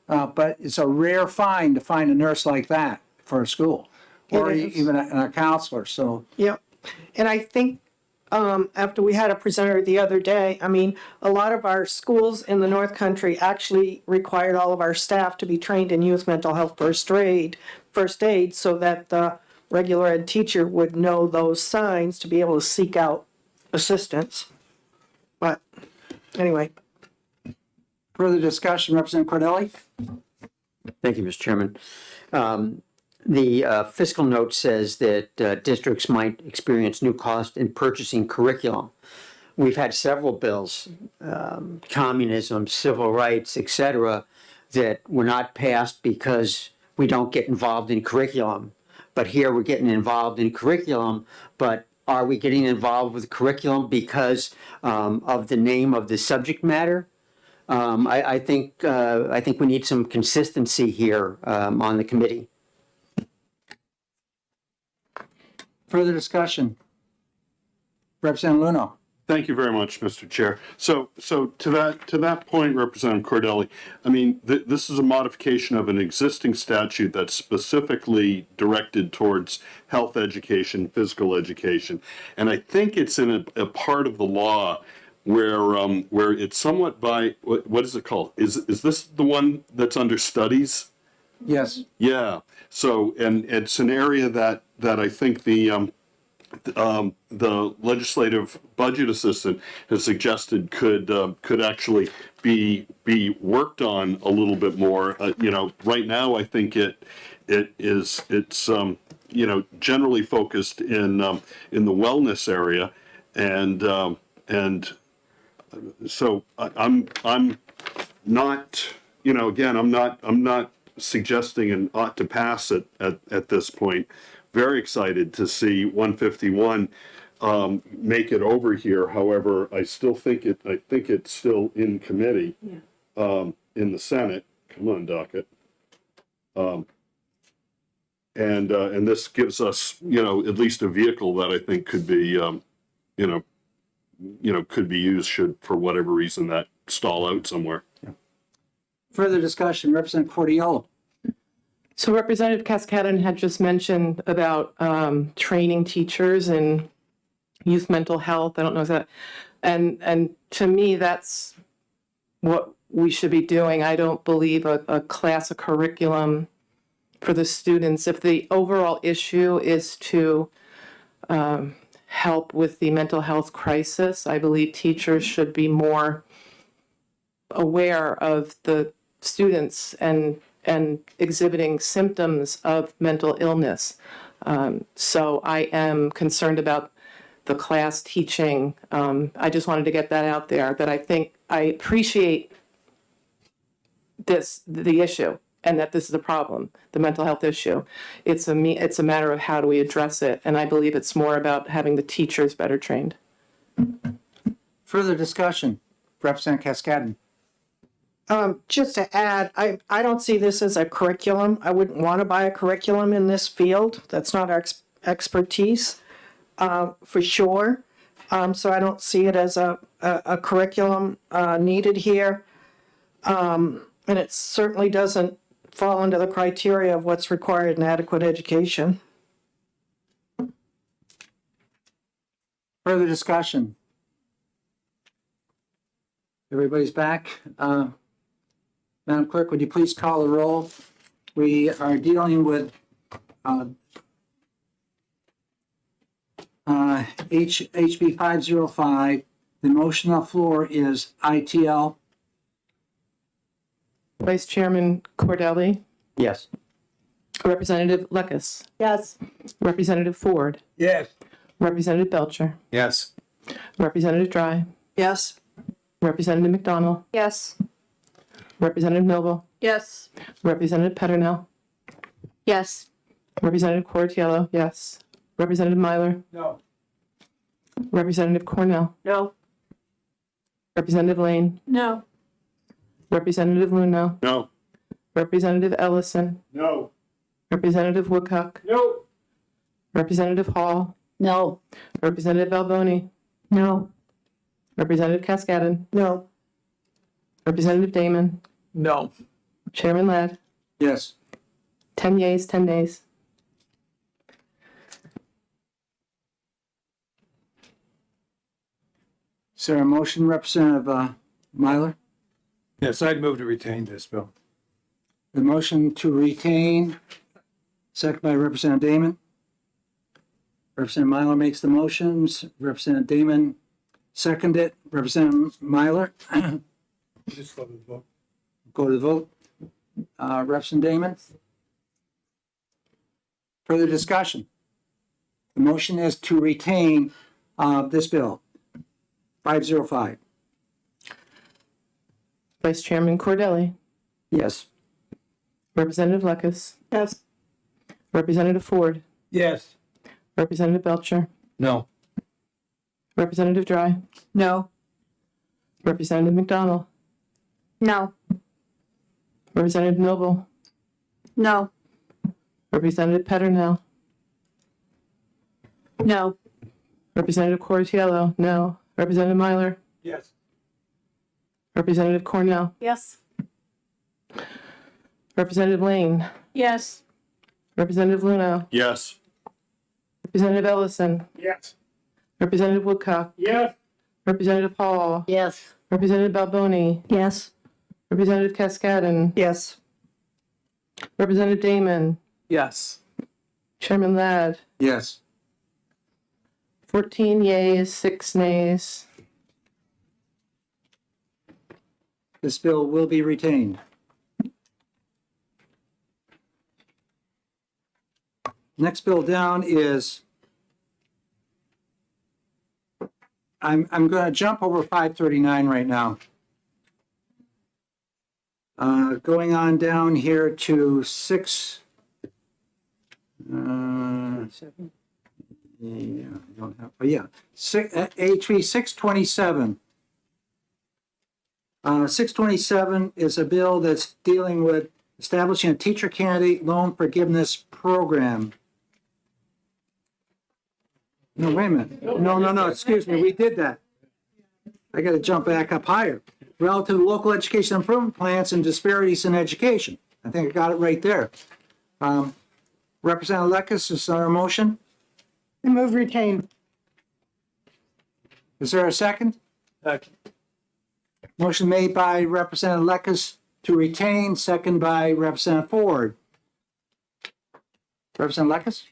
But it's a rare find to find a nurse like that for a school, or even a counselor. So Yep. And I think after we had a presenter the other day, I mean, a lot of our schools in the North Country actually required all of our staff to be trained in youth mental health first aid, so that the regular ed teacher would know those signs to be able to seek out assistance. But anyway. further discussion, Representative Cordelli? Thank you, Mr. Chairman. The fiscal note says that districts might experience new cost in purchasing curriculum. we've had several bills, communism, civil rights, etc., that were not passed because we don't get involved in curriculum. But here we're getting involved in curriculum, but are we getting involved with curriculum because of the name of the subject matter? I think we need some consistency here on the committee. Further discussion? Representative Luno. Thank you very much, Mr. Chair. So to that point, Representative Cordelli, I mean, this is a modification of an existing statute that's specifically directed towards health education, physical education. And I think it's in a part of the law where it's somewhat by, what is it called? Is this the one that's under studies? Yes. Yeah. So, and it's an area that I think the legislative budget assistant has suggested could actually be worked on a little bit more. Right now I think it's generally focused in the wellness area, and so I'm not, again, I'm not suggesting an ought to pass it at this point. Very excited to see 151 make it over here. However, I think it's still in committee, in the Senate. Come on, docket. And this gives us, at least a vehicle that I think could be, could be used should, for whatever reason, that stall out somewhere. Further discussion, Representative Cordiello. So Representative Cascadon had just mentioned about training teachers in youth mental health. I don't know if that, and to me, that's what we should be doing. I don't believe a class, a curriculum for the students. If the overall issue is to help with the mental health crisis, I believe teachers should be more aware of the students and exhibiting symptoms of mental illness. So I am concerned about the class teaching. I just wanted to get that out there, that I think I appreciate the issue, and that this is a problem, the mental health issue. It's a matter of how do we address it, and I believe it's more about having the teachers better trained. Further discussion, Representative Cascadon. Just to add, I don't see this as a curriculum. I wouldn't want to buy a curriculum in this field. That's not our expertise, for sure. So I don't see it as a curriculum needed here. And it certainly doesn't fall into the criteria of what's required in adequate education. Further discussion. Everybody's back. Madam Clerk, would you please call the roll? We are dealing with HB 505. The motion on the floor is ITL. Vice Chairman Cordelli, Yes. Representative Lekes, Yes. Representative Ford, Yes. Representative Belcher, Yes. Representative Dry, Yes. Representative McDonald, Yes. Representative Noble, Yes. Representative Peternell, Yes. Representative Cortiello, yes. Representative Myler, No. Representative Cornell, No. Representative Lane, No. Representative Luno, No. Representative Ellison, No. Representative Woodcock, No. Representative Hall, No. Representative Alboni, No. Representative Cascadon, No. Representative Damon, No. Chairman Ladd, Yes. 10 yeas, 10 nays. Is there a motion, Representative Myler? Yes, I'd move to retain this bill. The motion to retain, second by Representative Damon. Representative Myler makes the motions. Representative Damon seconded it. Representative Myler. Just go to the vote. Go to the vote. Representative Damon. Further discussion. The motion is to retain this bill. 505. Vice Chairman Cordelli, Yes. Representative Lucas, Yes. Representative Ford, Yes. Representative Belcher, No. Representative Dry, No. Representative McDonald, No. Representative Noble, No. Representative Peternell, No. Representative Cortiello, no. Representative Myler, Yes. Representative Cornell, Yes. Representative Lane, Yes. Representative Luno, Yes. Representative Ellison, Yes. Representative Woodcock, Yes. Representative Hall, Yes. Representative Balboni, Yes. Representative Cascadden, Yes. Representative Damon, Yes. Chairman Ladd, Yes. 14 yeas, 6 nays. This bill will be retained. Next bill down is, I'm going to jump over 539 right now. Going on down here to 6. Yeah, I don't have, oh yeah, HB 627. 627 is a bill that's dealing with establishing a teacher candidate loan forgiveness program. No, wait a minute. No, excuse me, we did that. I gotta jump back up higher. Relative to local education improvement plans and disparities in education. I think I got it right there. Representative Lekis, is there a motion? I move retain. Is there a second? Second. Motion made by Representative Lekis to retain, second by Representative Ford. Representative Lekis?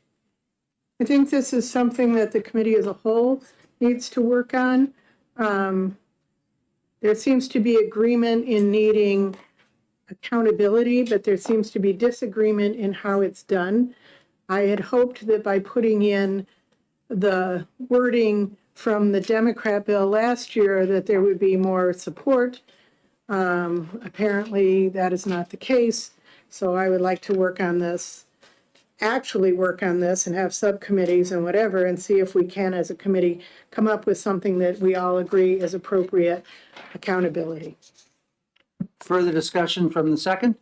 I think this is something that the committee as a whole needs to work on. There seems to be agreement in needing accountability, but there seems to be disagreement in how it's done. I had hoped that by putting in the wording from the Democrat bill last year that there would be more support. Apparently that is not the case. So I would like to work on this, actually work on this and have subcommittees and whatever and see if we can as a committee come up with something that we all agree is appropriate accountability. Further discussion from the second?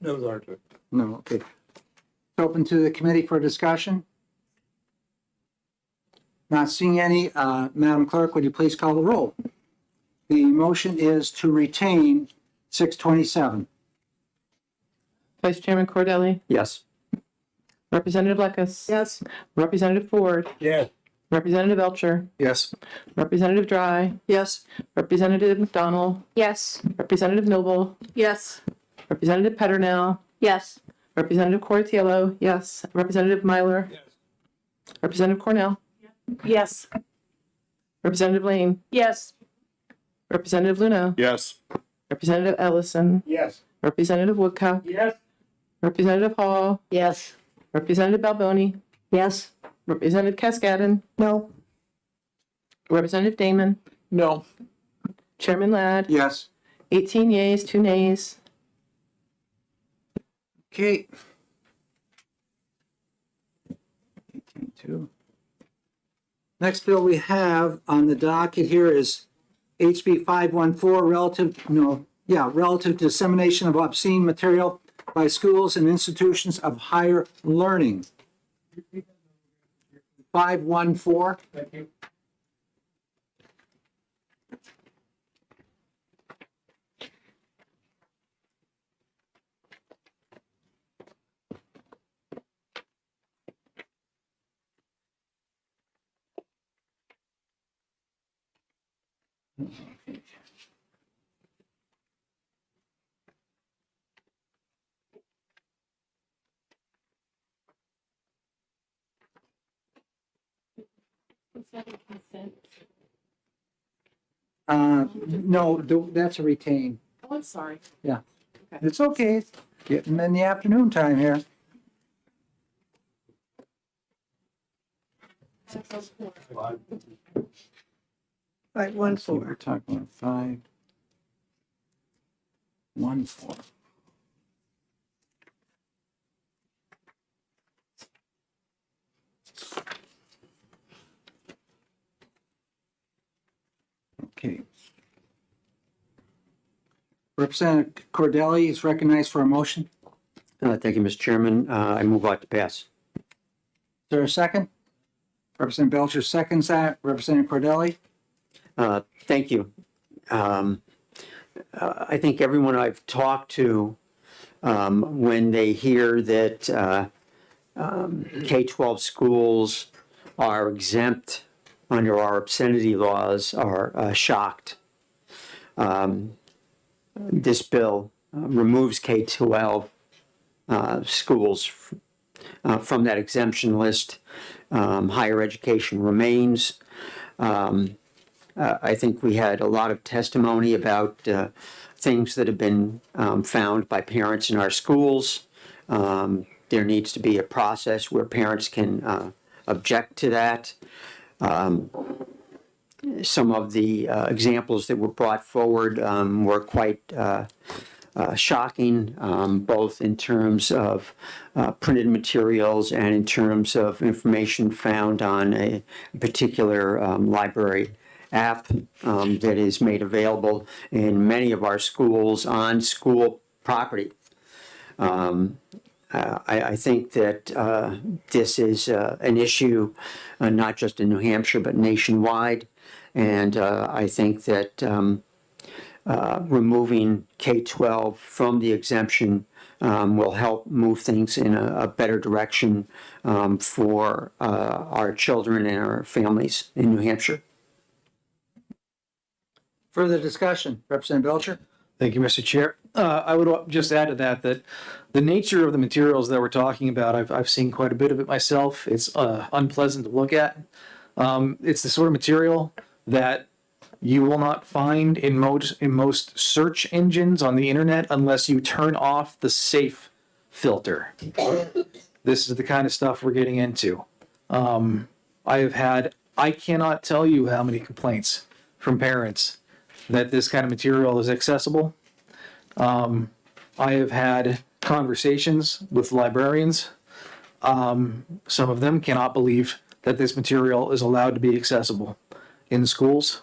No, Arthur. No, okay. Open to the committee for discussion? Not seeing any. Madam Clerk, would you please call the roll? The motion is to retain 627. Vice Chairman Cordelli, Yes. Representative Lekis, Yes. Representative Ford, Yes. Representative Belcher, Yes. Representative Dry, Yes. Representative McDonald, Yes. Representative Noble, Yes. Representative Peternell, Yes. Representative Cortiello, yes. Representative Myler, Representative Cornell, Yes. Representative Lane, Yes. Representative Luno, Yes. Representative Ellison, Yes. Representative Woodcock, Yes. Representative Hall, Yes. Representative Balboni, Yes. Representative Cascadden, No. Representative Damon, No. Chairman Ladd, Yes. 18 yeas, 2 nays. Okay. 18-2. Next bill we have on the docket here is HB 514, relative to dissemination of obscene material by schools and institutions of higher learning. 514. Thank you. No, that's a retain. Oh, I'm sorry. Yeah. It's okay. Getting in the afternoon time here. Right, 1-4. We're talking about 5-1-4. Okay. Representative Cordelli is recognized for a motion. Thank you, Mr. Chairman. I move on to pass. Is there a second? Representative Belcher seconds that. Representative Cordelli? Thank you. I think everyone I've talked to, when they hear that K-12 schools are exempt under our obscenity laws are shocked. This bill removes K-12 schools from that exemption list. Higher education remains. I think we had a lot of testimony about things that have been found by parents in our schools. There needs to be a process where parents can object to that. Some of the examples that were brought forward were quite shocking, both in terms of printed materials and in terms of information found on a particular library app that is made available in many of our schools on school property. I think that this is an issue not just in New Hampshire but nationwide, and I think that removing K-12 from the exemption will help move things in a better direction for our children and our families in New Hampshire. Further discussion. Representative Belcher? Thank you, Mr. Chair. I would just add to that the nature of the materials that we're talking about, I've seen quite a bit of it myself. It's unpleasant to look at. It's the sort of material that you will not find in most search engines on the internet unless you turn off the safe filter. This is the kind of stuff we're getting into. I cannot tell you how many complaints from parents that this kind of material is accessible. I have had conversations with librarians. Some of them cannot believe that this material is allowed to be accessible in schools.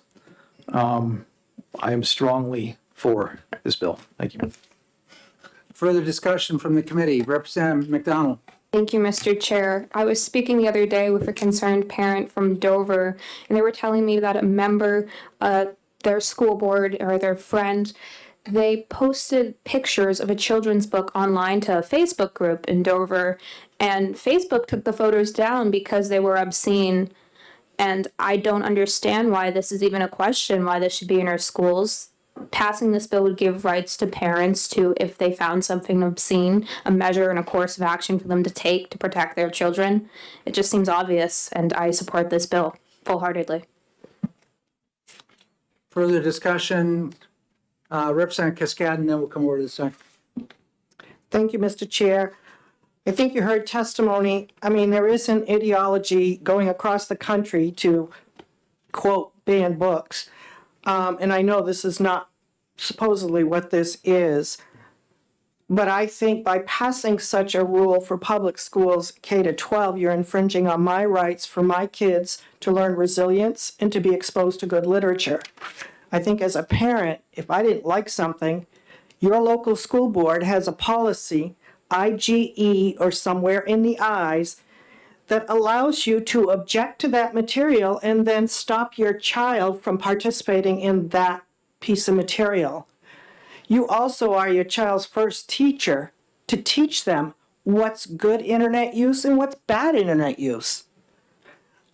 I am strongly for this bill. Thank you. Further discussion from the committee. Representative McDonald? Thank you, Mr. Chair. I was speaking the other day with a concerned parent from Dover, and they were telling me that a member, their school board or their friend, they posted pictures of a children's book online to a Facebook group in Dover, and Facebook took the photos down because they were obscene. And I don't understand why this is even a question, why this should be in our schools. Passing this bill would give rights to parents to, if they found something obscene, a measure and a course of action for them to take to protect their children. It just seems obvious, and I support this bill full-heartedly. Further discussion. Representative Cascade, then we'll come over to the second. Thank you, Mr. Chair. I think you heard testimony. I mean, there is an ideology going across the country to, quote, ban books. And I know this is not supposedly what this is, but I think by passing such a rule for public schools K-12, you're infringing on my rights for my kids to learn resilience and to be exposed to good literature. I think as a parent, if I didn't like something, your local school board has a policy, IGE or somewhere in the I's, that allows you to object to that material and then stop your child from participating in that piece of material. You also are your child's first teacher to teach them what's good internet use and what's bad internet use.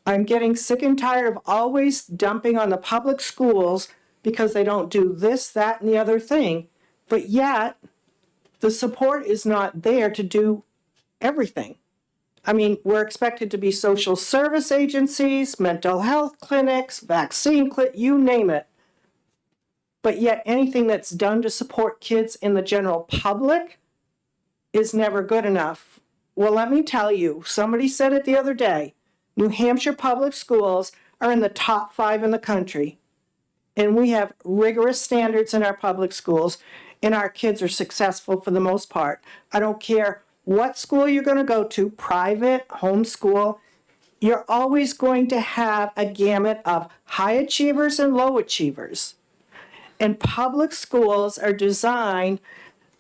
I'm getting sick and tired of always dumping on the public schools because they don't do this, that, and the other thing, but yet the support is not there to do everything. I mean, we're expected to be social service agencies, mental health clinics, vaccine you name it. But yet anything that's done to support kids in the general public is never good enough. Well, let me tell you, somebody said it the other day, New Hampshire public schools are in the top 5 in the country. And we have rigorous standards in our public schools, and our kids are successful for the most part. I don't care what school you're going to go to, private, homeschool, you're always going to have a gamut of high achievers and low achievers. And public schools are designed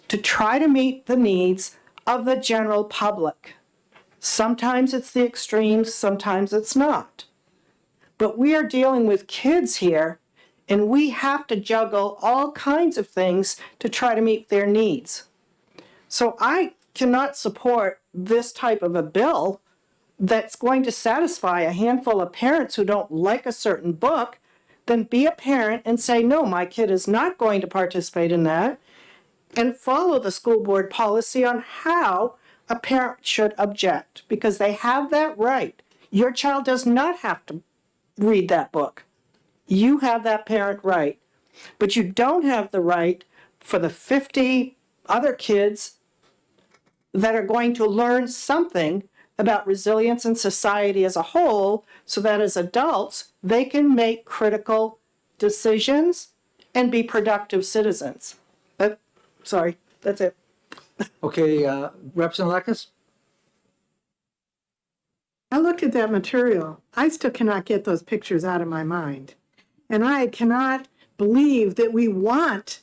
to try to meet the needs of the general public. Sometimes it's the extremes, sometimes it's not. But we are dealing with kids here, and we have to juggle all kinds of things to try to meet their needs. So I cannot support this type of a bill that's going to satisfy a handful of parents who don't like a certain book. Then be a parent and say, no, my kid is not going to participate in that, and follow the school board policy on how a parent should object, because they have that right. Your child does not have to read that book. You have that parent right, but you don't have the right for the 50 other kids that are going to learn something about resilience in society as a whole, so that as adults, they can make critical decisions and be productive citizens. Sorry, that's it. Okay, Representative Lekis? I looked at that material. I still cannot get those pictures out of my mind. And I cannot believe that we want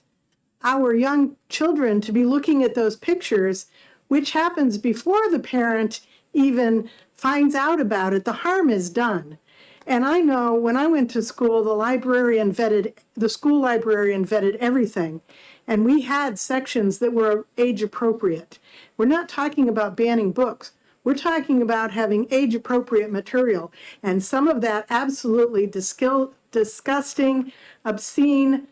our young children to be looking at those pictures, which happens before the parent even finds out about it. The harm is done. And I know when I went to school, the school librarian vetted everything. And we had sections that were age appropriate. We're not talking about banning books. We're talking about having age appropriate material. And some of that absolutely disgusting, obscene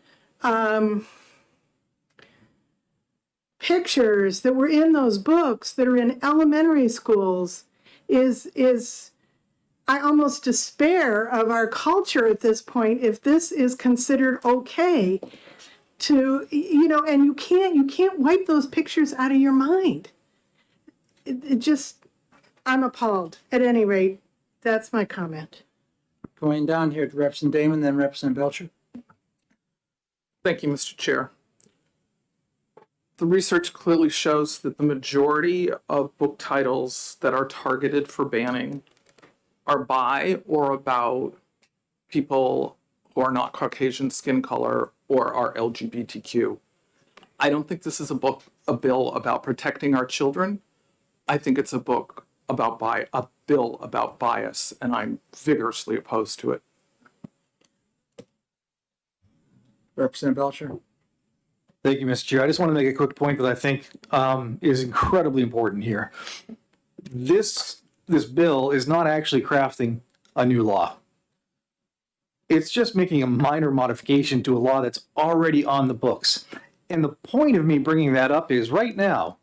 pictures that were in those books that are in elementary schools is I almost despair of our culture at this point if this is considered okay to, and you can't wipe those pictures out of your mind. It just, I'm appalled. At any rate, that's my comment. Going down here to Representative Damon, then Representative Belcher. Thank you, Mr. Chair. The research clearly shows that the majority of book titles that are targeted for banning are by or about people who are not Caucasian skin color or are LGBTQ. I don't think this is a bill about protecting our children. I think it's a bill about bias, and I'm vigorously opposed to it. Representative Belcher. Thank you, Mr. Chair. I just want to make a quick point that I think is incredibly important here. This bill is not actually crafting a new law. It's just making a minor modification to a law that's already on the books. And the point of me bringing that up is right now,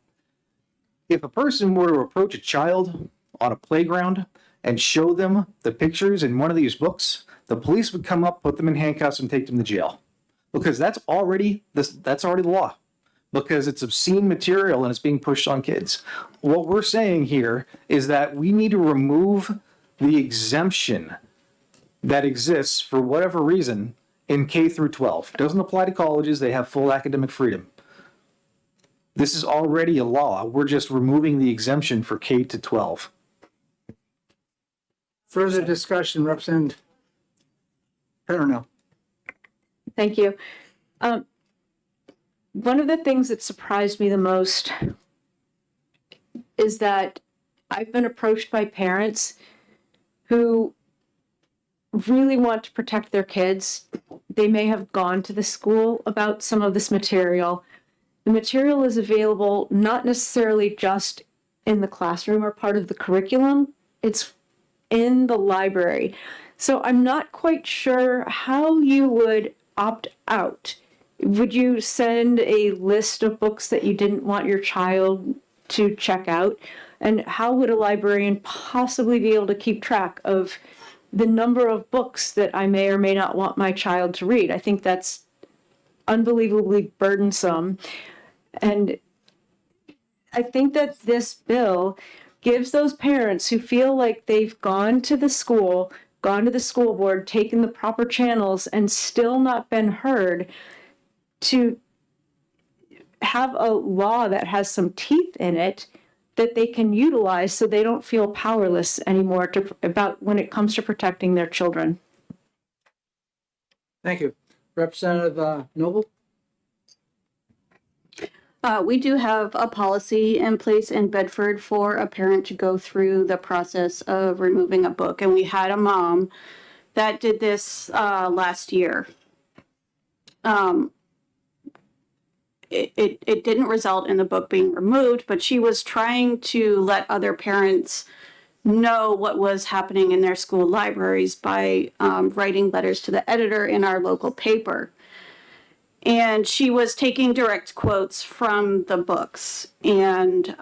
if a person were to approach a child on a playground and show them the pictures in one of these books, the police would come up, put them in handcuffs, and take them to jail. Because that's already the law. Because it's obscene material and it's being pushed on kids. What we're saying here is that we need to remove the exemption that exists for whatever reason in K through 12. It doesn't apply to colleges, they have full academic freedom. This is already a law. We're just removing the exemption for K to 12. Further discussion, Representative Petronell. Thank you. One of the things that surprised me the most is that I've been approached by parents who really want to protect their kids. They may have gone to the school about some of this material. The material is available not necessarily just in the classroom or part of the curriculum. It's in the library. So I'm not quite sure how you would opt out. Would you send a list of books that you didn't want your child to check out? And how would a librarian possibly be able to keep track of the number of books that I may or may not want my child to read? I think that's unbelievably burdensome. And I think that this bill gives those parents who feel like they've gone to the school board, taken the proper channels, and still not been heard, to have a law that has some teeth in it that they can utilize so they don't feel powerless anymore about when it comes to protecting their children. Thank you. Representative Noble? We do have a policy in place in Bedford for a parent to go through the process of removing a book. And we had a mom that did this last year. It didn't result in the book being removed, but she was trying to let other parents know what was happening in their school libraries by writing letters to the editor in our local paper. And she was taking direct quotes from the books. And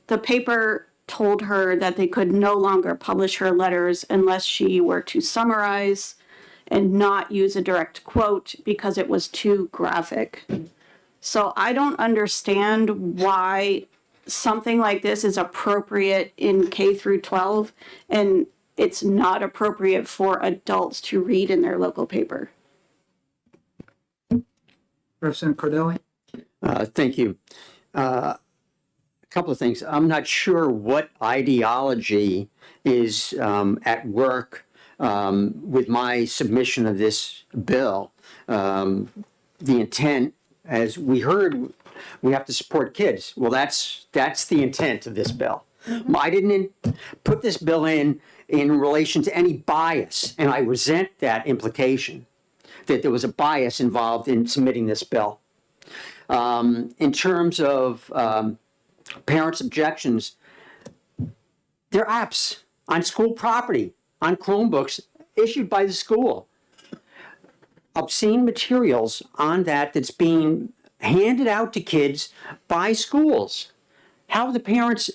the paper told her that they could no longer publish her letters unless she were to summarize and not use a direct quote because it was too graphic. So I don't understand why something like this is appropriate in K through 12 and it's not appropriate for adults to read in their local paper. Representative Cordelli? Thank you. A couple of things. I'm not sure what ideology is at work with my submission of this bill. The intent, as we heard, we have to support kids. Well, that's the intent of this bill. I didn't put this bill in relation to any bias, and I resent that implication that there was a bias involved in submitting this bill. In terms of parents' objections, there are apps on school property, on Chromebooks issued by the school. Obscene materials on that's being handed out to kids by schools. How are the parents,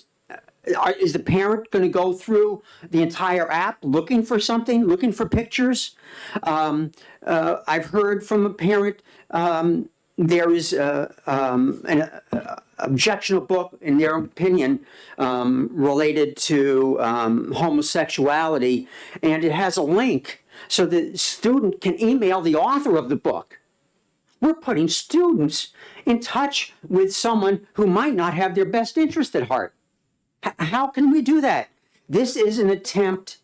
is the parent going to go through the entire app looking for something, looking for pictures? I've heard from a parent, there is an objectionable book, in their opinion, related to homosexuality, and it has a link so the student can email the author of the book. We're putting students in touch with someone who might not have their best interest at heart. How can we do that? This is an attempt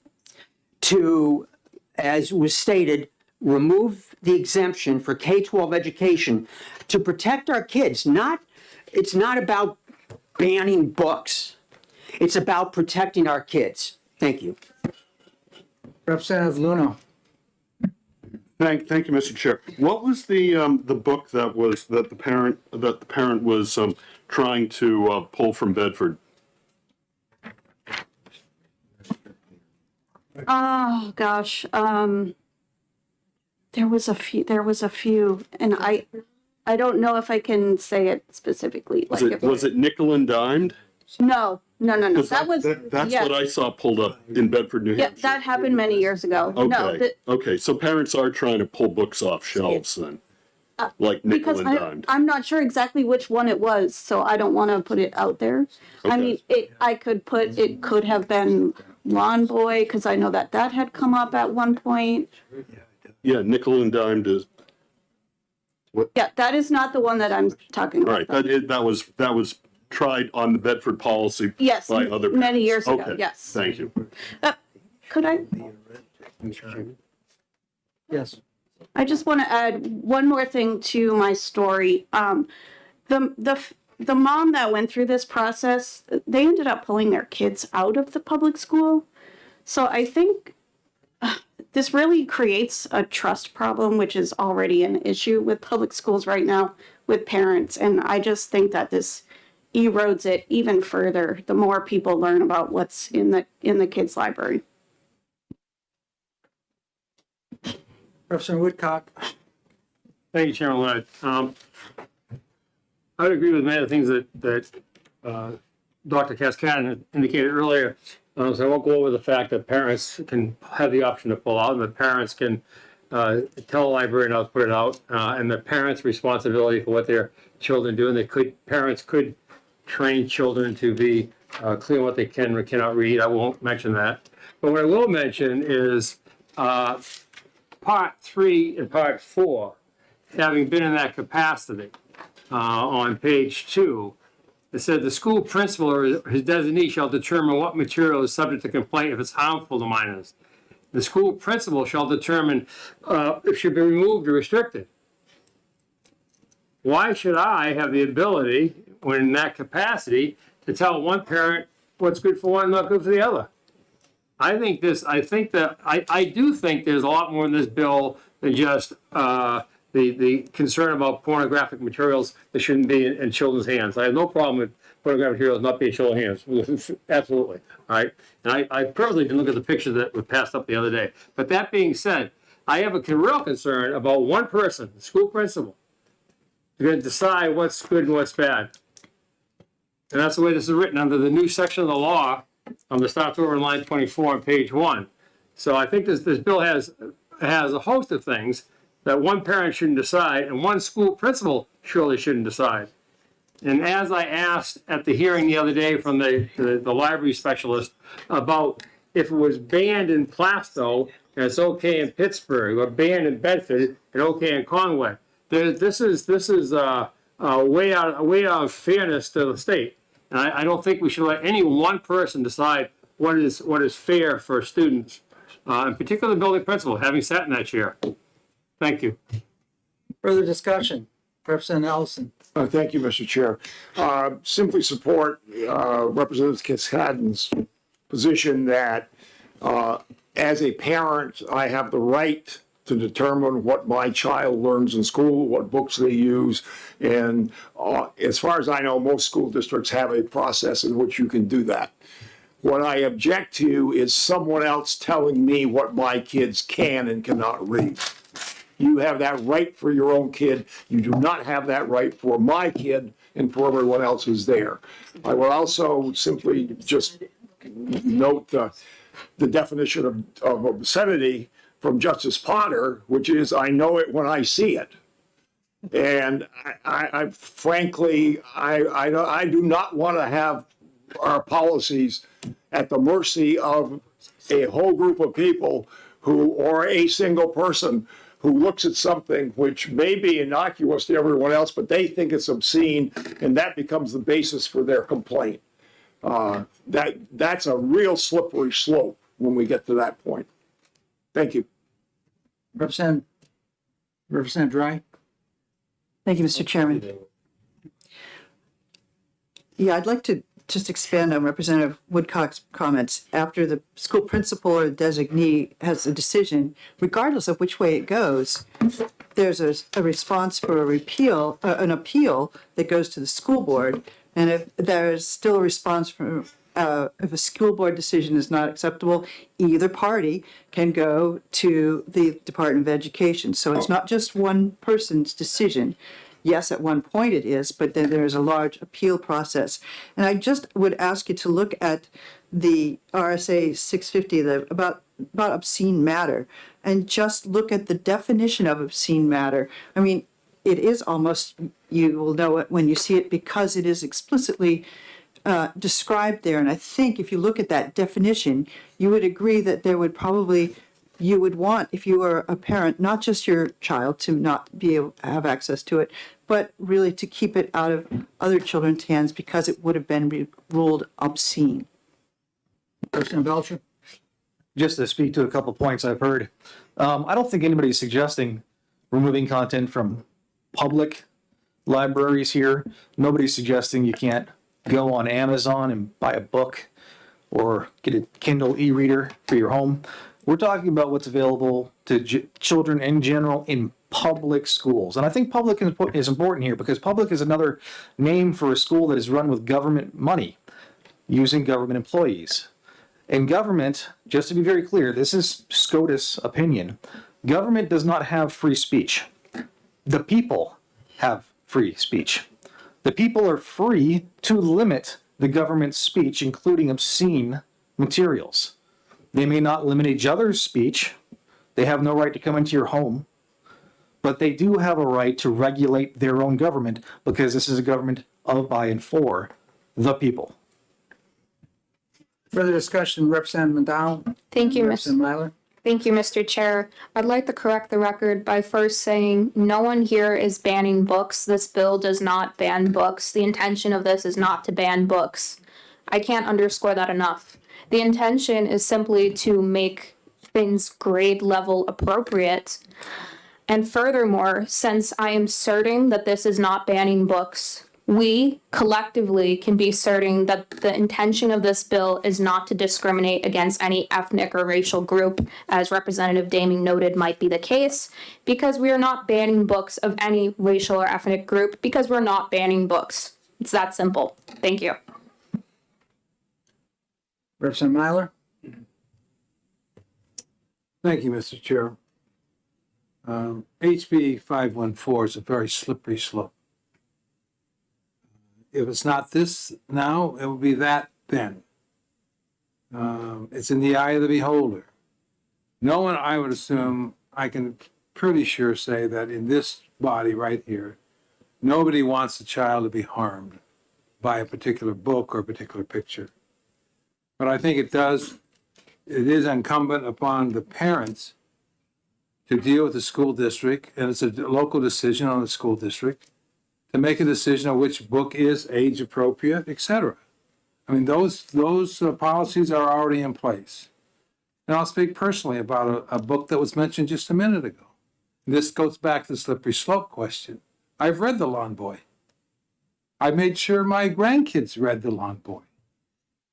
to, as was stated, remove the exemption for K-12 education to protect our kids. It's not about banning books. It's about protecting our kids. Thank you. Representative Luno? Thank you, Mr. Chair. What was the book that the parent was trying to pull from Bedford? Oh gosh, there was a few, and I don't know if I can say it specifically. Was it Nickel and Dimed? No. 'Cause that's yeah. what I saw pulled up in Bedford, New Yeah, Hampshire. that happened many years ago. No, Okay, okay, so parents are trying to pull books off shelves then, like Nickel because and Dimed. I'm not sure exactly which one it was, so I don't want to put it out there. I mean, it could have been Lawn Boy, because I know that had come up at one point. Yeah, Nickel and Dimed is, Yeah, that is not the one that I'm talking all about. right, that was tried on the Bedford policy Yes, by other parents. many years ago, Okay, yes. thank you. Could I? Yes. I just want to add one more thing to my story. The mom that went through this process, they ended up pulling their kids out of the public school. So I think this really creates a trust problem, which is already an issue with public schools right now with parents. And I just think that this erodes it even further the more people learn about what's in the kids' library. Representative Woodcock? Thank you, Chairman Leonard. I would agree with many of the things that Dr. Cascaden had indicated earlier. So I won't go over the fact that parents can have the option to pull out, and that parents can tell the librarian not to put it out, and the parents' responsibility for what their children do. And parents could train children to be clear what they can or cannot read. I won't mention that. But what I will mention is part 3 and part 4, having been in that capacity on page 2. It said the school principal or his designee shall determine what material is subject to complaint if it's harmful to minors. The school principal shall determine if it should be removed or restricted. Why should I have the ability, when in that capacity, to tell one parent what's good for one and not good for the other? I do think there's a lot more in this bill than just the concern about pornographic materials that shouldn't be in children's hands. I have no problem with pornographic materials not being in children's hands. Absolutely. All right. And I personally didn't look at the picture that was passed up the other day. But that being said, I have a real concern about one person, the school principal, who's going to decide what's good and what's bad. And that's the way this is written under the new section of the law. I'm going to start over in line 24 on page 1. So I think this bill has a host of things that one parent shouldn't decide and one school principal surely shouldn't decide. And as I asked at the hearing the other day from the library specialist about if it was banned in Plastow and it's okay in Pittsburgh, or banned in Bedford and okay in Conway, this is way out of fairness to the state. And I don't think we should let any one person decide what is fair for students, in particular the building principal, having sat in that chair. Thank you. Further discussion? Representative Ellison. Thank you, Mr. Chair. Simply support Representative Cascadden's position that as a parent, I have the right to determine what my child learns in school, what books they use. And as far as I know, most school districts have a process in which you can do that. What I object to is someone else telling me what my kids can and cannot read. You have that right for your own kid. You do not have that right for my kid and for everyone else who's there. I will also simply just note the definition of obscenity from Justice Potter, which is, I know it when I see it. And I frankly, I do not want to have our policies at the mercy of a whole group of people or a single person who looks at something which may be innocuous to everyone else, but they think it's obscene, and that becomes the basis for their complaint. That's a real slippery slope when we get to that point. Thank you. Representative Dry. Thank you, Mr. Chairman. Yeah, I'd like to just expand on Representative Woodcock's comments. After the school principal or designee has a decision, regardless of which way it goes, there's a response for an appeal that goes to the school board. And if there's still a response from, if a school board decision is not acceptable, either party can go to the Department of Education. So it's not just one person's decision. Yes, at one point it is, but then there's a large appeal process. And I just would ask you to look at the RSA 650, about obscene matter, and just look at the definition of obscene matter. I mean, it is almost, you will know it when you see it because it is explicitly described there. And I think if you look at that definition, you would agree that there would probably, you would want, if you were a parent, not just your child to not be able to have access to it, but really to keep it out of other children's hands because it would have been ruled obscene. President Belcher. Just to speak to a couple points I've heard, I don't think anybody's suggesting removing content from public libraries here. Nobody's suggesting you can't go on Amazon and buy a book or get a Kindle e-reader for your home. We're talking about what's available to children in general in public schools. And I think public is important here because public is another name for a school that is run with government money, using government employees. And government, just to be very clear, this is SCOTUS opinion, government does not have free speech. The people have free speech. The people are free to limit the government's speech, including obscene materials. They may not limit each other's speech. They have no right to come into your home. But they do have a right to regulate their own government because this is a government of, by, and for the people. Further discussion, Representative McDonald? Thank you, Ms. Representative Myler? Thank you, Mr. Chair. I'd like to correct the record by first saying no one here is banning books. This bill does not ban books. The intention of this is not to ban books. I can't underscore that enough. The intention is simply to make things grade level appropriate. And furthermore, since I am certain that this is not banning books, we collectively can be certain that the intention of this bill is not to discriminate against any ethnic or racial group, as Representative Daming noted might be the case, because we are not banning books of any racial or ethnic group, because we're not banning books. It's that simple. Thank you. Representative Myler? Thank you, Mr. Chair. HB 514 is a very slippery slope. If it's not this now, it will be that then. It's in the eye of the beholder. No one, I would assume, I can pretty sure say that in this body right here, nobody wants a child to be harmed by a particular book or a particular picture. But I think it is incumbent upon the parents to deal with the school district, and it's a local decision on the school district, to make a decision on which book is age appropriate, etc. I mean, those policies are already in place. And I'll speak personally about a book that was mentioned just a minute ago. This goes back to the slippery slope question. I've read The Lawn Boy. I made sure my grandkids read The Lawn Boy.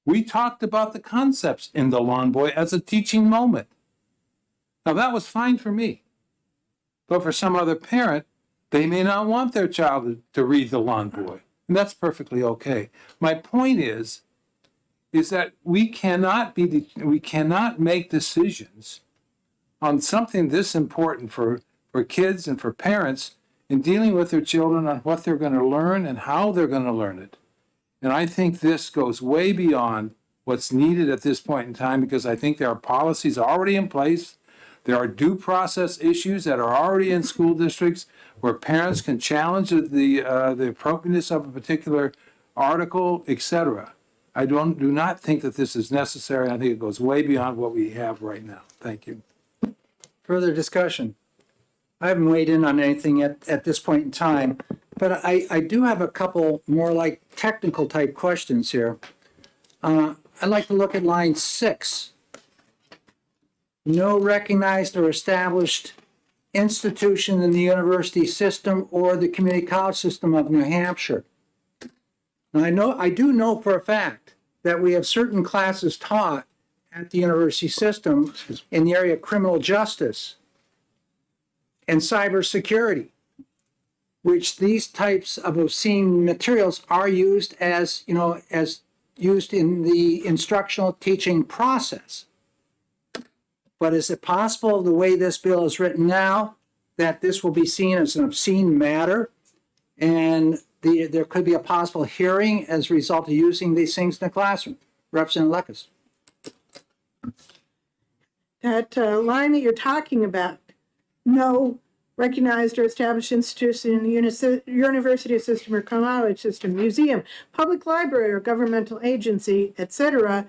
We talked about the concepts in The Lawn Boy as a teaching moment. Now, that was fine for me. But for some other parent, they may not want their child to read The Lawn Boy, and that's perfectly okay. My point is that we cannot make decisions on something this important for kids and for parents in dealing with their children on what they're going to learn and how they're going to learn it. And I think this goes way beyond what's needed at this point in time, because I think there are policies already in place. There are due process issues that are already in school districts where parents can challenge the appropriateness of a particular article, etc. I do not think that this is necessary. I think it goes way beyond what we have right now. Thank you. Further discussion? I haven't weighed in on anything at this point in time, but I do have a couple more like technical type questions here. I'd like to look at line 6. No recognized or established institution in the university system or the community college system of New Hampshire. Now, I do know for a fact that we have certain classes taught at the university system in the area of criminal justice and cybersecurity, which these types of obscene materials are used as used in the instructional teaching process. But is it possible, the way this bill is written now, that this will be seen as an obscene matter and there could be a possible hearing as a result of using these things in the classroom? Representative Lekes. That line that you're talking about, no recognized or established institution in the university system or college system, museum, public library or governmental agency, etc.,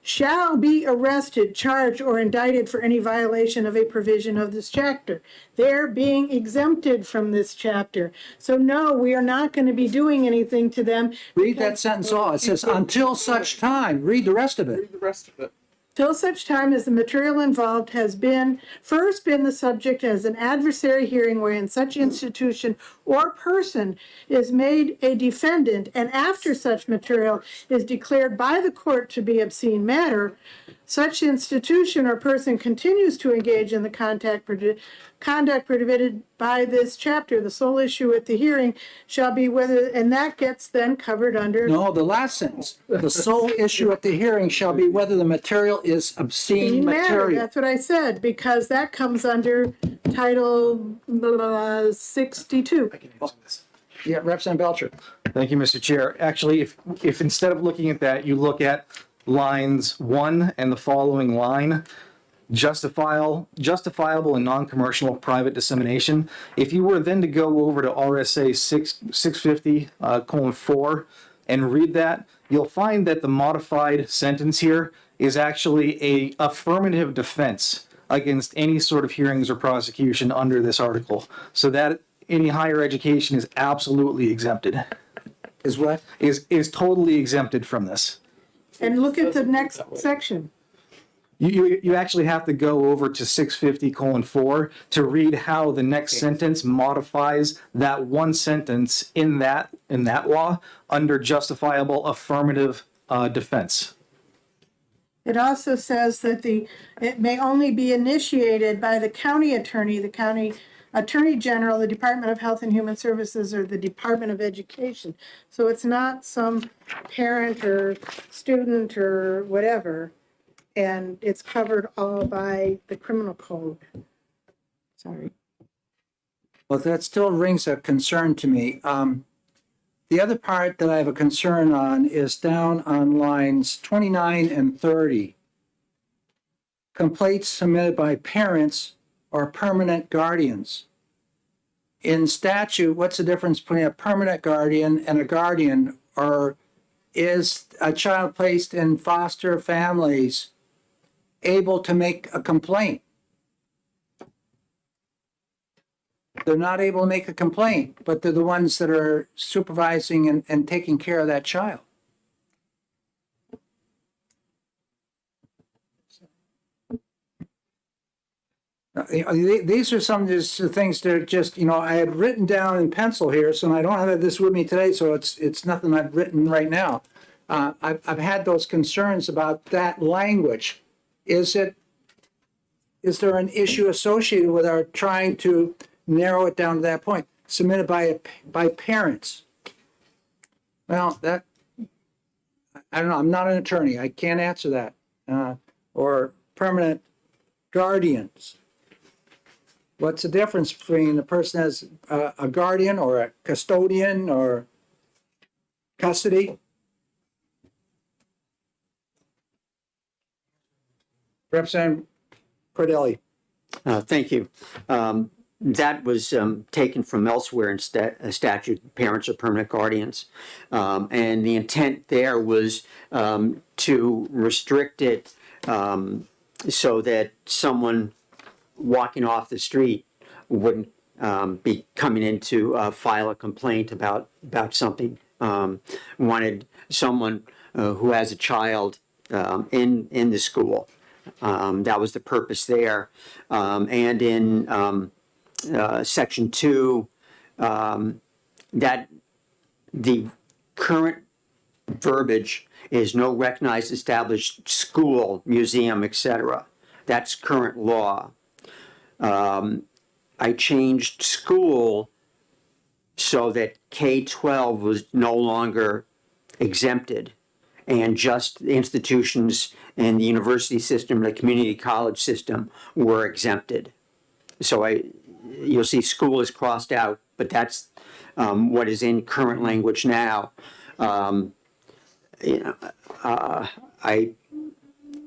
shall be arrested, charged, or indicted for any violation of a provision of this chapter. They're being exempted from this chapter. So no, we are not going to be doing anything to them. Read that sentence all. It says, until such time. Read the rest of it. Read the rest of it. Till such time as the material involved has been the subject as an adversary hearing wherein such institution or person is made a defendant, and after such material is declared by the court to be obscene matter, such institution or person continues to engage in the conduct prohibited by this chapter. The sole issue at the hearing shall be whether, and that gets then covered under. No, the last sentence. The sole issue at the hearing shall be whether the material is obscene material. That's what I said, because that comes under Title 62. Yeah, Representative Belcher. Thank you, Mr. Chair. Actually, if instead of looking at that, you look at lines 1 and the following line, justifiable and non-commercial private dissemination. If you were then to go over to RSA 650:4, and read that, you'll find that the modified sentence here is actually a affirmative defense against any sort of hearings or prosecution under this article. So that any higher education is absolutely exempted, Is what? is totally exempted from this. And look at the next section. You actually have to go over to 650:4 to read how the next sentence modifies that one sentence in that law under justifiable affirmative defense. It also says that it may only be initiated by the county attorney, the county attorney general, the Department of Health and Human Services, or the Department of Education. So it's not some parent or student or whatever. And it's covered all by the criminal code. Sorry. Well, that still rings a concern to me. The other part that I have a concern on is down on lines 29 and 30. Complaints submitted by parents or permanent guardians. In statute, what's the difference between a permanent guardian and a guardian? Or is a child placed in foster families able to make a complaint? They're not able to make a complaint, but they're the ones that are supervising and taking care of that child. These are some of the things that are just, I had written down in pencil here, so I don't have this with me today, so it's nothing I've written right now. I've had those concerns about that language. Is there an issue associated with our trying to narrow it down to that point? Submitted by parents. Well, I don't know. I'm not an attorney. I can't answer that. Or permanent guardians. What's the difference between a person as a guardian or a custodian or custody? Representative Cordelli. Thank you. That was taken from elsewhere in statute, parents or permanent guardians. And the intent there was to restrict it so that someone walking off the street wouldn't be coming in to file a complaint about something. Wanted someone who has a child in the school. That was the purpose there. And in Section 2, that the current verbiage is no recognized established school, museum, etc. That's current law. I changed school so that K-12 was no longer exempted, and just institutions in the university system, the community college system were exempted. So you'll see school is crossed out, but that's what is in current language now. I'm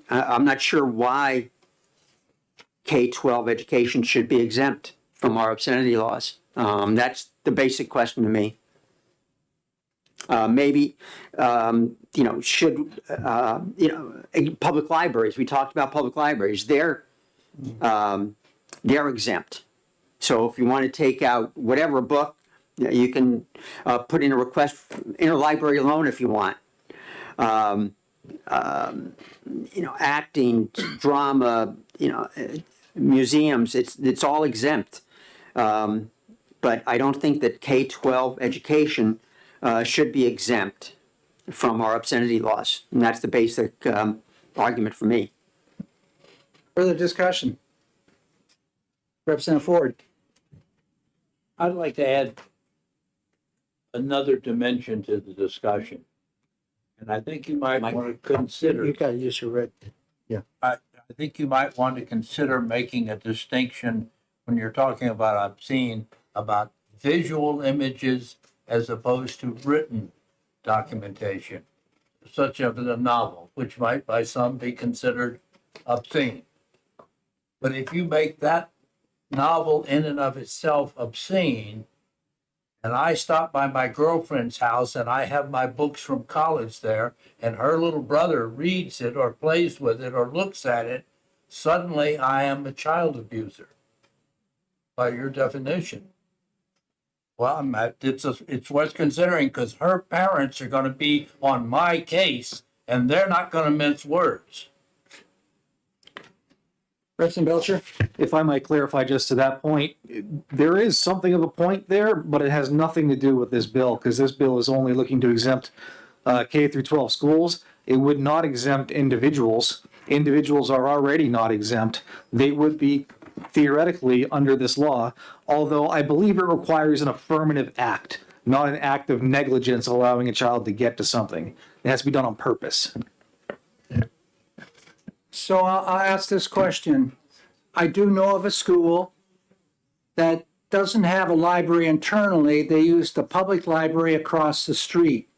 not sure why K-12 education should be exempt from our obscenity laws. That's the basic question to me. Maybe, should, public libraries, we talked about public libraries, they're exempt. So if you want to take out whatever book, you can put in a request for interlibrary loan if you want. Acting, drama, museums, it's all exempt. But I don't think that K-12 education should be exempt from our obscenity laws. And that's the basic argument for me. Further discussion? Representative Ford. I'd like to add another dimension to the discussion. And I think you might want to consider. You got to use your red. Yeah. I think you might want to consider making a distinction when you're talking about obscene, about visual images as opposed to written documentation, such as a novel, which might by some be considered obscene. But if you make that novel in and of itself obscene, and I stop by my girlfriend's house and I have my books from college there, and her little brother reads it or plays with it or looks at it, suddenly I am a child abuser by your definition. Well, it's worth considering because her parents are going to be on my case and they're not going to mince words. Representative Belcher? If I might clarify just to that point, there is something of a point there, but it has nothing to do with this bill, because this bill is only looking to exempt K through 12 schools. It would not exempt individuals. Individuals are already not exempt. They would be theoretically under this law, although I believe it requires an affirmative act, not an act of negligence allowing a child to get to something. It has to be done on purpose. So I'll ask this question. I do know of a school that doesn't have a library internally. They use the public library across the street.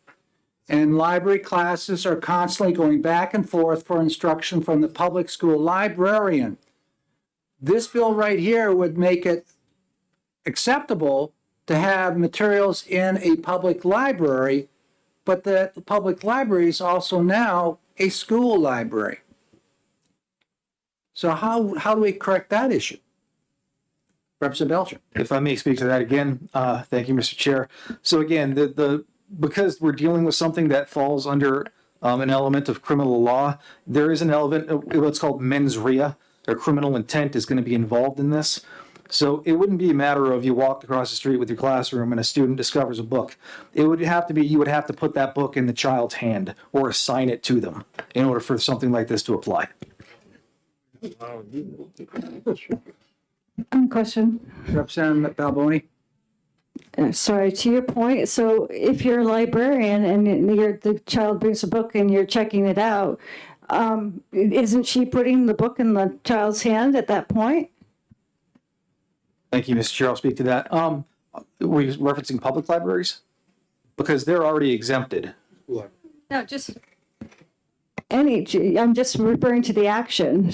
And library classes are constantly going back and forth for instruction from the public school librarian. This bill right here would make it acceptable to have materials in a public library, but the public library is also now a school library. So how do we correct that issue? Representative Belcher. If I may speak to that again, thank you, Mr. Chair. So again, because we're dealing with something that falls under an element of criminal law, there is an element of what's called mens rea, or criminal intent is going to be involved in this. So it wouldn't be a matter of you walked across the street with your classroom and a student discovers a book. It would have to be, you would have to put that book in the child's hand or assign it to them in order for something like this to apply. Question. Representative Balboni. Sorry, to your point, so if you're a librarian and the child brings a book and you're checking it out, isn't she putting the book in the child's hand at that point? Thank you, Mr. Chair. I'll speak to that. Were you referencing public libraries? Because they're already exempted. No, just I'm just referring to the action.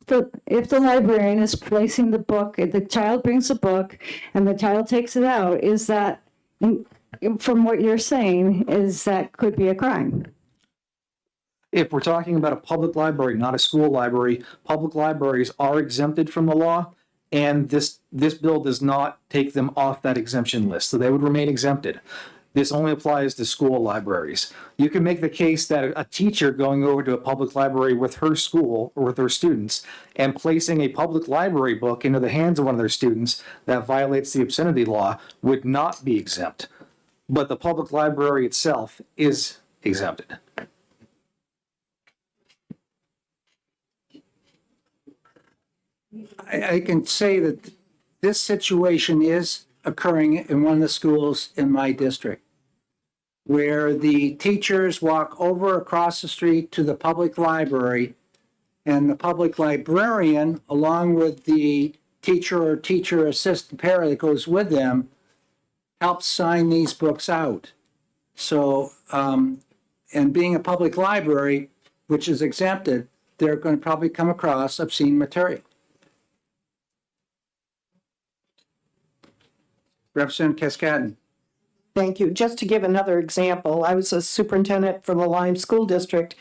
So if the librarian is placing the book, if the child brings a book and the child takes it out, is that, from what you're saying, is that could be a crime? If we're talking about a public library, not a school library, public libraries are exempted from the law, and this bill does not take them off that exemption list, so they would remain exempted. This only applies to school libraries. You can make the case that a teacher going over to a public library with her school or with her students and placing a public library book into the hands of one of their students that violates the obscenity law would not be exempt. But the public library itself is exempted. I can say that this situation is occurring in one of the schools in my district, where the teachers walk over across the street to the public library, and the public librarian, along with the teacher or teacher assistant para that goes with them, helps sign these books out. So, and being a public library, which is exempted, they're going to probably come across obscene material. Representative Cascadden. Thank you. Just to give another example, I was a superintendent for the Lime School District,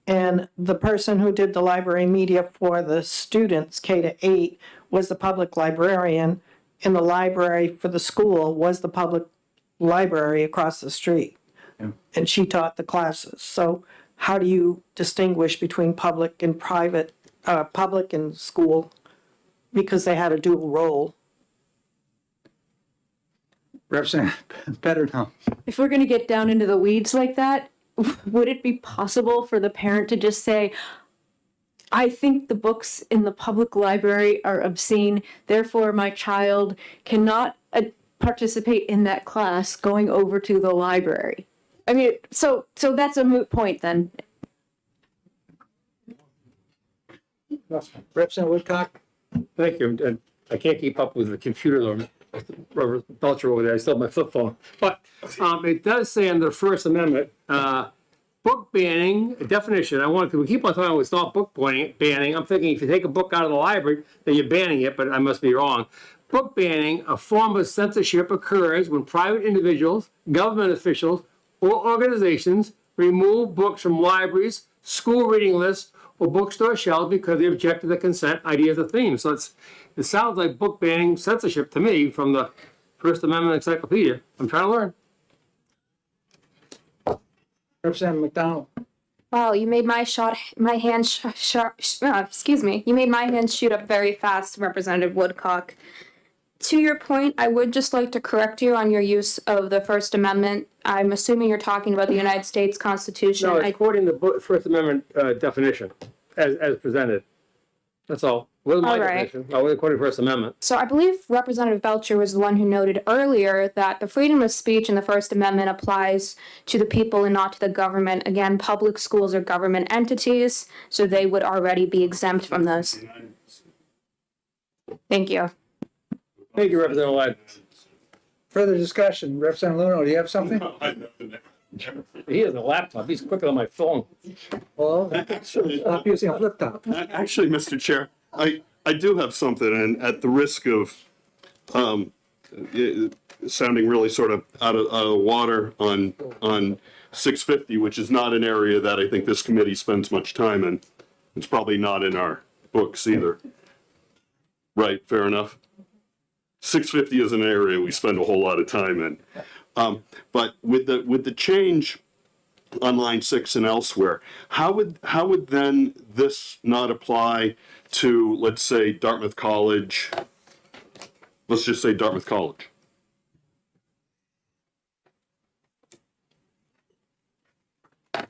and the person who did the library media for the students, K-8, was the public librarian, and the library for the school was the public library across the street. Yeah. And she taught the classes. So how do you distinguish between public and private, public and school? Because they had a dual role. Representative Petterton. If we're going to get down into the weeds like that, would it be possible for the parent to just say, I think the books in the public library are obscene, therefore my child cannot participate in that class going over to the library? I mean, so that's a moot point then. Representative Woodcock. Thank you. And I can't keep up with the computer though. Robert Belcher over there. I still have my flip phone. But it does say in the First Amendment, book banning, definition. We keep on talking about it's not book banning. I'm thinking if you take a book out of the library, then you're banning it, but I must be wrong. book banning, a form of censorship, occurs when private individuals, government officials, or organizations remove books from libraries, school reading lists, or bookstore shelves because they object to the consent, ideas, or themes. So it sounds like book banning censorship to me from the First Amendment Encyclopedia. I'm trying to learn. Representative McDonald. Wow, you made my hand you made my hand shoot up very fast, Representative Woodcock. To your point, I would just like to correct you on your use of the First Amendment. I'm assuming you're talking about the United States Constitution. No, it's according to the First Amendment definition as presented. That's all. What is my All right. definition? Oh, according to First Amendment. So I believe Representative Belcher was the one who noted earlier that the freedom of speech in the First Amendment applies to the people and not to the government. Again, public schools are government entities, so they would already be exempt from those. Thank you. Thank you, Representative Ladd. Further discussion. Representative Luno, do you have something? He has a laptop. He's quicker than my phone. Well, stop using a flip top. Actually, Mr. Chair, I do have something, and at the risk of sounding really sort of out of the water on 650, which is not an area that I think this committee spends much time in. It's probably not in our books either. Right, fair enough. 650 is an area we spend a whole lot of time in. But with the change on line 6 and elsewhere, how would then this not apply to, let's say, Dartmouth College? Let's just say Dartmouth College.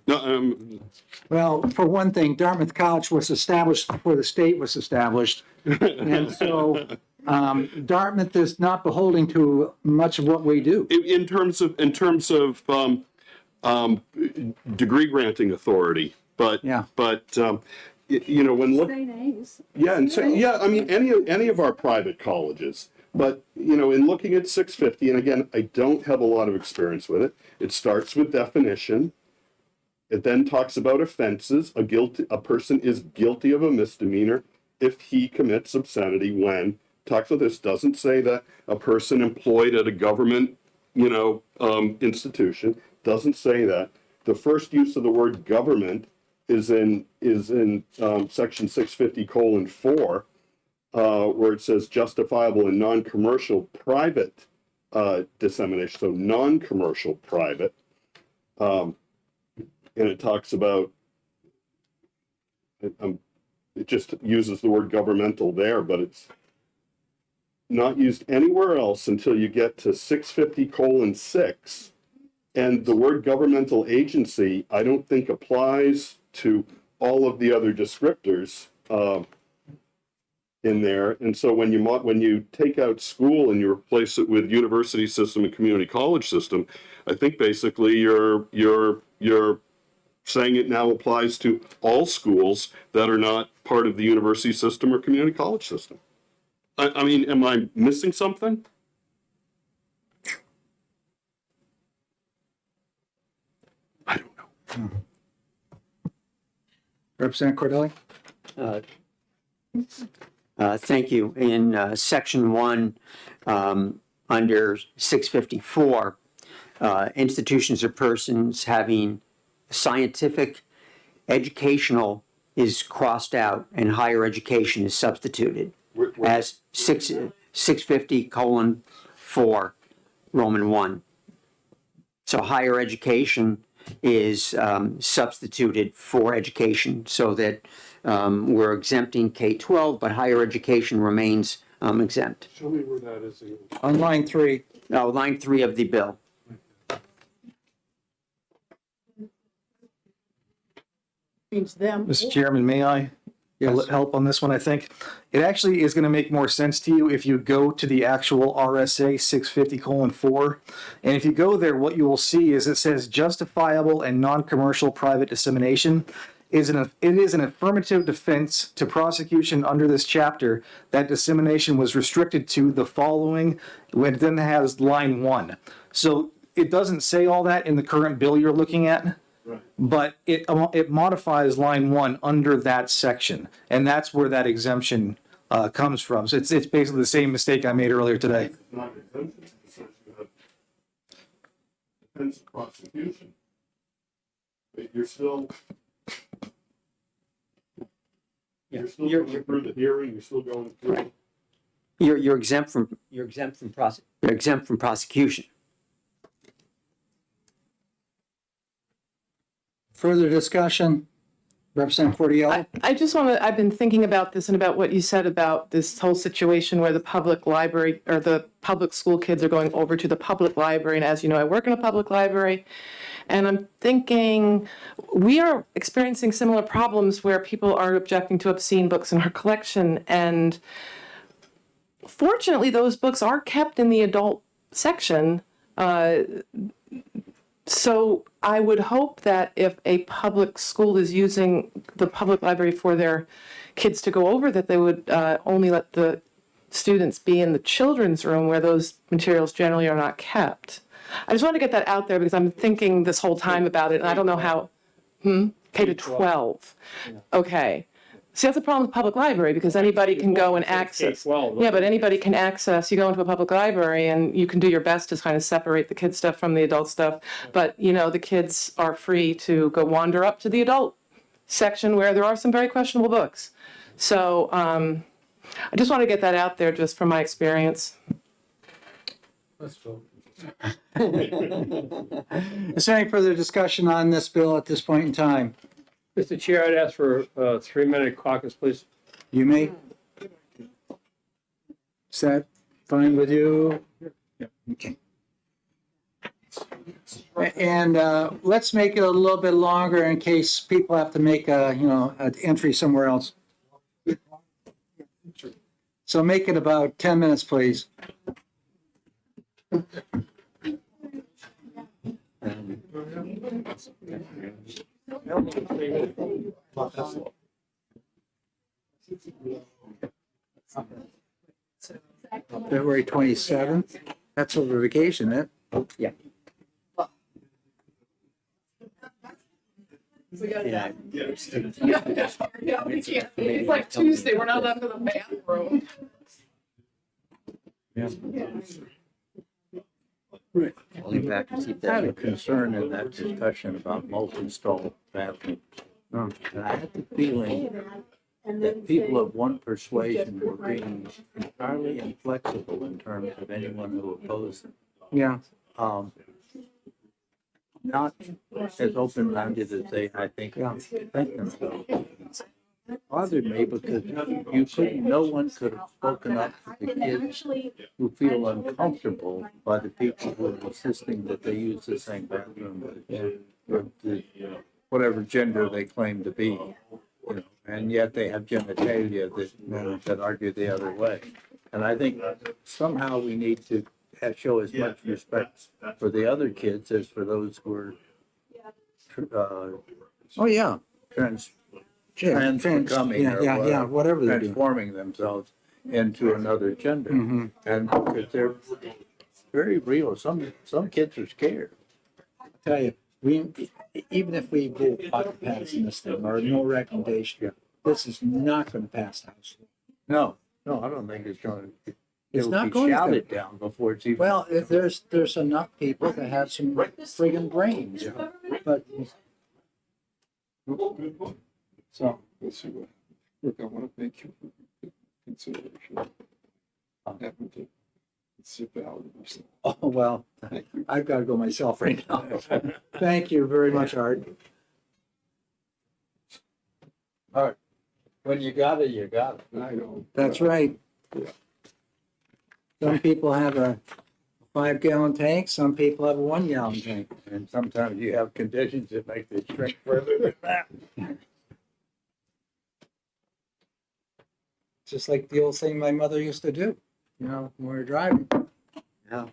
No, Well, for one thing, Dartmouth College was established before the state was established. And so Dartmouth is not beholden to much of what we do. in terms of degree granting authority, but you know, when look, I mean any of our private colleges, but you know, in looking at 650, and again, I don't have a lot of experience with it. It starts with definition. It then talks about offenses. A person is guilty of a misdemeanor if he commits obscenity when. Talks about this, doesn't say that a person employed at a government, institution, doesn't say that. The first use of the word government is in section 650:4, where it says justifiable and non-commercial private dissemination. So non-commercial private, and it talks about. It just uses the word governmental there, but it's not used anywhere else until you get to 650:6. And the word governmental agency, I don't think applies to all of the other descriptors in there. And so when you take out school and you replace it with university system and community college system, I think basically you're saying it now applies to all schools that are not part of the university system or community college system. I mean, am I missing something? I don't know. Representative Cordelli? Thank you. In section 1, under 654, institutions or persons having scientific, educational is crossed out and higher education is substituted as 650:4, Roman 1. So higher education is substituted for education so that we're exempting K-12, but higher education remains exempt. Show me where that is. On line 3. No, line 3 of the bill. Means them. Mr. Chairman, may I help on this one, I think? It actually is going to make more sense to you if you go to the actual RSA 650:4. And if you go there, what you will see is it says justifiable and non-commercial private dissemination. It is an affirmative defense to prosecution under this chapter that dissemination was restricted to the following, when it then has line 1. So it doesn't say all that in the current bill you're looking at. But it modifies line 1 under that section, and that's where that exemption comes from. So it's basically the same mistake I made earlier today. Depends on prosecution. But you're still going through the hearing, you're still going through. You're exempt from prosecution. Further discussion? Representative Cordiello? I just want to, I've been thinking about this and about what you said about this whole situation where the public library or the public school kids are going over to the public library. And as you know, I work in a public library. And I'm thinking we are experiencing similar problems where people are objecting to obscene books in our collection. And fortunately, those books are kept in the adult section. So I would hope that if a public school is using the public library for their kids to go over, that they would only let the students be in the children's room where those materials generally are not kept. I just want to get that out there because I'm thinking this whole time about it, and I don't know how. K to 12. Okay. See, that's a problem with public library because anybody can go and access. Yeah, but anybody can access. You go into a public library and you can do your best to kind of separate the kid stuff from the adult stuff. But, you know, the kids are free to go wander up to the adult section where there are some very questionable books. So I just want to get that out there just from my experience. Let's vote. Is there any further discussion on this bill at this point in time? Mr. Chair, I'd ask for a 3-minute caucus, please. You may. Is that fine with you? Okay. And let's make it a little bit longer in case people have to make an entry somewhere else. So make it about 10 minutes, please. February 27th? That's over vacation, isn't it? Yeah. Yeah, we can't. It's like Tuesday, we're not under the bathroom. I had a concern in that discussion about multi-stall bathrooms. And I had the feeling that people of one persuasion were being entirely inflexible in terms of anyone who opposed them. Yeah. Not as open-minded as they, I think, think themselves. Bothered me because no one could have spoken up for the kids who feel uncomfortable by the people who are insisting that they use the same bathroom with the, whatever gender they claim to be, and yet they have genitalia that argue the other way. And I think somehow we need to show as much respect for the other kids as for those who are transforming whatever they're doing. transforming themselves into another gender. And because they're very real. Some kids are scared. I tell you, even if we go out passing this thing or no recommendation, this is not going to pass the House. No, I don't think it's going to. It's It'll not be going to. shouted down before it's even. Well, if there's enough people that have some friggin' brains, but so. Let's see what, look, I want to thank you for your consideration. Having to sit down with yourself. Oh, well, I've got to go myself right now. Thank you very much, Art. All right. When you got it, you got it. I know. That's right. Yeah. Some people have a 5-gallon tank, some people have a 1-gallon tank. And sometimes you have conditions that make it shrink further than that. Just like the old thing my mother used to do, when we were driving. Yeah.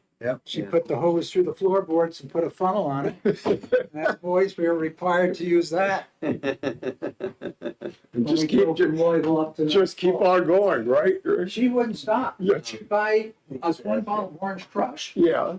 She put the hose through the floorboards and put a funnel on it. And as boys, we were required to use that. And When just we keep, drove from Louisville up to just keep on going, right? She wouldn't stop. Yeah. She'd buy us 1 bottle of Orange Crush. Yeah.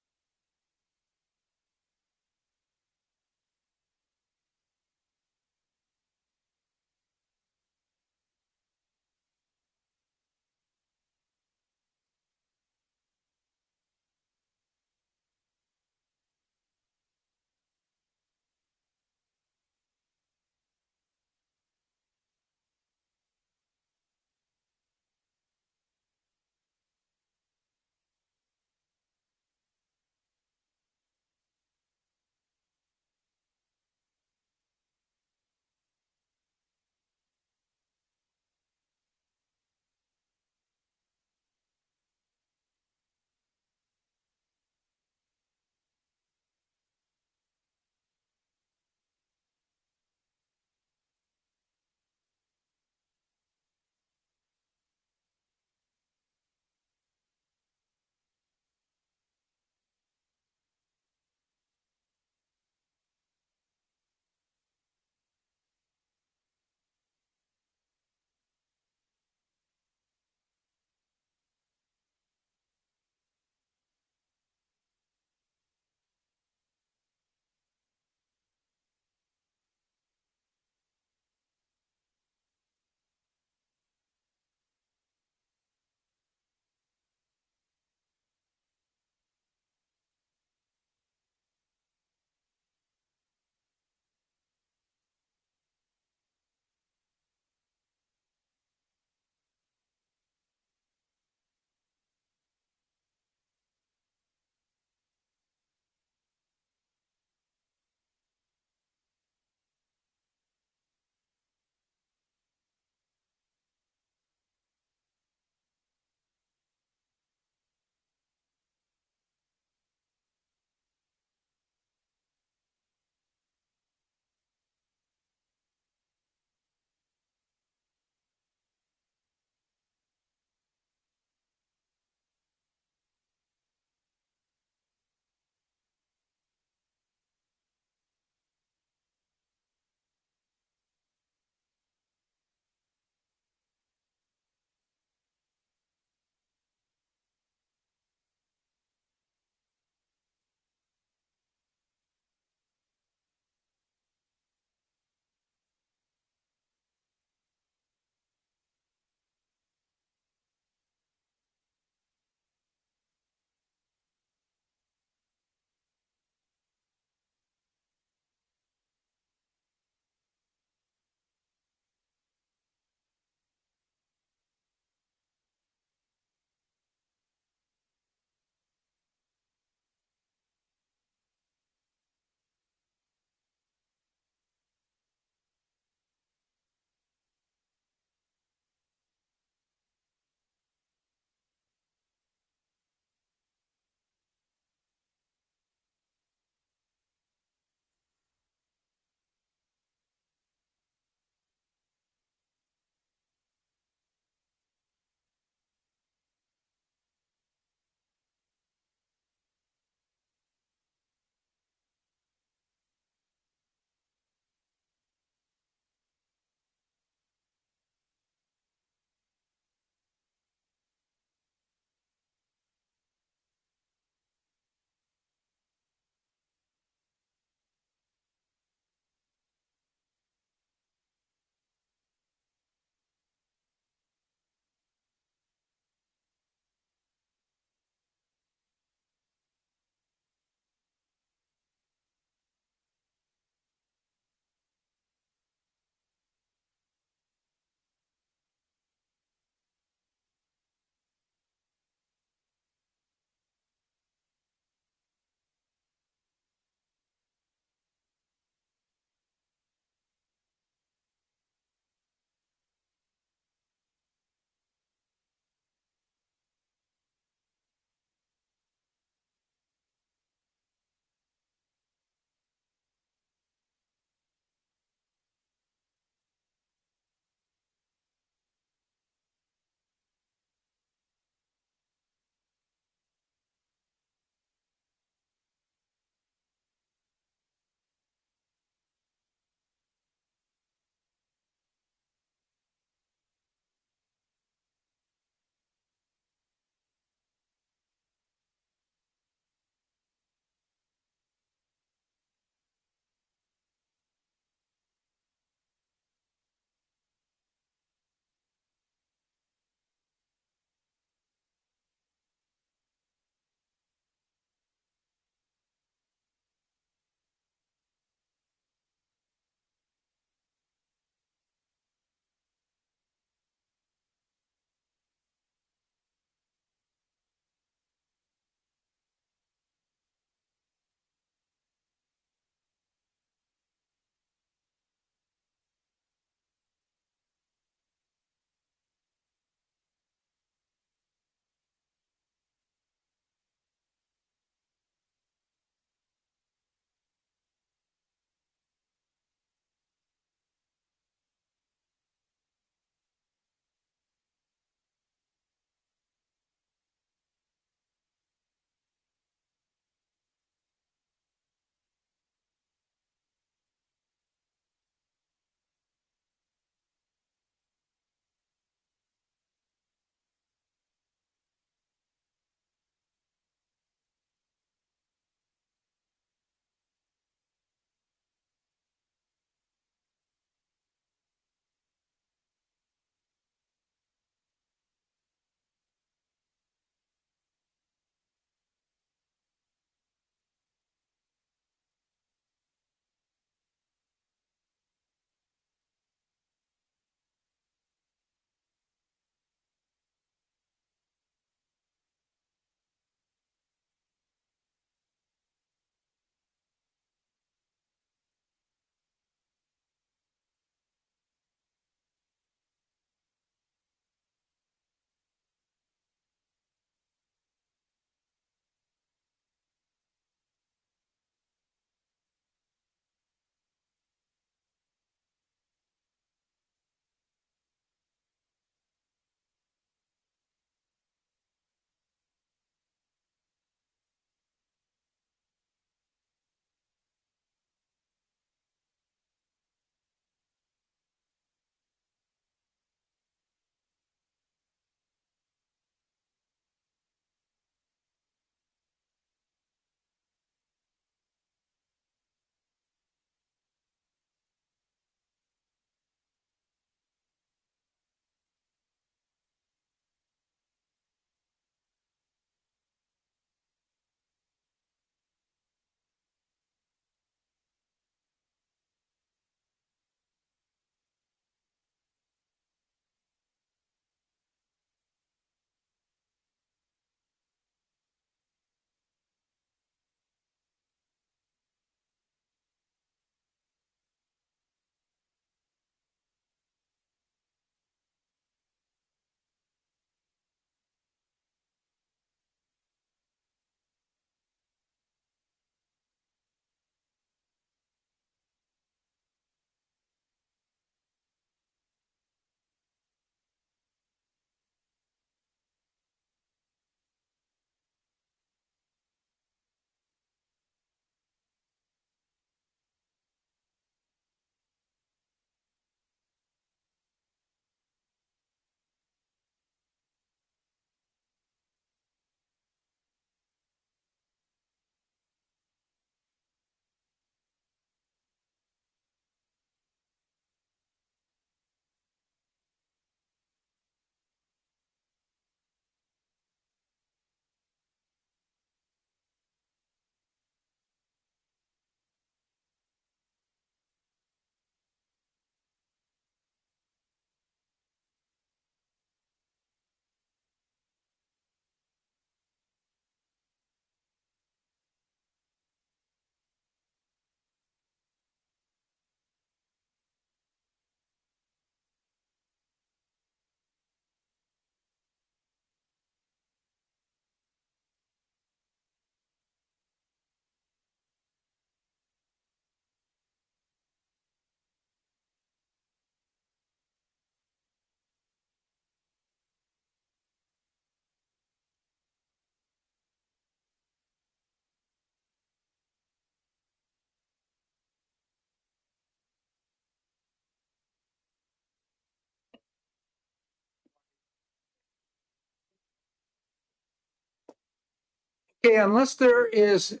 Okay, unless there is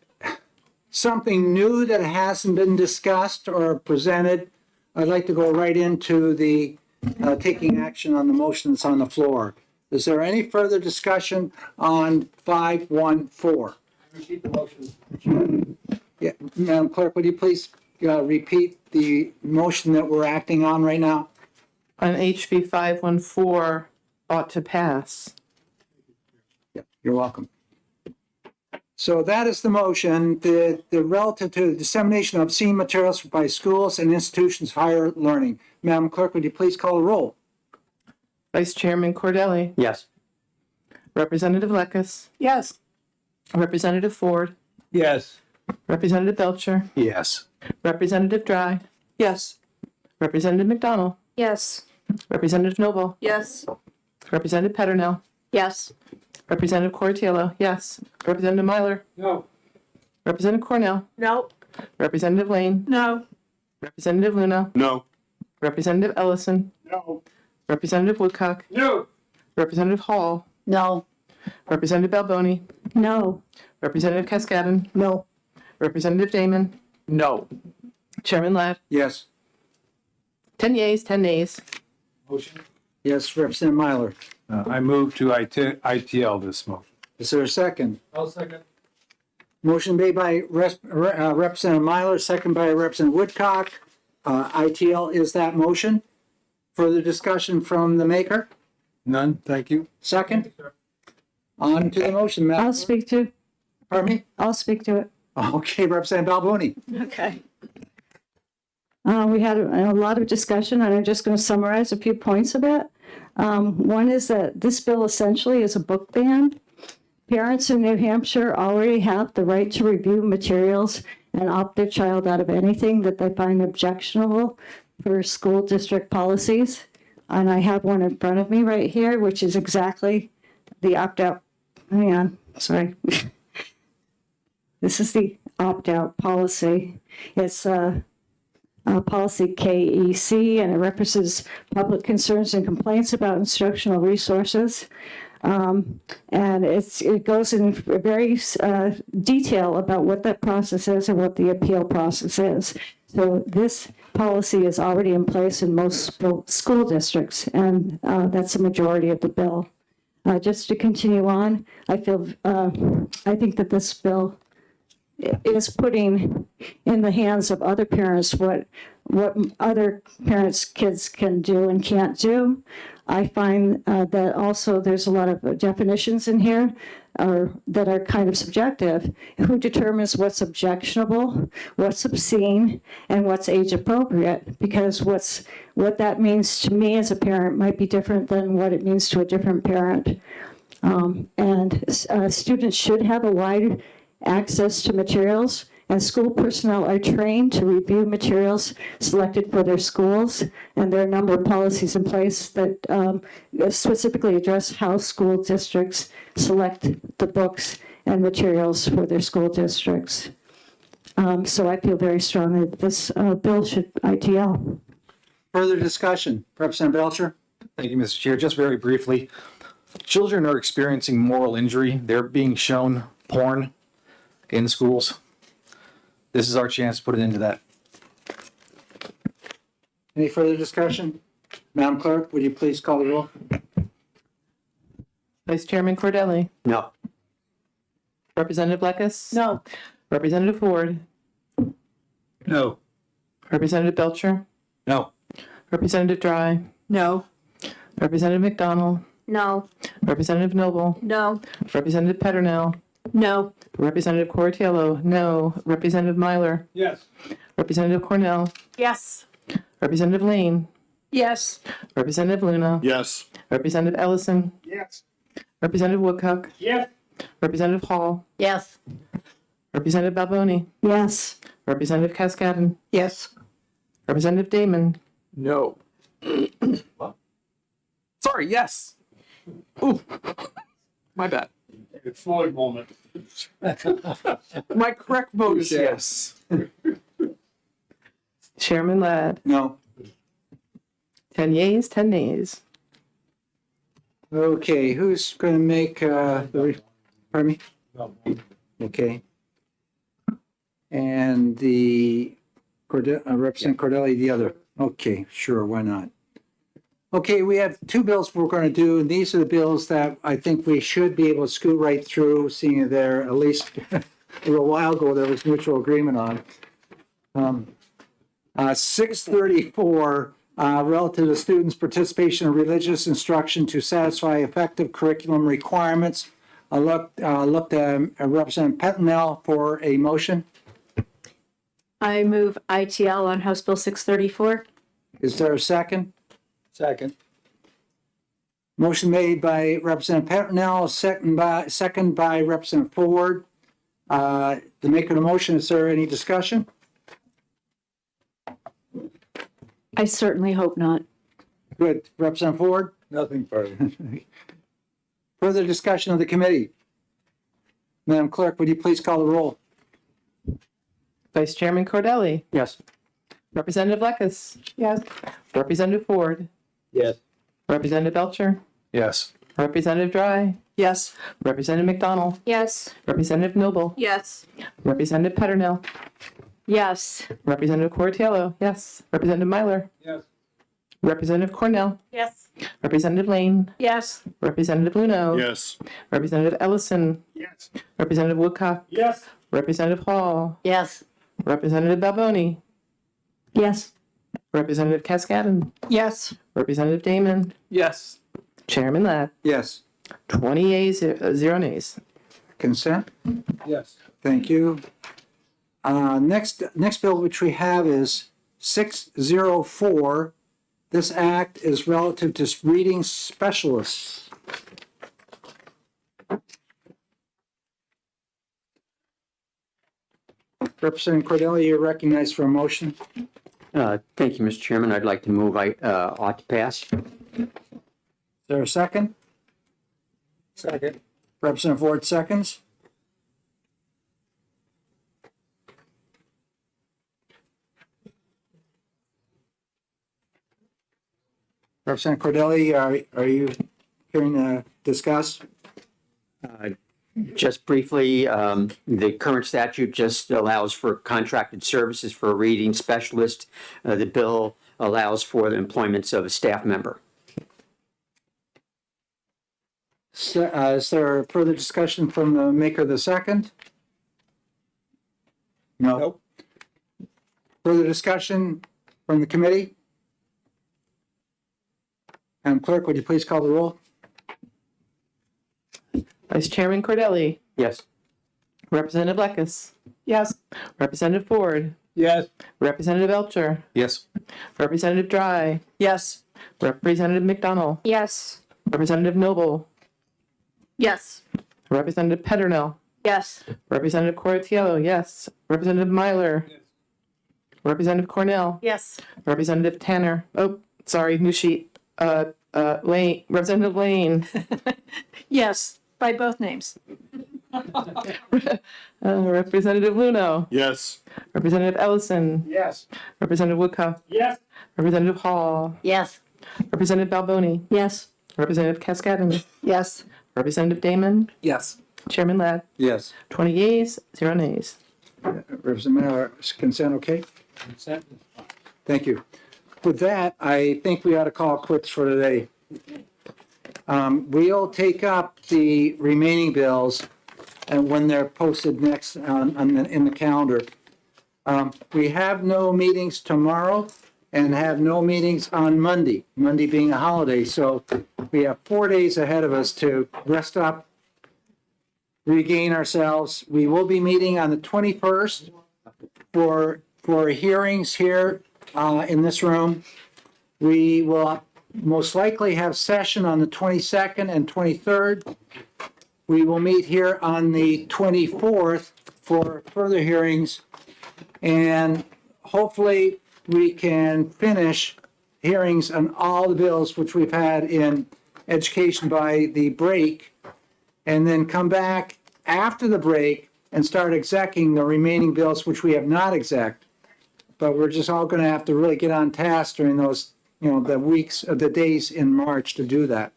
something new that hasn't been discussed or presented, I'd like to go right into the taking action on the motion that's on the floor. Is there any further discussion on 514? Repeat the motion. Yeah, Madam Clerk, would you please repeat the motion that we're acting on right now? On HB 514 ought to pass. You're welcome. So that is the motion, the relative to the dissemination of obscene materials by schools and institutions of higher learning. Madam Clerk, would you please call the roll? Vice Chairman Cordelli. Yes. Representative Lekis. Yes. Representative Ford. Yes. Representative Belcher. Yes. Representative Dry. Yes. Representative McDonald. Yes. Representative Noble. Yes. Representative Peternell. Yes. Representative Cortiello. Yes. Representative Myler. No. Representative Cornell. No. Representative Lane. No. Representative Luna. No. Representative Ellison. No. Representative Woodcock. No. Representative Hall. No. Representative Balboni. No. Representative Cascadden. No. Representative Damon. No. Chairman Ladd. Yes. 10 yeas, 10 nays. Motion. Yes, Representative Myler. I move to ITL this motion. Is there a second? I'll second. Motion made by Representative Myler, second by Representative Woodcock. ITL is that motion. Further discussion from the maker? None, thank you. Second? On to the motion, Madam. I'll speak to, Pardon me? I'll speak to it. Okay, Representative Balboni. Okay. We had a lot of discussion, and I'm just going to summarize a few points of it. One is that this bill essentially is a book ban. Parents in New Hampshire already have the right to review materials and opt their child out of anything that they find objectionable for school district policies. And I have one in front of me right here, which is exactly the opt-out. Hang on, sorry. This is the opt-out policy. It's policy KEC, and it references public concerns and complaints about instructional resources. And it goes in very detail about what that process is and what the appeal process is. So this policy is already in place in most school districts, and that's a majority of the bill. Just to continue on, I think that this bill is putting in the hands of other parents what other parents' kids can do and can't do. I find that also there's a lot of definitions in here that are kind of subjective. Who determines what's objectionable, what's obscene, and what's age appropriate? Because what that means to me as a parent might be different than what it means to a different parent. Students should have a wide access to materials, and school personnel are trained to review materials selected for their schools, and there are a number of policies in place that specifically address how school districts select the books and materials for their school districts. So I feel very strongly that this bill should ITL. Further discussion, Representative Belcher? Thank you, Mr. Chair. Just very briefly, children are experiencing moral injury. They're being shown porn in schools. This is our chance to put an end to that. Any further discussion? Madam Clerk, would you please call the roll? Vice Chairman Cordelli. No. Representative Lekis. No. Representative Ford. No. Representative Belcher. No. Representative Dry. No. Representative McDonald. No. Representative Noble. No. Representative Peternell. No. Representative Cortiello. No. Representative Myler. Yes. Representative Cornell. Yes. Representative Lane. Yes. Representative Luna. Yes. Representative Ellison. Yes. Representative Woodcock. Yes. Representative Hall. Yes. Representative Balboni. Yes. Representative Cascadden. Yes. Representative Damon. No. Sorry, yes. Ooh, my bad. It's Floyd moment. My correct vote is yes. Chairman Ladd. No. 10 yeas, 10 nays. Okay, who's going to make pardon me? Okay. And the Representative Cordelli, the other. Okay, sure, why not? Okay, we have two bills we're going to do, and these are the bills that I think we should be able to scoot right through, seeing there, at least a little while ago, there was mutual agreement on. 634, relative to students' participation in religious instruction to satisfy effective curriculum requirements. I looked at Representative Petinel for a motion. I move ITL on House Bill 634. Is there a second? Second. Motion made by Representative Petinel, second by Representative Ford. The maker of the motion, is there any discussion? I certainly hope not. Good. Representative Ford? Nothing further. Further discussion of the committee? Madam Clerk, would you please call the roll? Vice Chairman Cordelli. Yes. Representative Lekis. Yes. Representative Ford. Yes. Representative Belcher. Yes. Representative Dry. Yes. Representative McDonald. Yes. Representative Noble. Yes. Representative Peternell. Yes. Representative Cortiello. Yes. Representative Myler. Yes. Representative Cornell. Yes. Representative Lane. Yes. Representative Luno. Yes. Representative Ellison. Yes. Representative Woodcock. Yes. Representative Hall. Yes. Representative Balboni. Yes. Representative Cascadden. Yes. Representative Damon. Yes. Chairman Ladd. Yes. 20 yeas, 0 nays. Consent? Yes. Thank you. Next bill which we have is 604. This act is relative to reading specialists. Representative Cordelli, you're recognized for a motion. Thank you, Mr. Chairman. I'd like to move I ought to pass. Is there a second? Second. Representative Ford seconds. Representative Cordelli, are you hearing to discuss? Just briefly, the current statute just allows for contracted services for a reading specialist. The bill allows for the employments of a staff member. So, is there further discussion from the maker of the second? No. Nope. Further discussion from the committee? Madam Clerk, would you please call the roll? Vice Chairman Cordelli. Yes. Representative Lekis. Yes. Representative Ford. Yes. Representative Belcher. Yes. Representative Dry. Yes. Representative McDonald. Yes. Representative Noble. Yes. Representative Peternell. Yes. Representative Cortiello, yes. Representative Myler. Representative Cornell. Yes. Representative Tanner. Oh, sorry, new sheet. Lane. Representative Lane. Yes. By both names. Representative Luno. Yes. Representative Ellison. Yes. Representative Woodcock. Yes. Representative Hall. Yes. Representative Balboni. Yes. Representative Cascadden. Yes. Representative Damon. Yes. Chairman Ladd. Yes. 20 yeas, 0 nays. Representative Miller, is consent okay? Consent is fine. Thank you. With that, I think we ought to call quits for today. We'll take up the remaining bills and when they're posted next in the calendar. We have no meetings tomorrow and have no meetings on Monday, Monday being a holiday. So we have 4 days ahead of us to rest up, regain ourselves. We will be meeting on the 21st for hearings here in this room. We will most likely have session on the 22nd and 23rd. We will meet here on the 24th for further hearings. And hopefully we can finish hearings on all the bills which we've had in education by the break, and then come back after the break and start execing the remaining bills which we have not exec. But we're just all going to have to really get on task during those, the weeks, the days in March to do that.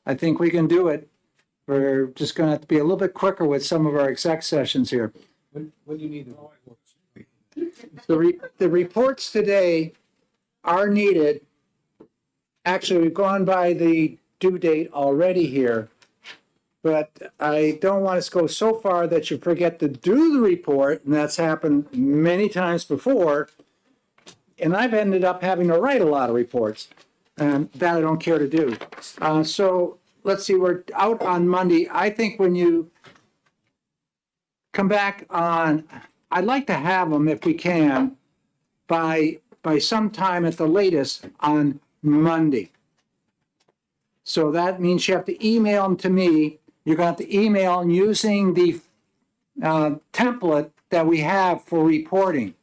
I think we can do it. We're just gonna have to be a little bit quicker with some of our exec sessions here. When do you need The reports today are needed. Actually, we've gone by the due date already here. But I don't want us to go so far that you forget to do the report, and that's happened many times before. And I've ended up having to write a lot of reports, and that I don't care to do. So let's see, we're out on Monday. I think when you come back on, I'd like to have them, if we can, by sometime at the latest on Monday. So that means you have to email them to me. You're going to have to email them using the template that we have for reporting.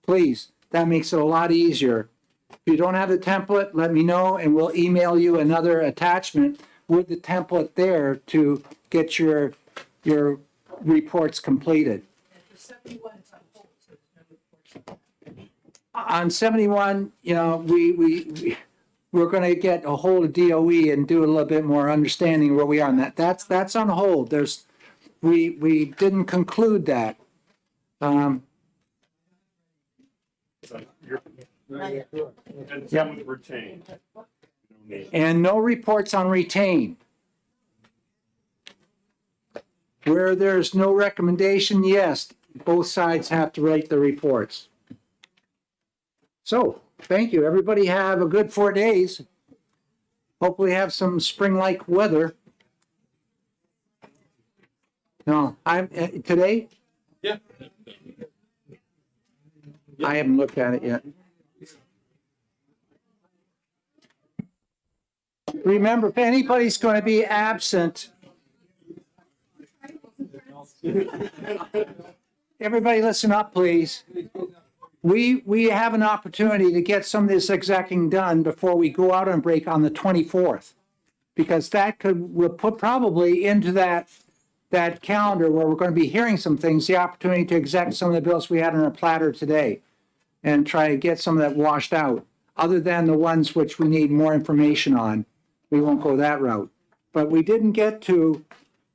Please, that makes it a lot easier. If you don't have the template, let me know and we'll email you another attachment with the template there to get your reports completed. On 71, you know, we're going to get a hold of DOE and do a little bit more understanding where we are on that. That's on hold. We didn't conclude that. And some retained. And no reports on retain. Where there's no recommendation, yes, both sides have to write the reports. So, thank you. Everybody have a good 4 days. Hopefully have some spring-like weather. No, I'm, today? Yeah. I haven't looked at it yet. Remember, if anybody's going to be absent, everybody listen up, please. We have an opportunity to get some of this execing done before we go out on break on the 24th. Because that will put probably into that calendar where we're going to be hearing some things, the opportunity to exec some of the bills we had on our platter today and try to get some of that washed out, other than the ones which we need more information on. We won't go that route. But we didn't get to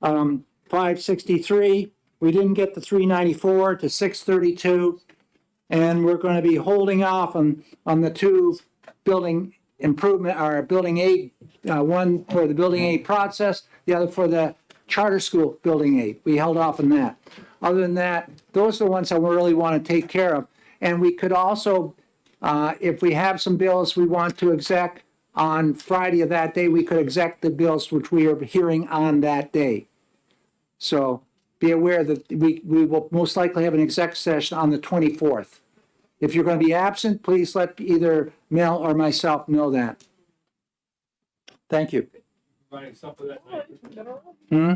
563. We didn't get to 394 to 632. And we're going to be holding off on the two building improvement, or building aid, one for the building aid process, the other for the charter school building aid. We held off on that. Other than that, those are the ones that we really want to take care of. And we could also, if we have some bills we want to exec on Friday of that day, we could exec the bills which we are hearing on that day. So be aware that we will most likely have an exec session on the 24th. If you're going to be absent, please let either Mel or myself know that. Thank you. Providing stuff for that night. Hmm?